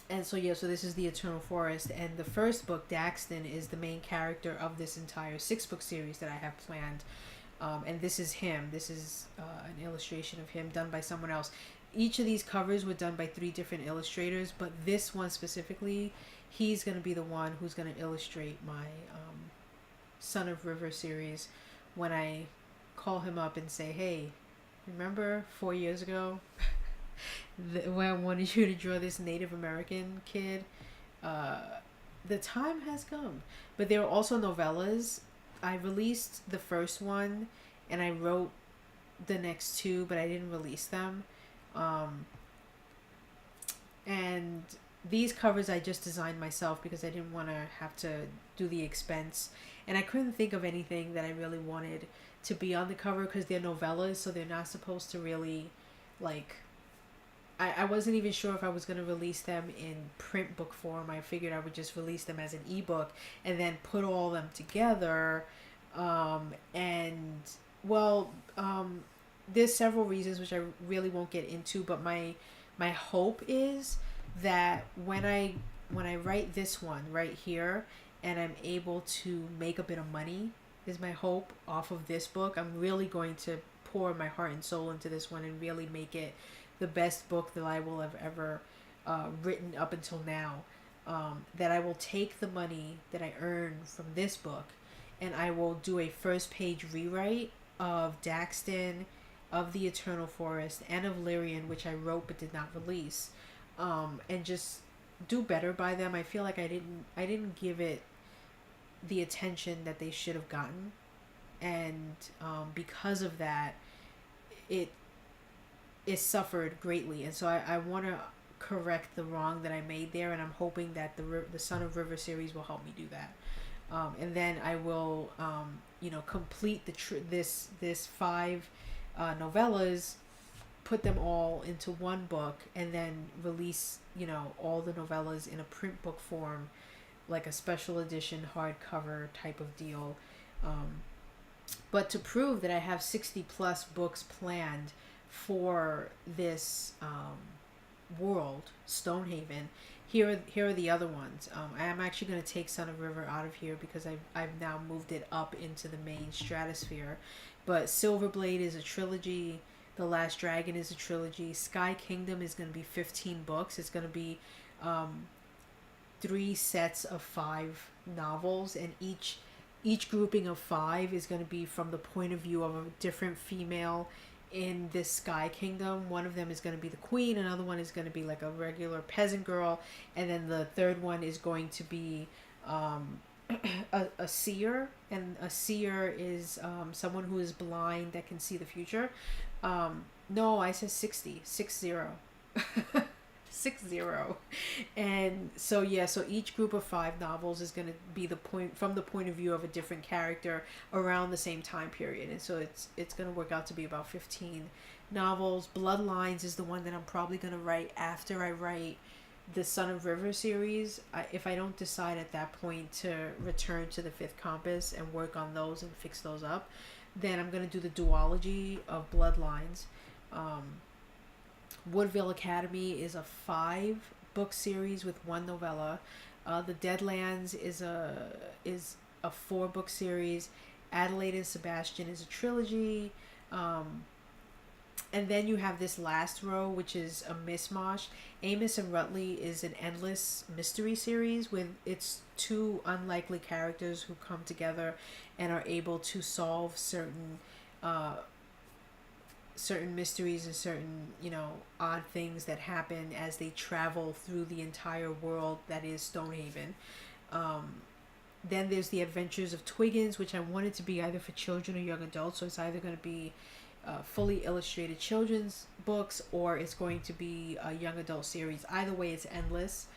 And so this is the Eternal Forest, and the first book, Daxton, is the main character of this entire 6-book series that I have planned. And this is him. This is an illustration of him done by someone else. Each of these covers were done by 3 different illustrators, but this one specifically, he's going to be the one who's going to illustrate my Son of River series when I call him up and say, hey, remember 4 years ago when I wanted you to draw this Native American kid? The time has come. But there are also novellas. I released the first one and I wrote the next 2, but I didn't release them. And these covers I just designed myself because I didn't want to have to do the expense, and I couldn't think of anything that I really wanted to be on the cover because they're novellas, so they're not supposed to really, like, I wasn't even sure if I was going to release them in print book form. I figured I would just release them as an ebook and then put all of them together. There's several reasons which I really won't get into, but my hope is that when I write this one right here and I'm able to make a bit of money, is my hope, off of this book, I'm really going to pour my heart and soul into this one and really make it the best book that I will have ever written up until now. That I will take the money that I earn from this book and I will do a first page rewrite of Daxton, of the Eternal Forest, and of Lyrian, which I wrote but did not release, and just do better by them. I feel like I didn't give it the attention that they should have gotten, and because of that, it suffered greatly, and so I want to correct the wrong that I made there, and I'm hoping that the Son of River series will help me do that. And then I will complete this 5 novellas, put them all into one book, and then release all the novellas in a print book form like a special edition hardcover type of deal. But to prove that I have 60 plus books planned for this world, Stonehaven, here are the other ones. I am actually going to take Son of River out of here because I've now moved it up into the main stratosphere. But Silverblade is a trilogy. The Last Dragon is a trilogy. Sky Kingdom is going to be 15 books. It's going to be 3 sets of 5 novels, and each grouping of 5 is going to be from the point of view of a different female in this Sky Kingdom. One of them is going to be the queen, another one is going to be like a regular peasant girl, and then the third one is going to be a seer, and a seer is someone who is blind that can see the future. No, I said 60. 60. 60. And so yeah, so each group of 5 novels is going to be from the point of view of a different character around the same time period, and so it's going to work out to be about 15 novels. Bloodlines is the one that I'm probably going to write after I write the Son of River series. If I don't decide at that point to return to the 5th Compass and work on those and fix those up, then I'm going to do the duology of Bloodlines. Woodville Academy is a 5-book series with 1 novella. The Deadlands is a 4-book series. Adelaide and Sebastian is a trilogy. And then you have this last row, which is a mishmash. Amos and Rutley is an endless mystery series with its 2 unlikely characters who come together and are able to solve certain mysteries and certain, odd things that happen as they travel through the entire world that is Stonehaven. Then there's the Adventures of Twiggins, which I wanted to be either for children or young adults, so it's either going to be fully illustrated children's books or it's going to be a young adult series. Either way, it's endless.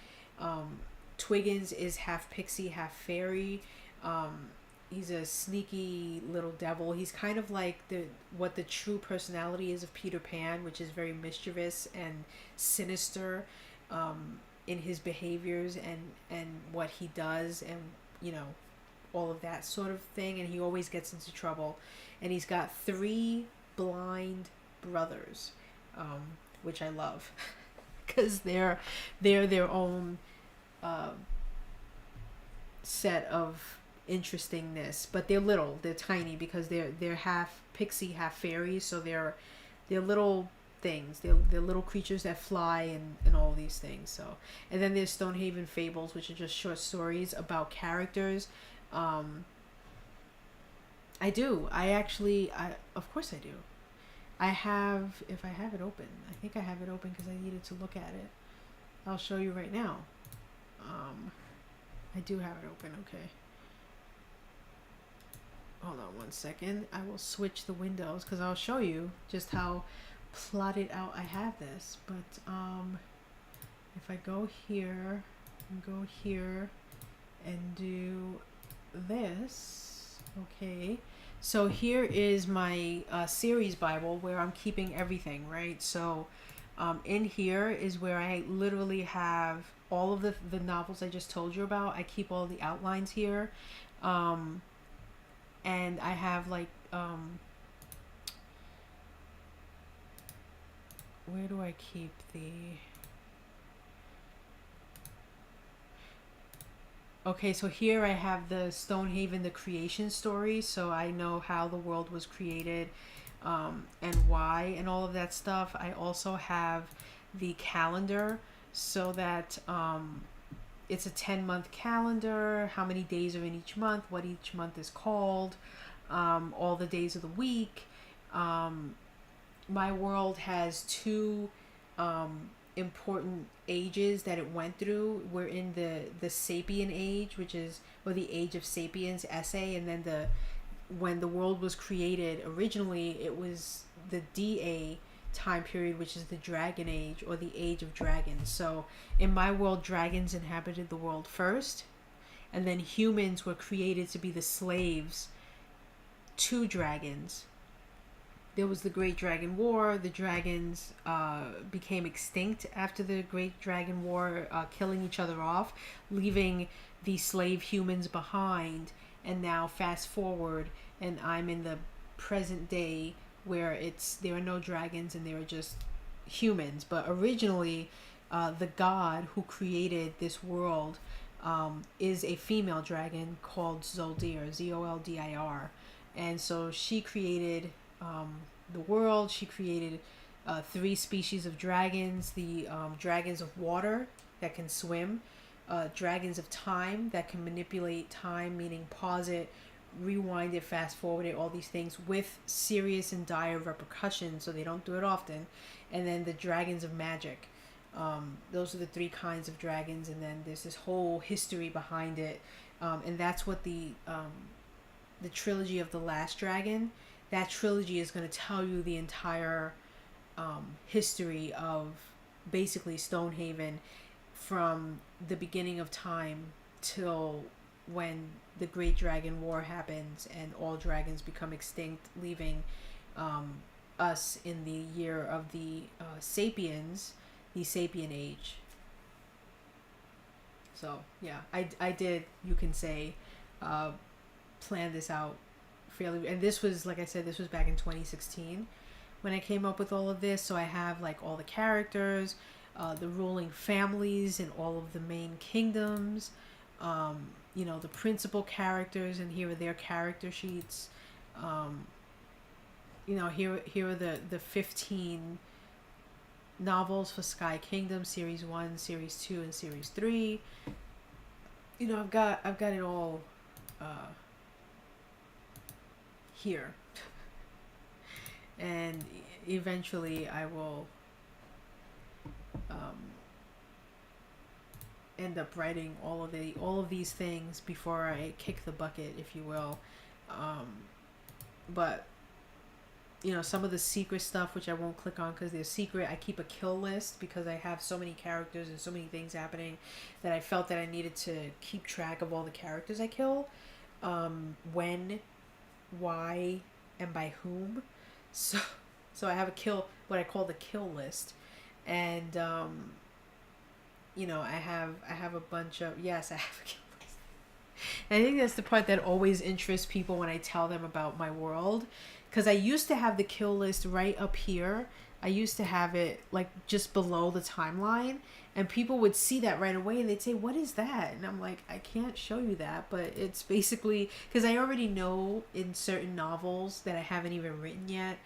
Twiggins is half pixie, half fairy. He's a sneaky little devil. He's kind of like what the true personality is of Peter Pan, which is very mischievous and sinister in his behaviors and what he does, and all of that sort of thing. And he always gets into trouble. And he's got 3 blind brothers, which I love because they're their own set of interestingness, but they're tiny because they're half pixie, half fairy, so they're little things. They're little creatures that fly and all these things. So, and then there's Stonehaven Fables, which are just short stories about characters. Of course I do. If I have it open, I think I have it open because I needed to look at it. I'll show you right now. I do have it open, okay. Hold on one second. I will switch the windows because I'll show you just how plotted out I have this. But if I go here and do this, okay. So here is my series Bible where I'm keeping everything, right? So in here is where I literally have all of the novels I just told you about. I keep all the outlines here. And I have like, where do I keep the... Okay, so here I have the Stonehaven, the creation story, so I know how the world was created, and why, and all of that stuff. I also have the calendar, so that it's a 10-month calendar, how many days are in each month, what each month is called, all the days of the week. My world has 2 important ages that it went through. We're in the Sapien age, which is, or the age of Sapiens essay, and then when the world was created originally, it was the DA time period, which is the Dragon Age, or the Age of Dragons. So in my world, dragons inhabited the world first, and then humans were created to be the slaves to dragons, there was the Great Dragon War. The dragons became extinct after the Great Dragon War, killing each other off, leaving the slave humans behind. And now fast forward, and I'm in the present day where there are no dragons and there are just humans. But originally, the god who created this world is a female dragon called Zoldyr, Zoldir. And so she created the world. She created 3 species of dragons: the dragons of water that can swim, dragons of time that can manipulate time, meaning pause it, rewind it, fast forward it, all these things with serious and dire repercussions, so they don't do it often. And then the dragons of magic. Those are the 3 kinds of dragons, and then there's this whole history behind it, and that's what the trilogy of The Last Dragon, that trilogy is going to tell you the entire history of basically Stonehaven from the beginning of time till when the Great Dragon War happens and all dragons become extinct, leaving us in the year of the Sapiens, the Sapien Age. So yeah, I did, you can say, plan this out fairly, and this was, like I said, this was back in 2016 when I came up with all of this. So I have like all the characters, the ruling families in all of the main kingdoms, you know, the principal characters, and here are their character sheets. You know, here are the 15 novels for Sky Kingdom, Series 1, Series 2, and Series 3. You know, I've got it all here. And eventually I will end up writing all of these things before I kick the bucket, if you will. But you know, some of the secret stuff, which I won't click on because they're secret, I keep a kill list because I have so many characters and so many things happening that I felt that I needed to keep track of all the characters I kill, when, why, and by whom. So I have what I call the kill list, and you know, I have a bunch of, yes, I have a kill list. And I think that's the part that always interests people when I tell them about my world. Because I used to have the kill list right up here. I used to have it like just below the timeline. And people would see that right away and they'd say, what is that? And I'm like, I can't show you that. But it's basically, because I already know in certain novels that I haven't even written yet,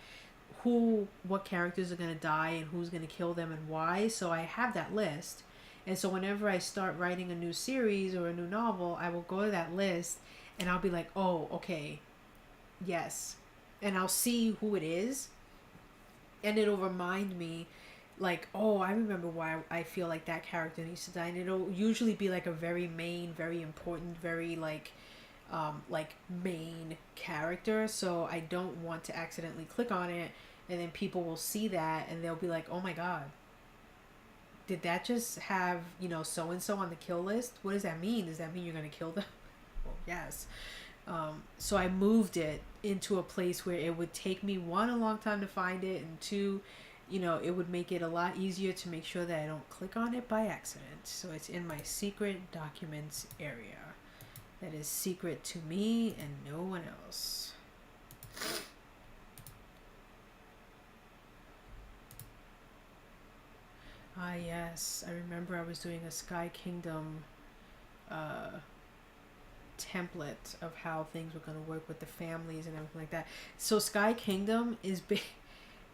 what characters are going to die and who's going to kill them and why. So I have that list. And so whenever I start writing a new series or a new novel, I will go to that list and I'll be like, oh, okay, yes. And I'll see who it is, and it'll remind me, like, oh, I remember why I feel like that character needs to die. And it'll usually be like a very main, very important, very like main character. So I don't want to accidentally click on it, and then people will see that and they'll be like, oh my god, did that just have, you know, so and so on the kill list? What does that mean? Does that mean you're gonna kill them? Well, yes. So I moved it into a place where it would take me, 1, a long time to find it, and 2, you know, it would make it a lot easier to make sure that I don't click on it by accident. So it's in my secret documents area. That is secret to me and no one else. Ah, yes. I remember I was doing a Sky Kingdom template of how things were going to work with the families and everything like that. So Sky Kingdom is big.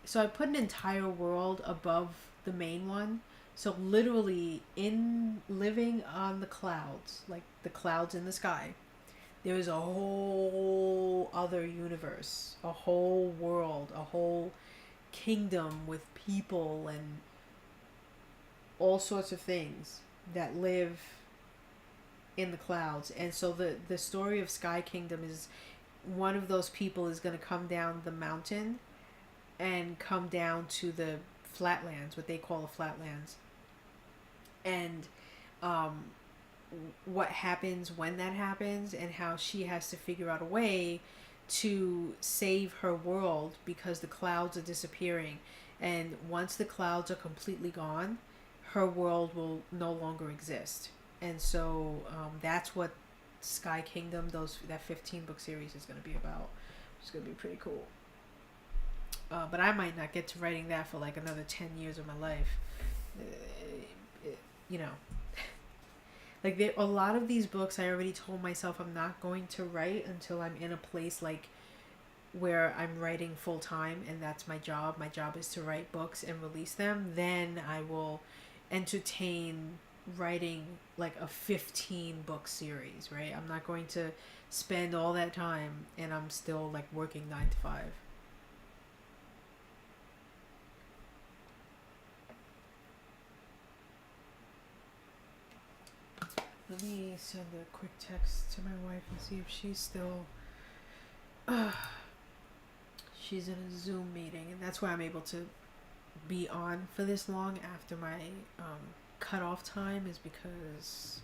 So I put an entire world above the main one. So literally living on the clouds, like the clouds in the sky, there is a whole other universe, a whole world, a whole kingdom with people and all sorts of things that live in the clouds. And so the story of Sky Kingdom is, one of those people is going to come down the mountain and come down to the flatlands, what they call the flatlands, and what happens when that happens, and how she has to figure out a way to save her world because the clouds are disappearing. And once the clouds are completely gone, her world will no longer exist. And so that's what Sky Kingdom, that 15-book series is going to be about. It's going to be pretty cool. But I might not get to writing that for like another 10 years of my life. You know, like a lot of these books I already told myself I'm not going to write until I'm in a place like where I'm writing full time and that's my job. My job is to write books and release them. Then I will entertain writing like a 15-book series, right? I'm not going to spend all that time and I'm still like working 9 to 5. Let me send a quick text to my wife and see if she's still she's in a Zoom meeting, and that's why I'm able to be on for this long after my cutoff time, is because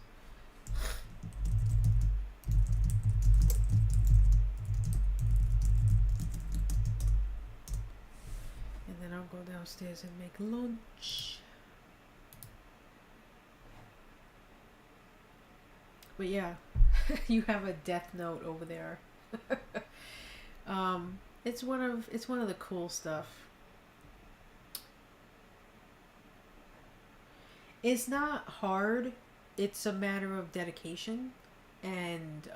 and then I'll go downstairs and make lunch. But yeah, you have a death note over there. It's one of the cool stuff. It's not hard. It's a matter of dedication and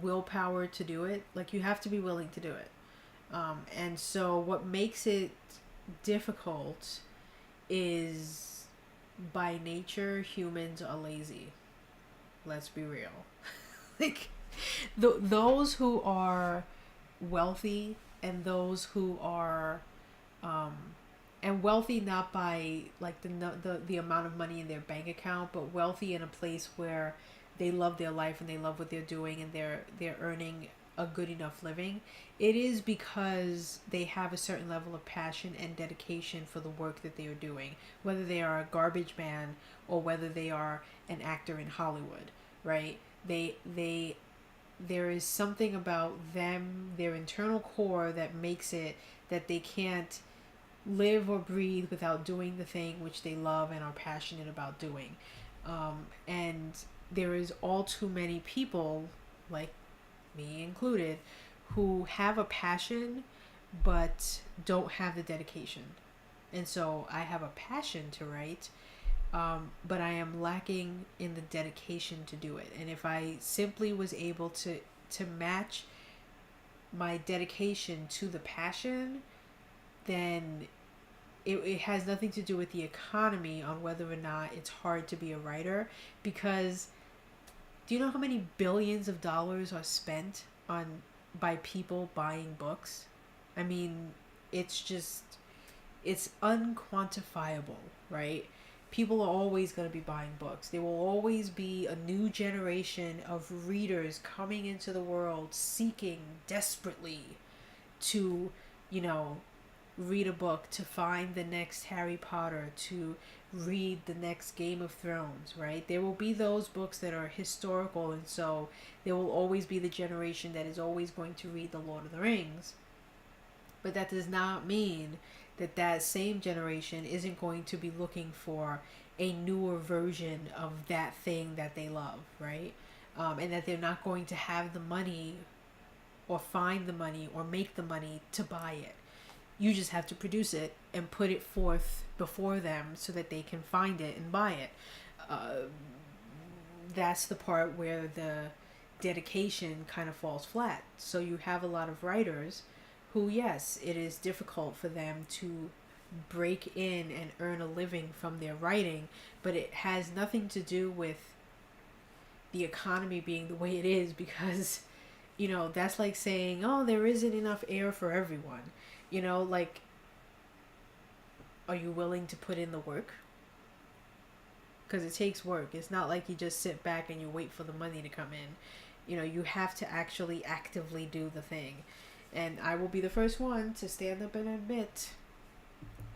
willpower to do it. Like, you have to be willing to do it. And so what makes it difficult is, by nature, humans are lazy. Let's be real. Like, those who are wealthy and those who are and wealthy not by like the amount of money in their bank account, but wealthy in a place where they love their life and they love what they're doing and they're earning a good enough living, it is because they have a certain level of passion and dedication for the work that they are doing, whether they are a garbage man or whether they are an actor in Hollywood, right? There is something about them, their internal core, that makes it that they can't live or breathe without doing the thing which they love and are passionate about doing. And there is all too many people, like me included, who have a passion but don't have the dedication. And so I have a passion to write, but I am lacking in the dedication to do it. And if I simply was able to match my dedication to the passion, then it has nothing to do with the economy on whether or not it's hard to be a writer. Because do you know how many billions of dollars are spent by people buying books? I mean, it's unquantifiable, right? People are always going to be buying books. There will always be a new generation of readers coming into the world seeking desperately to, read a book, to find the next Harry Potter, to read the next Game of Thrones, right? There will be those books that are historical, and so there will always be the generation that is always going to read The Lord of the Rings. But that does not mean that same generation isn't going to be looking for a newer version of that thing that they love, right? And that they're not going to have the money or find the money or make the money to buy it. You just have to produce it and put it forth before them so that they can find it and buy it. That's the part where the dedication kind of falls flat. So you have a lot of writers who, yes, it is difficult for them to break in and earn a living from their writing, but it has nothing to do with the economy being the way it is, because, that's like saying, oh, there isn't enough air for everyone. Like, are you willing to put in the work? Because it takes work. It's not like you just sit back and you wait for the money to come in. You have to actually actively do the thing. And I will be the first one to stand up and admit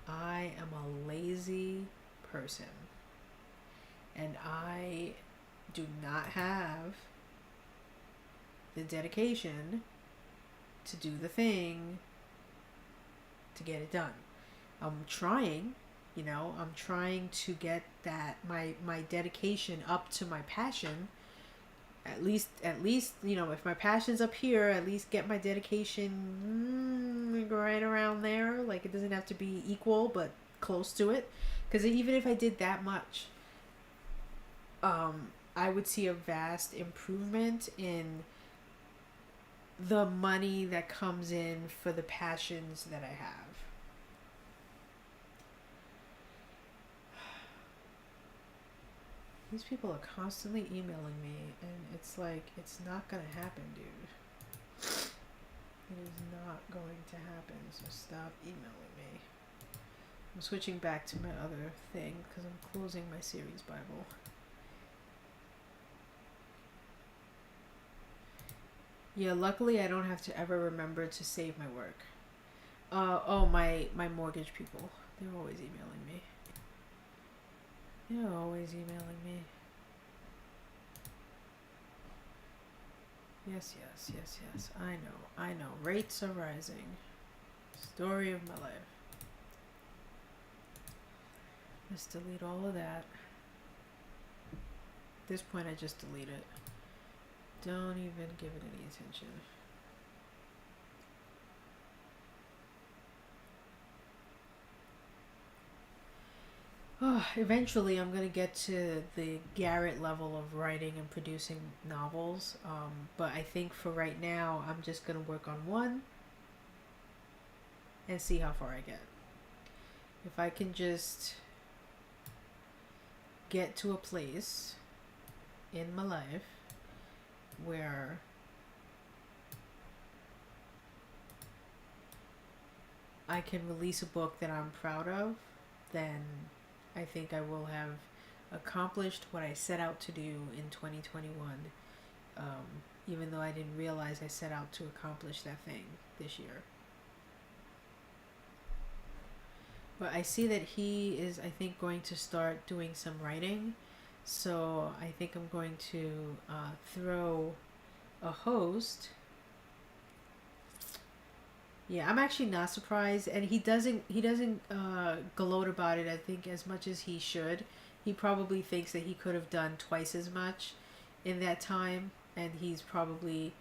I am a lazy person. And I do not have the dedication to do the thing to get it done. I'm trying, I'm trying to get that my dedication up to my passion. At least, if my passion's up here, at least get my dedication right around there. Like, it doesn't have to be equal, but close to it. Because even if I did that much, I would see a vast improvement in the money that comes in for the passions that I have. These people are constantly emailing me, and it's like, it's not gonna happen, dude. It is not going to happen, so stop emailing me. I'm switching back to my other thing, because I'm closing my series Bible. Yeah, luckily I don't have to ever remember to save my work. My mortgage people. They're always emailing me. You're always emailing me. Yes. I know. Rates are rising. Story of my life. Let's delete all of that. At this point, I just delete it. Don't even give it any attention. Eventually, I'm going to get to the Garrett level of writing and producing novels. But I think for right now, I'm just going to work on one and see how far I get. If I can just get to a place in my life where I can release a book that I'm proud of, then I think I will have accomplished what I set out to do in 2021, even though I didn't realize I set out to accomplish that thing this year. But I see that he is, I think, going to start doing some writing, so I think I'm going to throw a host. Yeah, I'm actually not surprised, and he doesn't gloat about it, I think, as much as he should. He probably thinks that he could have done twice as much in that time, and he's probably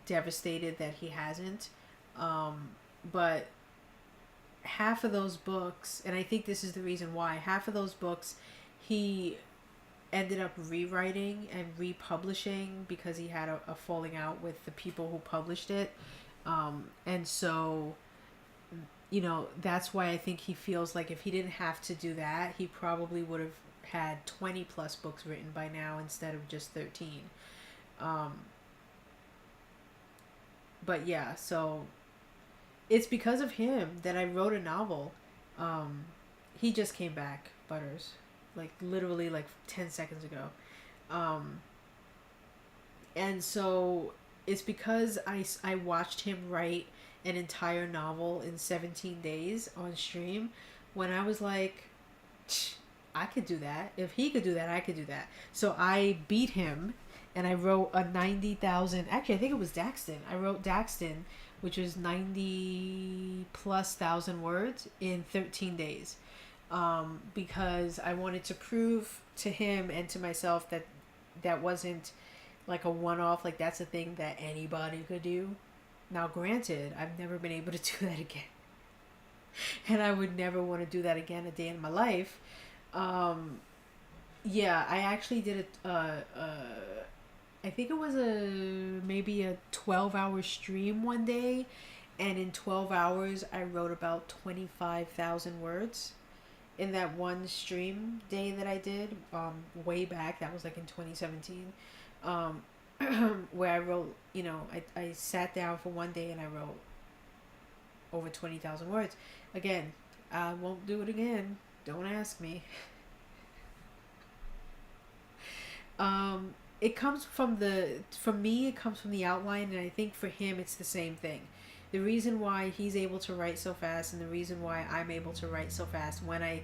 devastated that he hasn't. But half of those books, and I think this is the reason why, half of those books he ended up rewriting and republishing because he had a falling out with the people who published it. And so, that's why I think he feels like if he didn't have to do that, he probably would have had 20 plus books written by now instead of just 13. But yeah, so it's because of him that I wrote a novel. He just came back, Butters, like literally like 10 seconds ago. And so it's because I watched him write an entire novel in 17 days on stream when I was like, I could do that. If he could do that, I could do that. So I beat him and I wrote a 90,000, actually I think it was Daxton. I wrote Daxton, which was 90 plus thousand words in 13 days. Because I wanted to prove to him and to myself that wasn't like a one-off, like that's a thing that anybody could do. Now granted, I've never been able to do that again, and I would never want to do that again a day in my life. Yeah, I actually did I think it was maybe a 12-hour stream one day, and in 12 hours I wrote about 25,000 words in that one stream day that I did way back. That was like in 2017. Where I wrote, I sat down for one day and I wrote over 20,000 words. Again, I won't do it again. Don't ask me. It comes from for me, it comes from the outline, and I think for him, it's the same thing. the reason why he's able to write so fast and the reason why I'm able to write so fast when I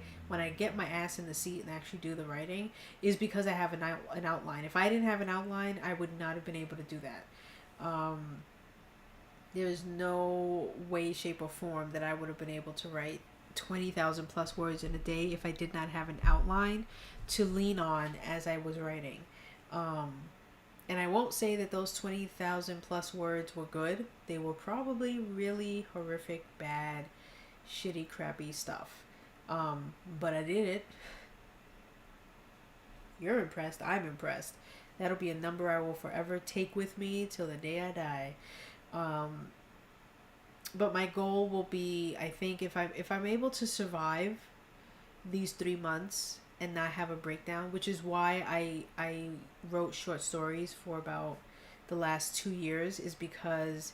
get my ass in the seat and actually do the writing is because I have an outline. If I didn't have an outline, I would not have been able to do that. There's no way, shape, or form that I would have been able to write 20,000 plus words in a day if I did not have an outline to lean on as I was writing. And I won't say that those 20,000 plus words were good. They were probably really horrific, bad, shitty, crappy stuff. But I did it. You're impressed. I'm impressed. That'll be a number I will forever take with me till the day I die. But my goal will be, I think, if I'm able to survive these 3 months and not have a breakdown, which is why I wrote short stories for about the last 2 years, is because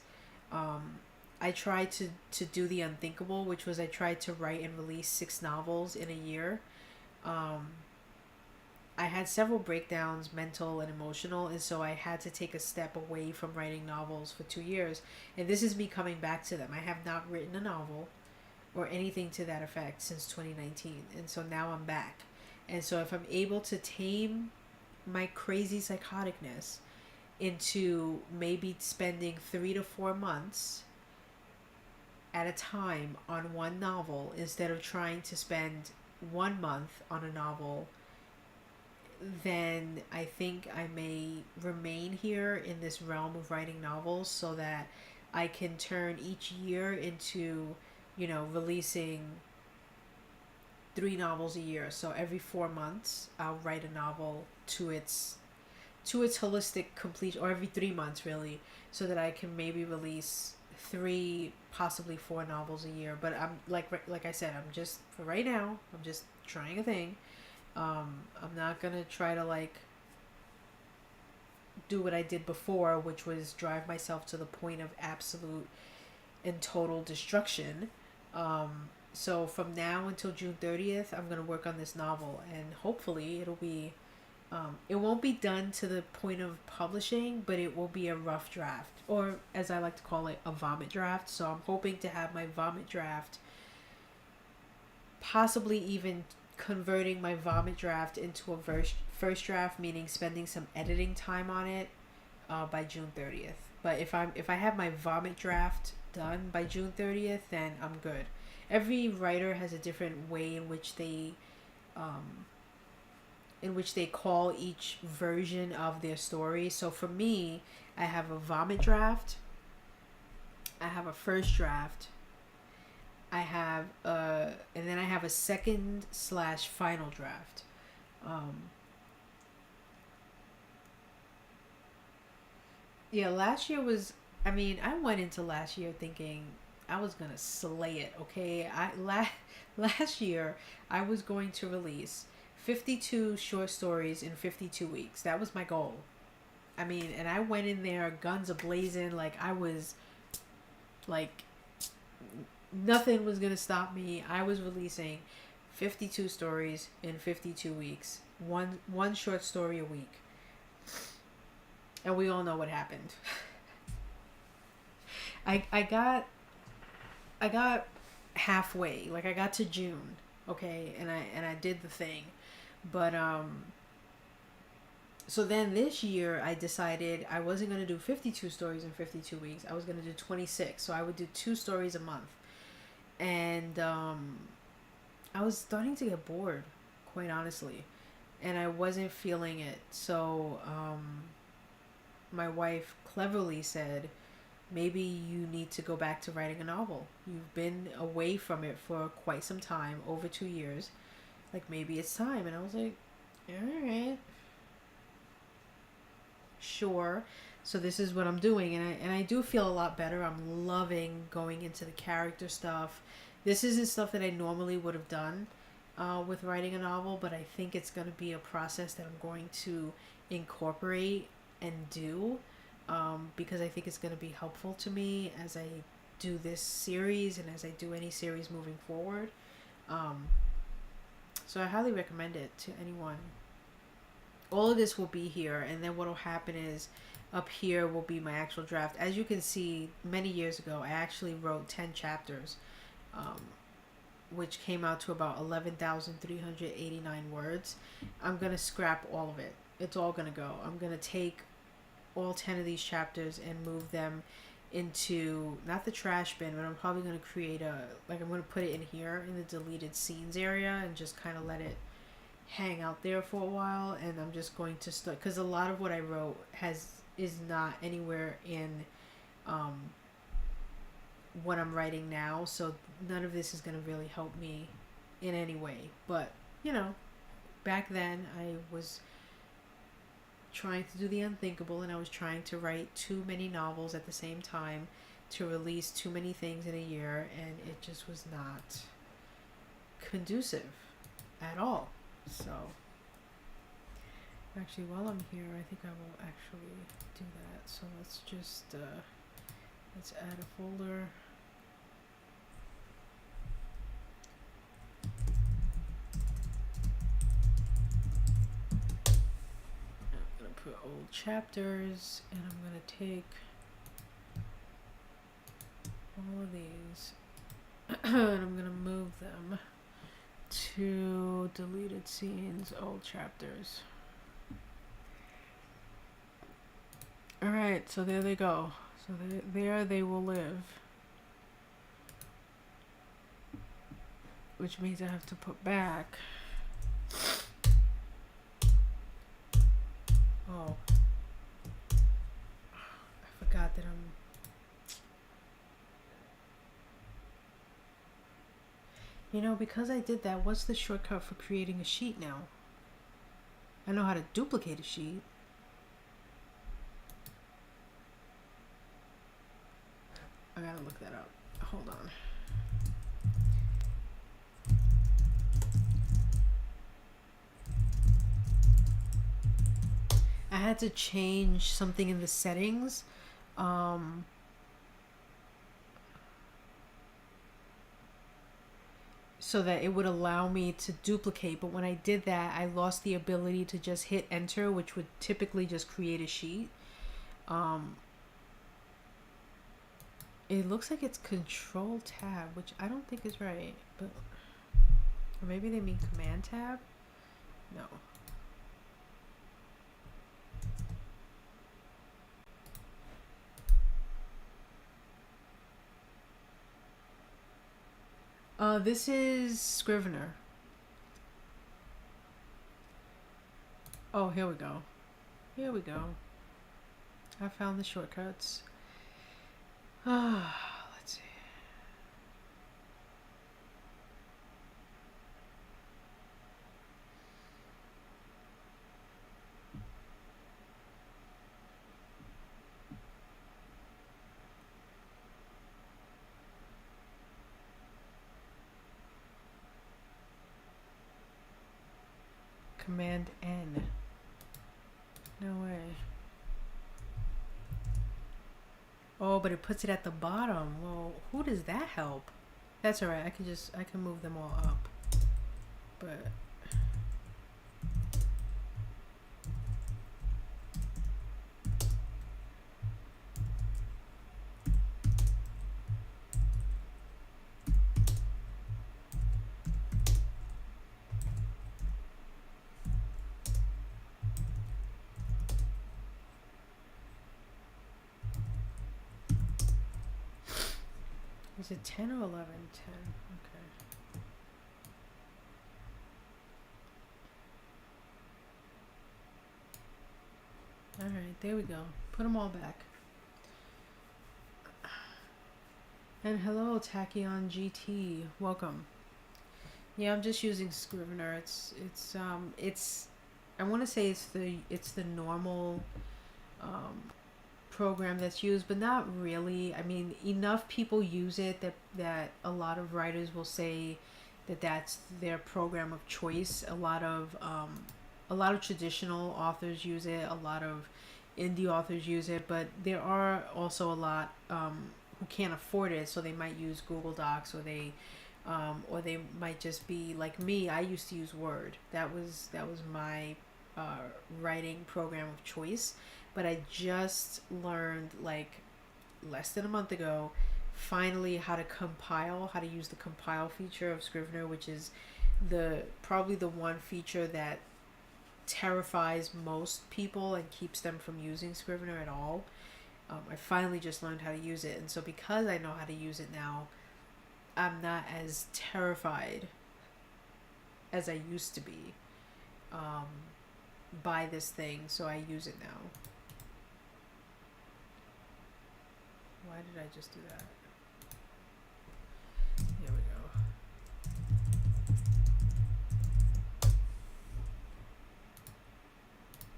I tried to do the unthinkable, which was I tried to write and release 6 novels in a year. I had several breakdowns, mental and emotional, and so I had to take a step away from writing novels for 2 years. And this is me coming back to them. I have not written a novel or anything to that effect since 2019, and so now I'm back. And so if I'm able to tame my crazy psychoticness into maybe spending 3 to 4 months at a time on one novel instead of trying to spend 1 month on a novel, then I think I may remain here in this realm of writing novels so that I can turn each year into, releasing 3 novels a year. So every 4 months I'll write a novel to its holistic completion, or every 3 months really, so that I can maybe release 3, possibly 4 novels a year. But I'm like I said, I'm just, for right now, I'm just trying a thing. I'm not gonna try to do what I did before, which was drive myself to the point of absolute and total destruction. So from now until June 30th, I'm going to work on this novel, and hopefully it'll be, it won't be done to the point of publishing, but it will be a rough draft, or as I like to call it, a vomit draft. So I'm hoping to have my vomit draft, possibly even converting my vomit draft into a first draft, meaning spending some editing time on it by June 30th. But if I have my vomit draft done by June 30th, then I'm good. Every writer has a different way in which they call each version of their story. So for me, I have a vomit draft, I have a first draft, I have and then I have a second/final draft. Yeah, last year was, I went into last year thinking I was gonna slay it. Okay, last year I was going to release 52 short stories in 52 weeks. That was my goal. And I went in there guns a-blazing, I was nothing was gonna stop me. I was releasing 52 stories in 52 weeks, one short story a week, and we all know what happened. I got halfway, I got to June, okay, and I did the thing, but so then this year I decided I wasn't gonna do 52 stories in 52 weeks. I was gonna do 26, so I would do 2 stories a month, and I was starting to get bored, quite honestly, and I wasn't feeling it. So my wife cleverly said, maybe you need to go back to writing a novel. You've been away from it for quite some time, over 2 years. Maybe it's time. And I was like, all right, sure. So this is what I'm doing. And I do feel a lot better. I'm loving going into the character stuff. This isn't stuff that I normally would have done with writing a novel, but I think it's going to be a process that I'm going to incorporate and do. Because I think it's going to be helpful to me as I do this series and as I do any series moving forward. So I highly recommend it to anyone, all of this will be here, and then what will happen is up here will be my actual draft. As you can see, many years ago I actually wrote 10 chapters, which came out to about 11,389 words. I'm gonna scrap all of it. It's all gonna go. I'm gonna take all 10 of these chapters and move them into, not the trash bin, but I'm probably going to create I'm going to put it in here in the deleted scenes area and just kind of let it hang out there for a while. And I'm just going to start, because a lot of what I wrote is not anywhere in what I'm writing now, so none of this is going to really help me in any way. But, you know, back then I was trying to do the unthinkable, and I was trying to write too many novels at the same time, to release too many things in a year, and it just was not conducive at all. So actually, while I'm here, I think I will actually do that. So let's just let's add a folder. Put old chapters, and I'm going to take all of these and I'm going to move them to deleted scenes, old chapters. Alright, so there they go. So there they will live. Which means I have to put back. Oh, I forgot that because I did that, what's the shortcut for creating a sheet now? I know how to duplicate a sheet. I gotta look that up. Hold on. I had to change something in the settings. So that it would allow me to duplicate. But when I did that, I lost the ability to just hit enter, which would typically just create a sheet. It looks like it's Control Tab, which I don't think is right. But or maybe they mean Command Tab? No. This is Scrivener. Oh, here we go. Here we go. I found the shortcuts. Let's see. Command N. No way. Oh, but it puts it at the bottom. Well, who does that help? That's alright. I can move them all up. But is it 10 or 11? 10. Okay. Alright, there we go. Put them all back. And hello, Tachyon GT. Welcome. Yeah, I'm just using Scrivener. It's I want to say it's the normal program that's used, but not really. I mean, enough people use it that a lot of writers will say that that's their program of choice. A lot of traditional authors use it. A lot of indie authors use it, but there are also a lot who can't afford it, so they might use Google Docs, or they might just be like me. I used to use Word. That was my writing program of choice, but I just learned like less than a month ago finally how to use the compile feature of Scrivener, which is probably the one feature that terrifies most people and keeps them from using Scrivener at all. I finally just learned how to use it, and so because I know how to use it now, I'm not as terrified as I used to be by this thing, so I use it now. Why did I just do that? Here we go.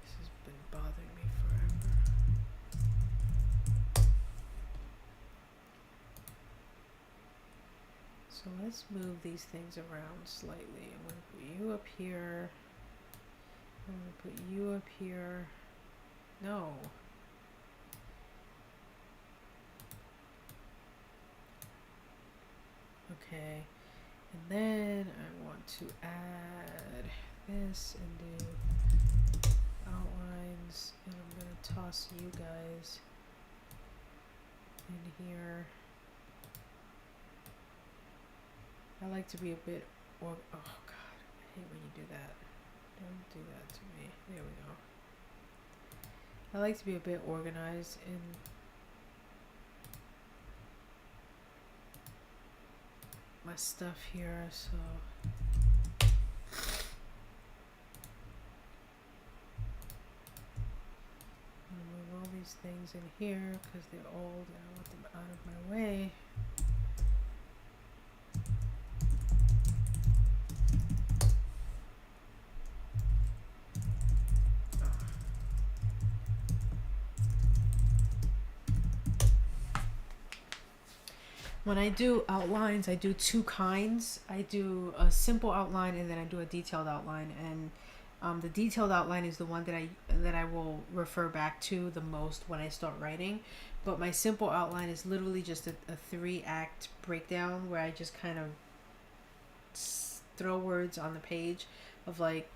This has been bothering me forever. So let's move these things around slightly. I'm going to put you up here. I'm going to put you up here. No. Okay. And then I want to add this and do outlines. And I'm going to toss you guys in here. I like to be a bit, oh God, I hate when you do that. Don't do that to me. There we go. I like to be a bit organized in my stuff here, so I'm gonna move all these things in here because they're old and I want them out of my way. When I do outlines, I do two kinds. I do a simple outline and then I do a detailed outline. And the detailed outline is the one that I will refer back to the most when I start writing. But my simple outline is literally just a 3-act breakdown where I just kind of throw words on the page of like,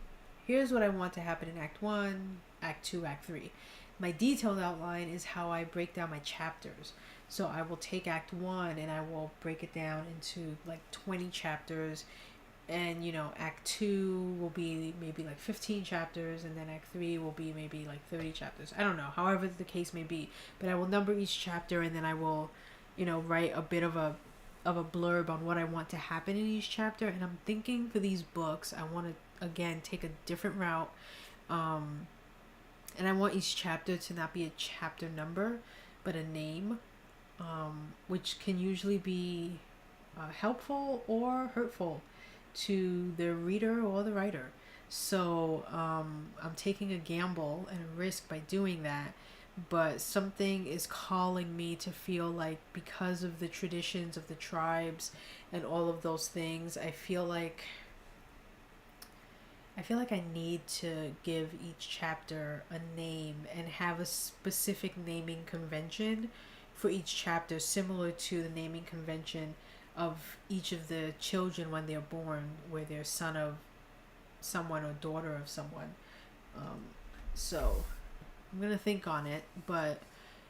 here's what I want to happen in Act 1, Act 2, Act 3. My detailed outline is how I break down my chapters. So I will take Act 1 and I will break it down into like 20 chapters. And, you know, Act 2 will be maybe like 15 chapters. And then Act 3 will be maybe like 30 chapters. I don't know, however the case may be. But I will number each chapter and then I will, you know, write a bit of a blurb on what I want to happen in each chapter. And I'm thinking for these books, I want to, again, take a different route. And I want each chapter to not be a chapter number, but a name. Which can usually be helpful or hurtful to the reader or the writer. So I'm taking a gamble and a risk by doing that, but something is calling me to feel like because of the traditions of the tribes and all of those things, I feel like I need to give each chapter a name and have a specific naming convention for each chapter, similar to the naming convention of each of the children when they're born, where they're son of someone or daughter of someone. So I'm gonna think on it, and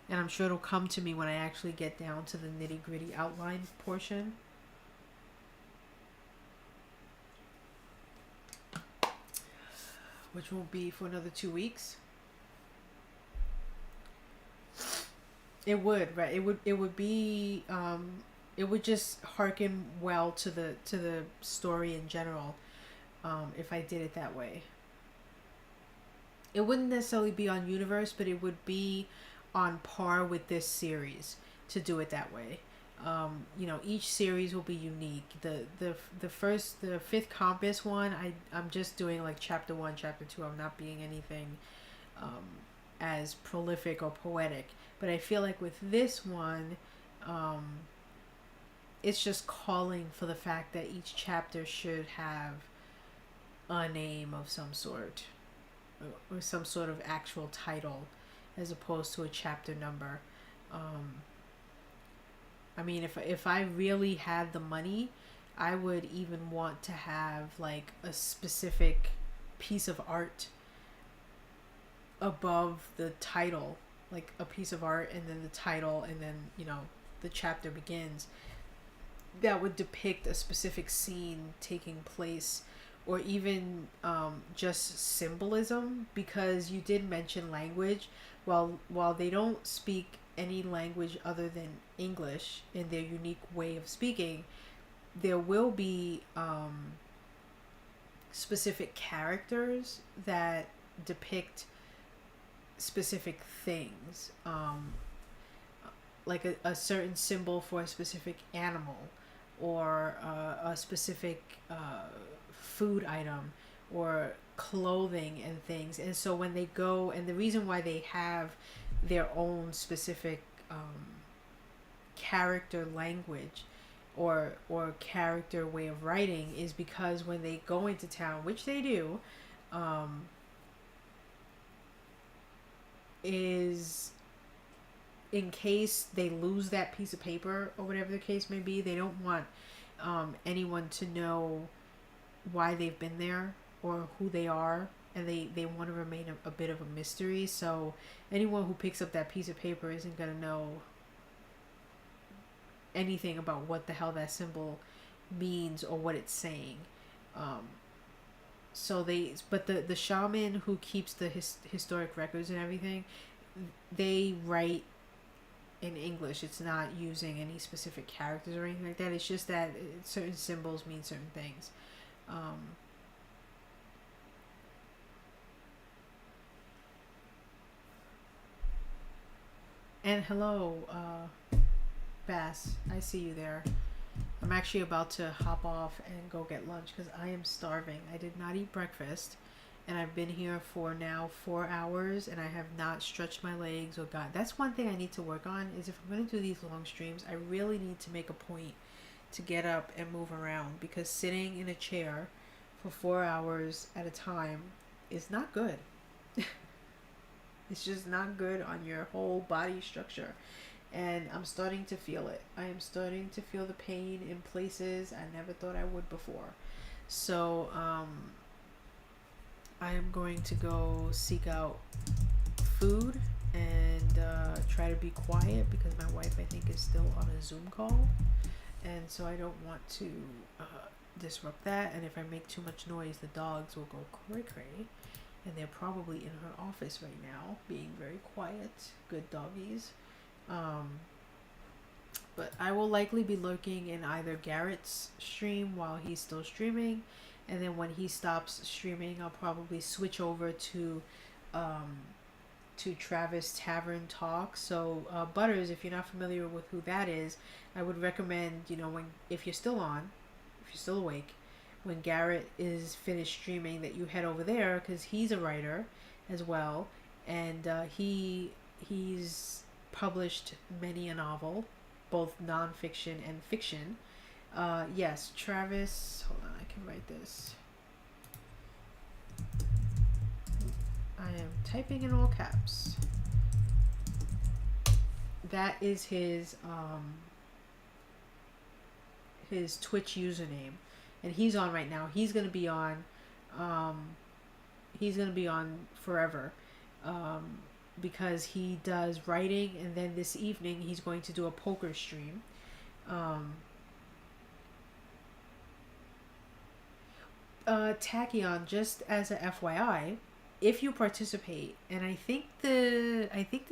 I'm sure it'll come to me when I actually get down to the nitty-gritty outline portion. Which won't be for another 2 weeks. It would, right? It would be it would just harken well to the story in general, if I did it that way. It wouldn't necessarily be on universe, but it would be on par with this series to do it that way. You know, each series will be unique. The fifth compass one, I'm just doing like chapter 1, chapter 2. I'm not being anything as prolific or poetic. But I feel like with this one, it's just calling for the fact that each chapter should have a name of some sort, or some sort of actual title, as opposed to a chapter number. I mean, if I really had the money, I would even want to have like a specific piece of art above the title, like a piece of art, and then the title, and then, you know, the chapter begins, that would depict a specific scene taking place, or even just symbolism, because you did mention language. While they don't speak any language other than English in their unique way of speaking, there will be specific characters that depict specific things, like a certain symbol for a specific animal, or a specific food item, or clothing and things. And so when they go, and the reason why they have their own specific character language, or character way of writing, is because when they go into town, which they do, is in case they lose that piece of paper or whatever the case may be, they don't want anyone to know why they've been there or who they are, and they want to remain a bit of a mystery. So anyone who picks up that piece of paper isn't going to know anything about what the hell that symbol means or what it's saying. But the shaman who keeps the historic records and everything, they write in English. It's not using any specific characters or anything like that. It's just that certain symbols mean certain things. And hello, Bass. I see you there. I'm actually about to hop off and go get lunch because I am starving. I did not eat breakfast, and I've been here for now 4 hours, and I have not stretched my legs or got. That's one thing I need to work on, is if I'm going to do these long streams, I really need to make a point to get up and move around, because sitting in a chair for 4 hours at a time is not good. It's just not good on your whole body structure. And I'm starting to feel it. I am starting to feel the pain in places I never thought I would before. So I am going to go seek out food and try to be quiet, because my wife, I think, is still on a Zoom call. And so I don't want to disrupt that. And if I make too much noise, the dogs will go cray-cray. And they're probably in her office right now, being very quiet. Good doggies. But I will likely be lurking in either Garrett's stream while he's still streaming, and then when he stops streaming, I'll probably switch over to Travis Tavern Talk. So Butters, if you're not familiar with who that is, I would recommend, if you're still awake, when Garrett is finished streaming, that you head over there, because he's a writer as well, and he's published many a novel, both non-fiction and fiction. Yes, Travis, hold on, I can write this. I am typing in all caps. That is his Twitch username, and he's on right now. He's gonna be on forever, because he does writing, and then this evening he's going to do a poker stream. Tachyon, just as a FYI, if you participate, and I think the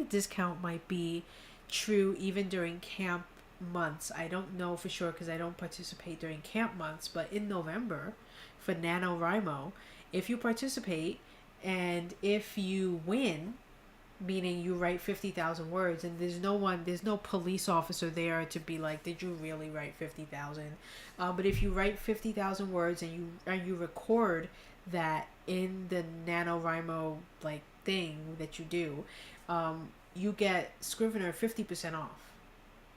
discount might be true even during camp months. I don't know for sure because I don't participate during camp months, but in November for NaNoWriMo, if you participate and if you win, meaning you write 50,000 words, and there's no police officer there to be like, did you really write 50,000? But if you write 50,000 words and you record that in the NaNoWriMo like thing that you do, you get Scrivener 50% off.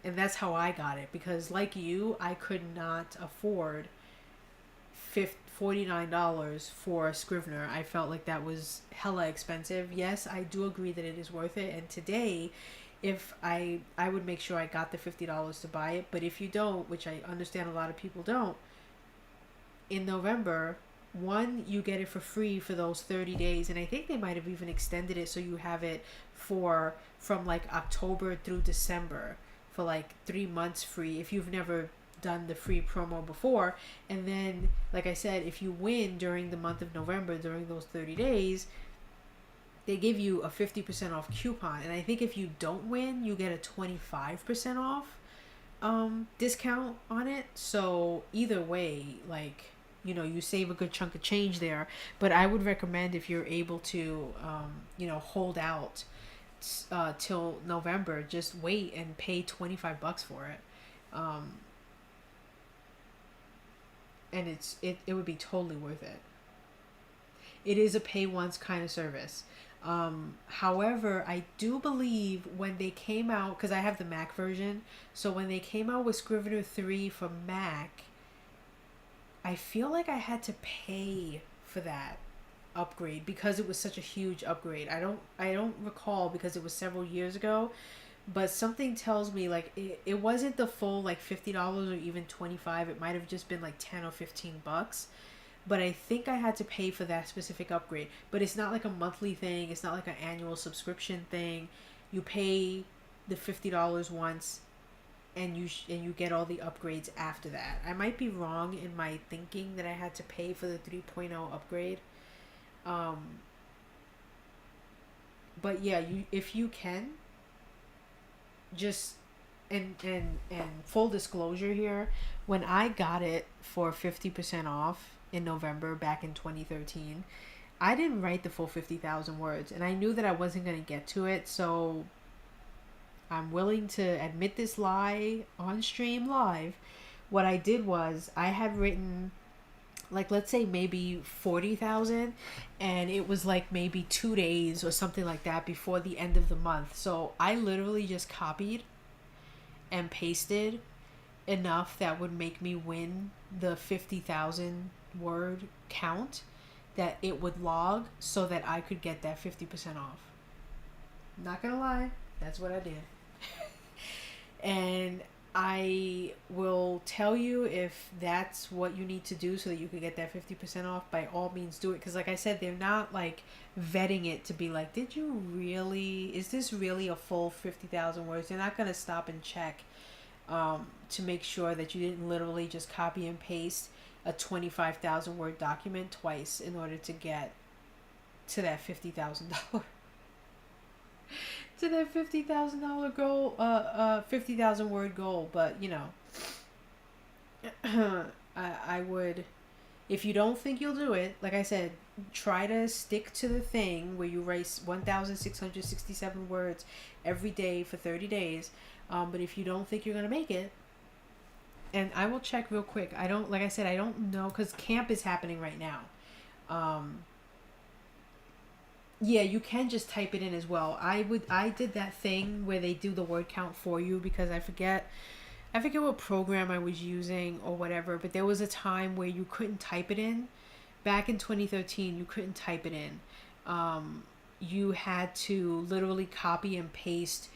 And that's how I got it, because like you, I could not afford $49 for a Scrivener. I felt like that was hella expensive. Yes, I do agree that it is worth it. And today, if I would make sure I got the $50 to buy it. But if you don't, which I understand a lot of people don't, in November, one, you get it for free for those 30 days, and I think they might have even extended it so you have it for from like October through December for like 3 months free if you've never done the free promo before. And then, like I said, if you win during the month of November during those 30 days, they give you a 50% off coupon. And I think if you don't win, you get a 25% off discount on it. So either way, like, you know, you save a good chunk of change there. But I would recommend, if you're able to you know, hold out till November, just wait and pay $25 for it. And it would be totally worth it. It is a pay once kind of service. However, I do believe when they came out, because I have the Mac version, so when they came out with Scrivener 3 for Mac, I feel like I had to pay for that upgrade because it was such a huge upgrade. I don't recall because it was several years ago, but something tells me like it wasn't the full like $50 or even 25. It might have just been like 10 or $15. But I think I had to pay for that specific upgrade. But it's not like a monthly thing. It's not like an annual subscription thing. You pay the $50 once, and you get all the upgrades after that. I might be wrong in my thinking that I had to pay for the 3.0 upgrade. But yeah, if you can, just and full disclosure here, when I got it for 50% off in November back in 2013, I didn't write the full 50,000 words, and I knew that I wasn't going to get to it, so I'm willing to admit this lie on stream live. What I did was I had written, like, let's say maybe 40,000, and it was like maybe 2 days or something like that before the end of the month. So I literally just copied and pasted enough that would make me win the 50,000 word count that it would log so that I could get that 50% off. Not gonna lie, that's what I did. And I will tell you, if that's what you need to do so that you can get that 50% off, by all means do it. Because like I said, they're not like vetting it to be like, did you really, is this really a full 50,000 words? They're not going to stop and check to make sure that you didn't literally just copy and paste a 25,000 word document twice in order to get to that $50,000. To that $50,000 goal, 50,000 word goal. But you know, I would, if you don't think you'll do it, like I said, try to stick to the thing where you write 1,667 words every day for 30 days. But if you don't think you're gonna make it, and I will check real quick. I don't, like I said, I don't know, because camp is happening right now. Yeah, you can just type it in as well. I did that thing where they do the word count for you, because I forget what program I was using or whatever, but there was a time where you couldn't type it in. Back in 2013, you couldn't type it in. You had to literally copy and paste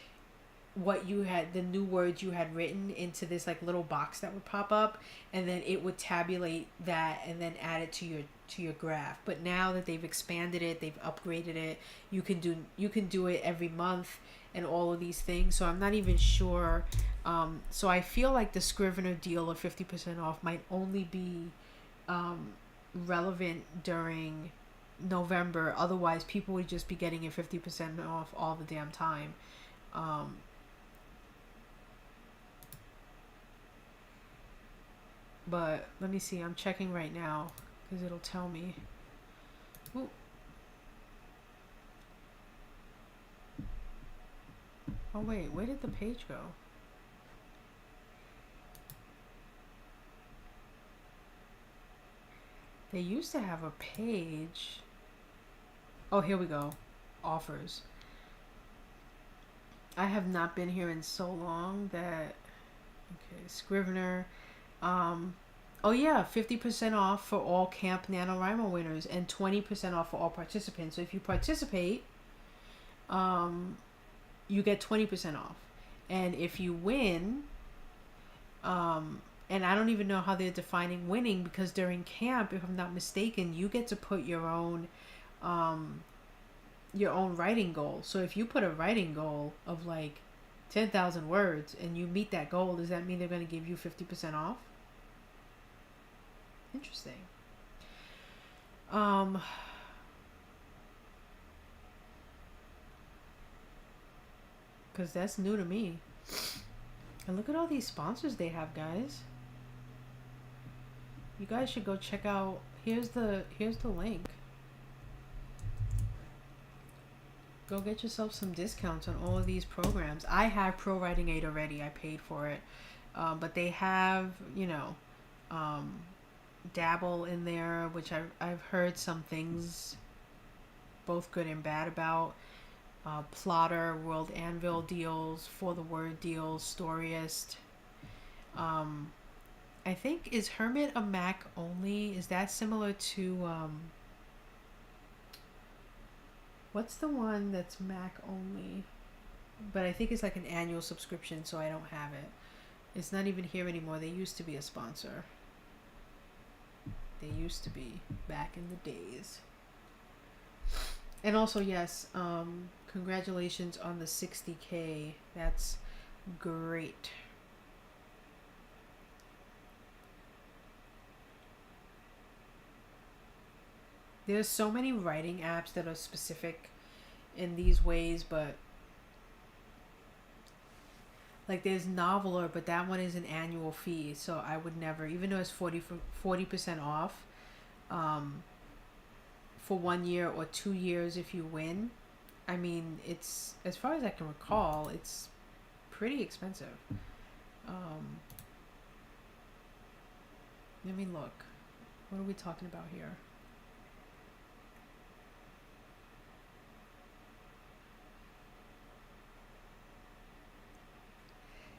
what you had, the new words you had written, into this like little box that would pop up, and then it would tabulate that and then add it to your graph. But now that they've expanded it, they've upgraded it, you can do it every month and all of these things. So I'm not even sure. So I feel like the Scrivener deal of 50% off might only be relevant during November. Otherwise, people would just be getting it 50% off all the damn time. But let me see. I'm checking right now because it'll tell me. Ooh. Oh wait, where did the page go? They used to have a page. Oh, here we go. Offers. I have not been here in so long that... Okay, Scrivener. Oh yeah, 50% off for all Camp NaNoWriMo winners and 20% off for all participants. So if you participate, you get 20% off. And if you win, And I don't even know how they're defining winning, because during camp, if I'm not mistaken, you get to put your own writing goal. So if you put a writing goal of like 10,000 words and you meet that goal, does that mean they're going to give you 50% off? Interesting. Because that's new to me. And look at all these sponsors they have, guys. You guys should go check out. Here's the link. Go get yourself some discounts on all of these programs. I have Pro Writing 8 already. I paid for it. But they have, Dabble in there, which I've heard some things, both good and bad, about. Plotter, World Anvil deals, For the Word deals, Storyist. I think, is Hermit a Mac only? Is that similar to, what's the one that's Mac only? But I think it's like an annual subscription, so I don't have it. It's not even here anymore. They used to be a sponsor. They used to be back in the days. And also, yes, congratulations on the 60K. That's great. There's so many writing apps that are specific in these ways, but like there's Noveler, but that one is an annual fee, so I would never, even though it's 40% off for 1 year or 2 years if you win. I mean, it's, as far as I can recall, it's pretty expensive. Let me look. What are we talking about here?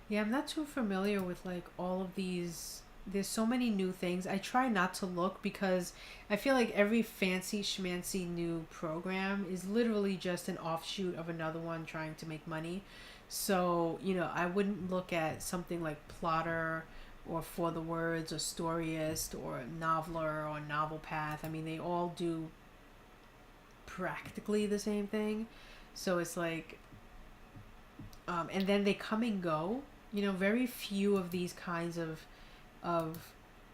Yeah, I'm not too familiar with like all of these. There's so many new things. I try not to look because I feel like every fancy schmancy new program is literally just an offshoot of another one trying to make money. So, I wouldn't look at something like Plotter or For the Words or Storyist or Noveler or Novel Path. I mean, they all do practically the same thing. So it's like, and then they come and go. Very few of these kinds of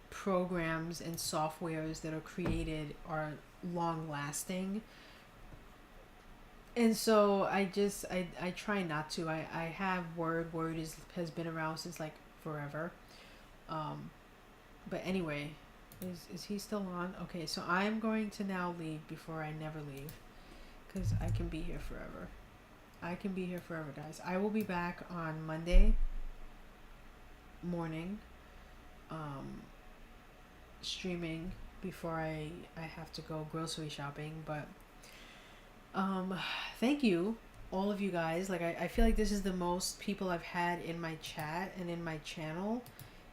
programs and softwares that are created are long lasting. And so I try not to. I have Word. Word has been around since like forever. But anyway, is he still on? Okay, so I'm going to now leave before I never leave, because I can be here forever. I can be here forever, guys. I will be back on Monday morning, streaming before I have to go grocery shopping. But thank you, all of you guys. Like I feel like this is the most people I've had in my chat and in my channel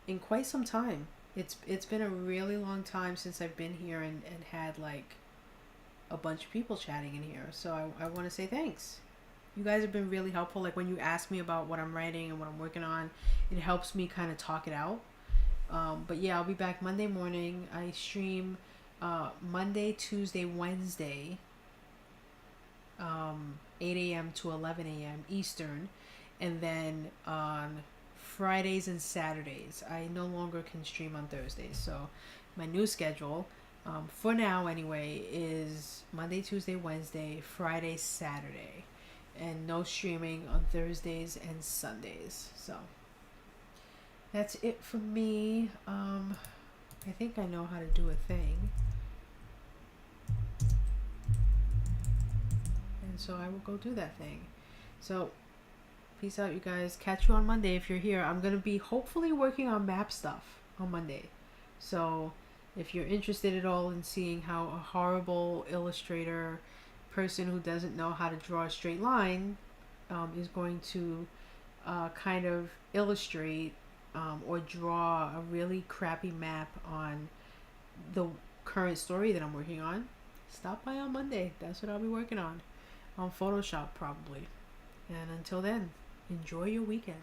in quite some time. It's been a really long time since I've been here and had like a bunch of people chatting in here. So I want to say thanks. You guys have been really helpful. Like when you ask me about what I'm writing and what I'm working on, it helps me kind of talk it out. But yeah, I'll be back Monday morning. I stream Monday, Tuesday, Wednesday, 8 a.m. to 11 a.m. Eastern. And then on Fridays and Saturdays, I no longer can stream on Thursdays. So my new schedule, for now anyway, is Monday, Tuesday, Wednesday, Friday, Saturday. And no streaming on Thursdays and Sundays. So that's it for me. I think I know how to do a thing. And so I will go do that thing. So peace out, you guys. Catch you on Monday if you're here. I'm going to be hopefully working on map stuff on Monday. So if you're interested at all in seeing how a horrible illustrator person who doesn't know how to draw a straight line is going to kind of illustrate or draw a really crappy map on the current story that I'm working on, stop by on Monday. That's what I'll be working on Photoshop probably. And until then, enjoy your weekend.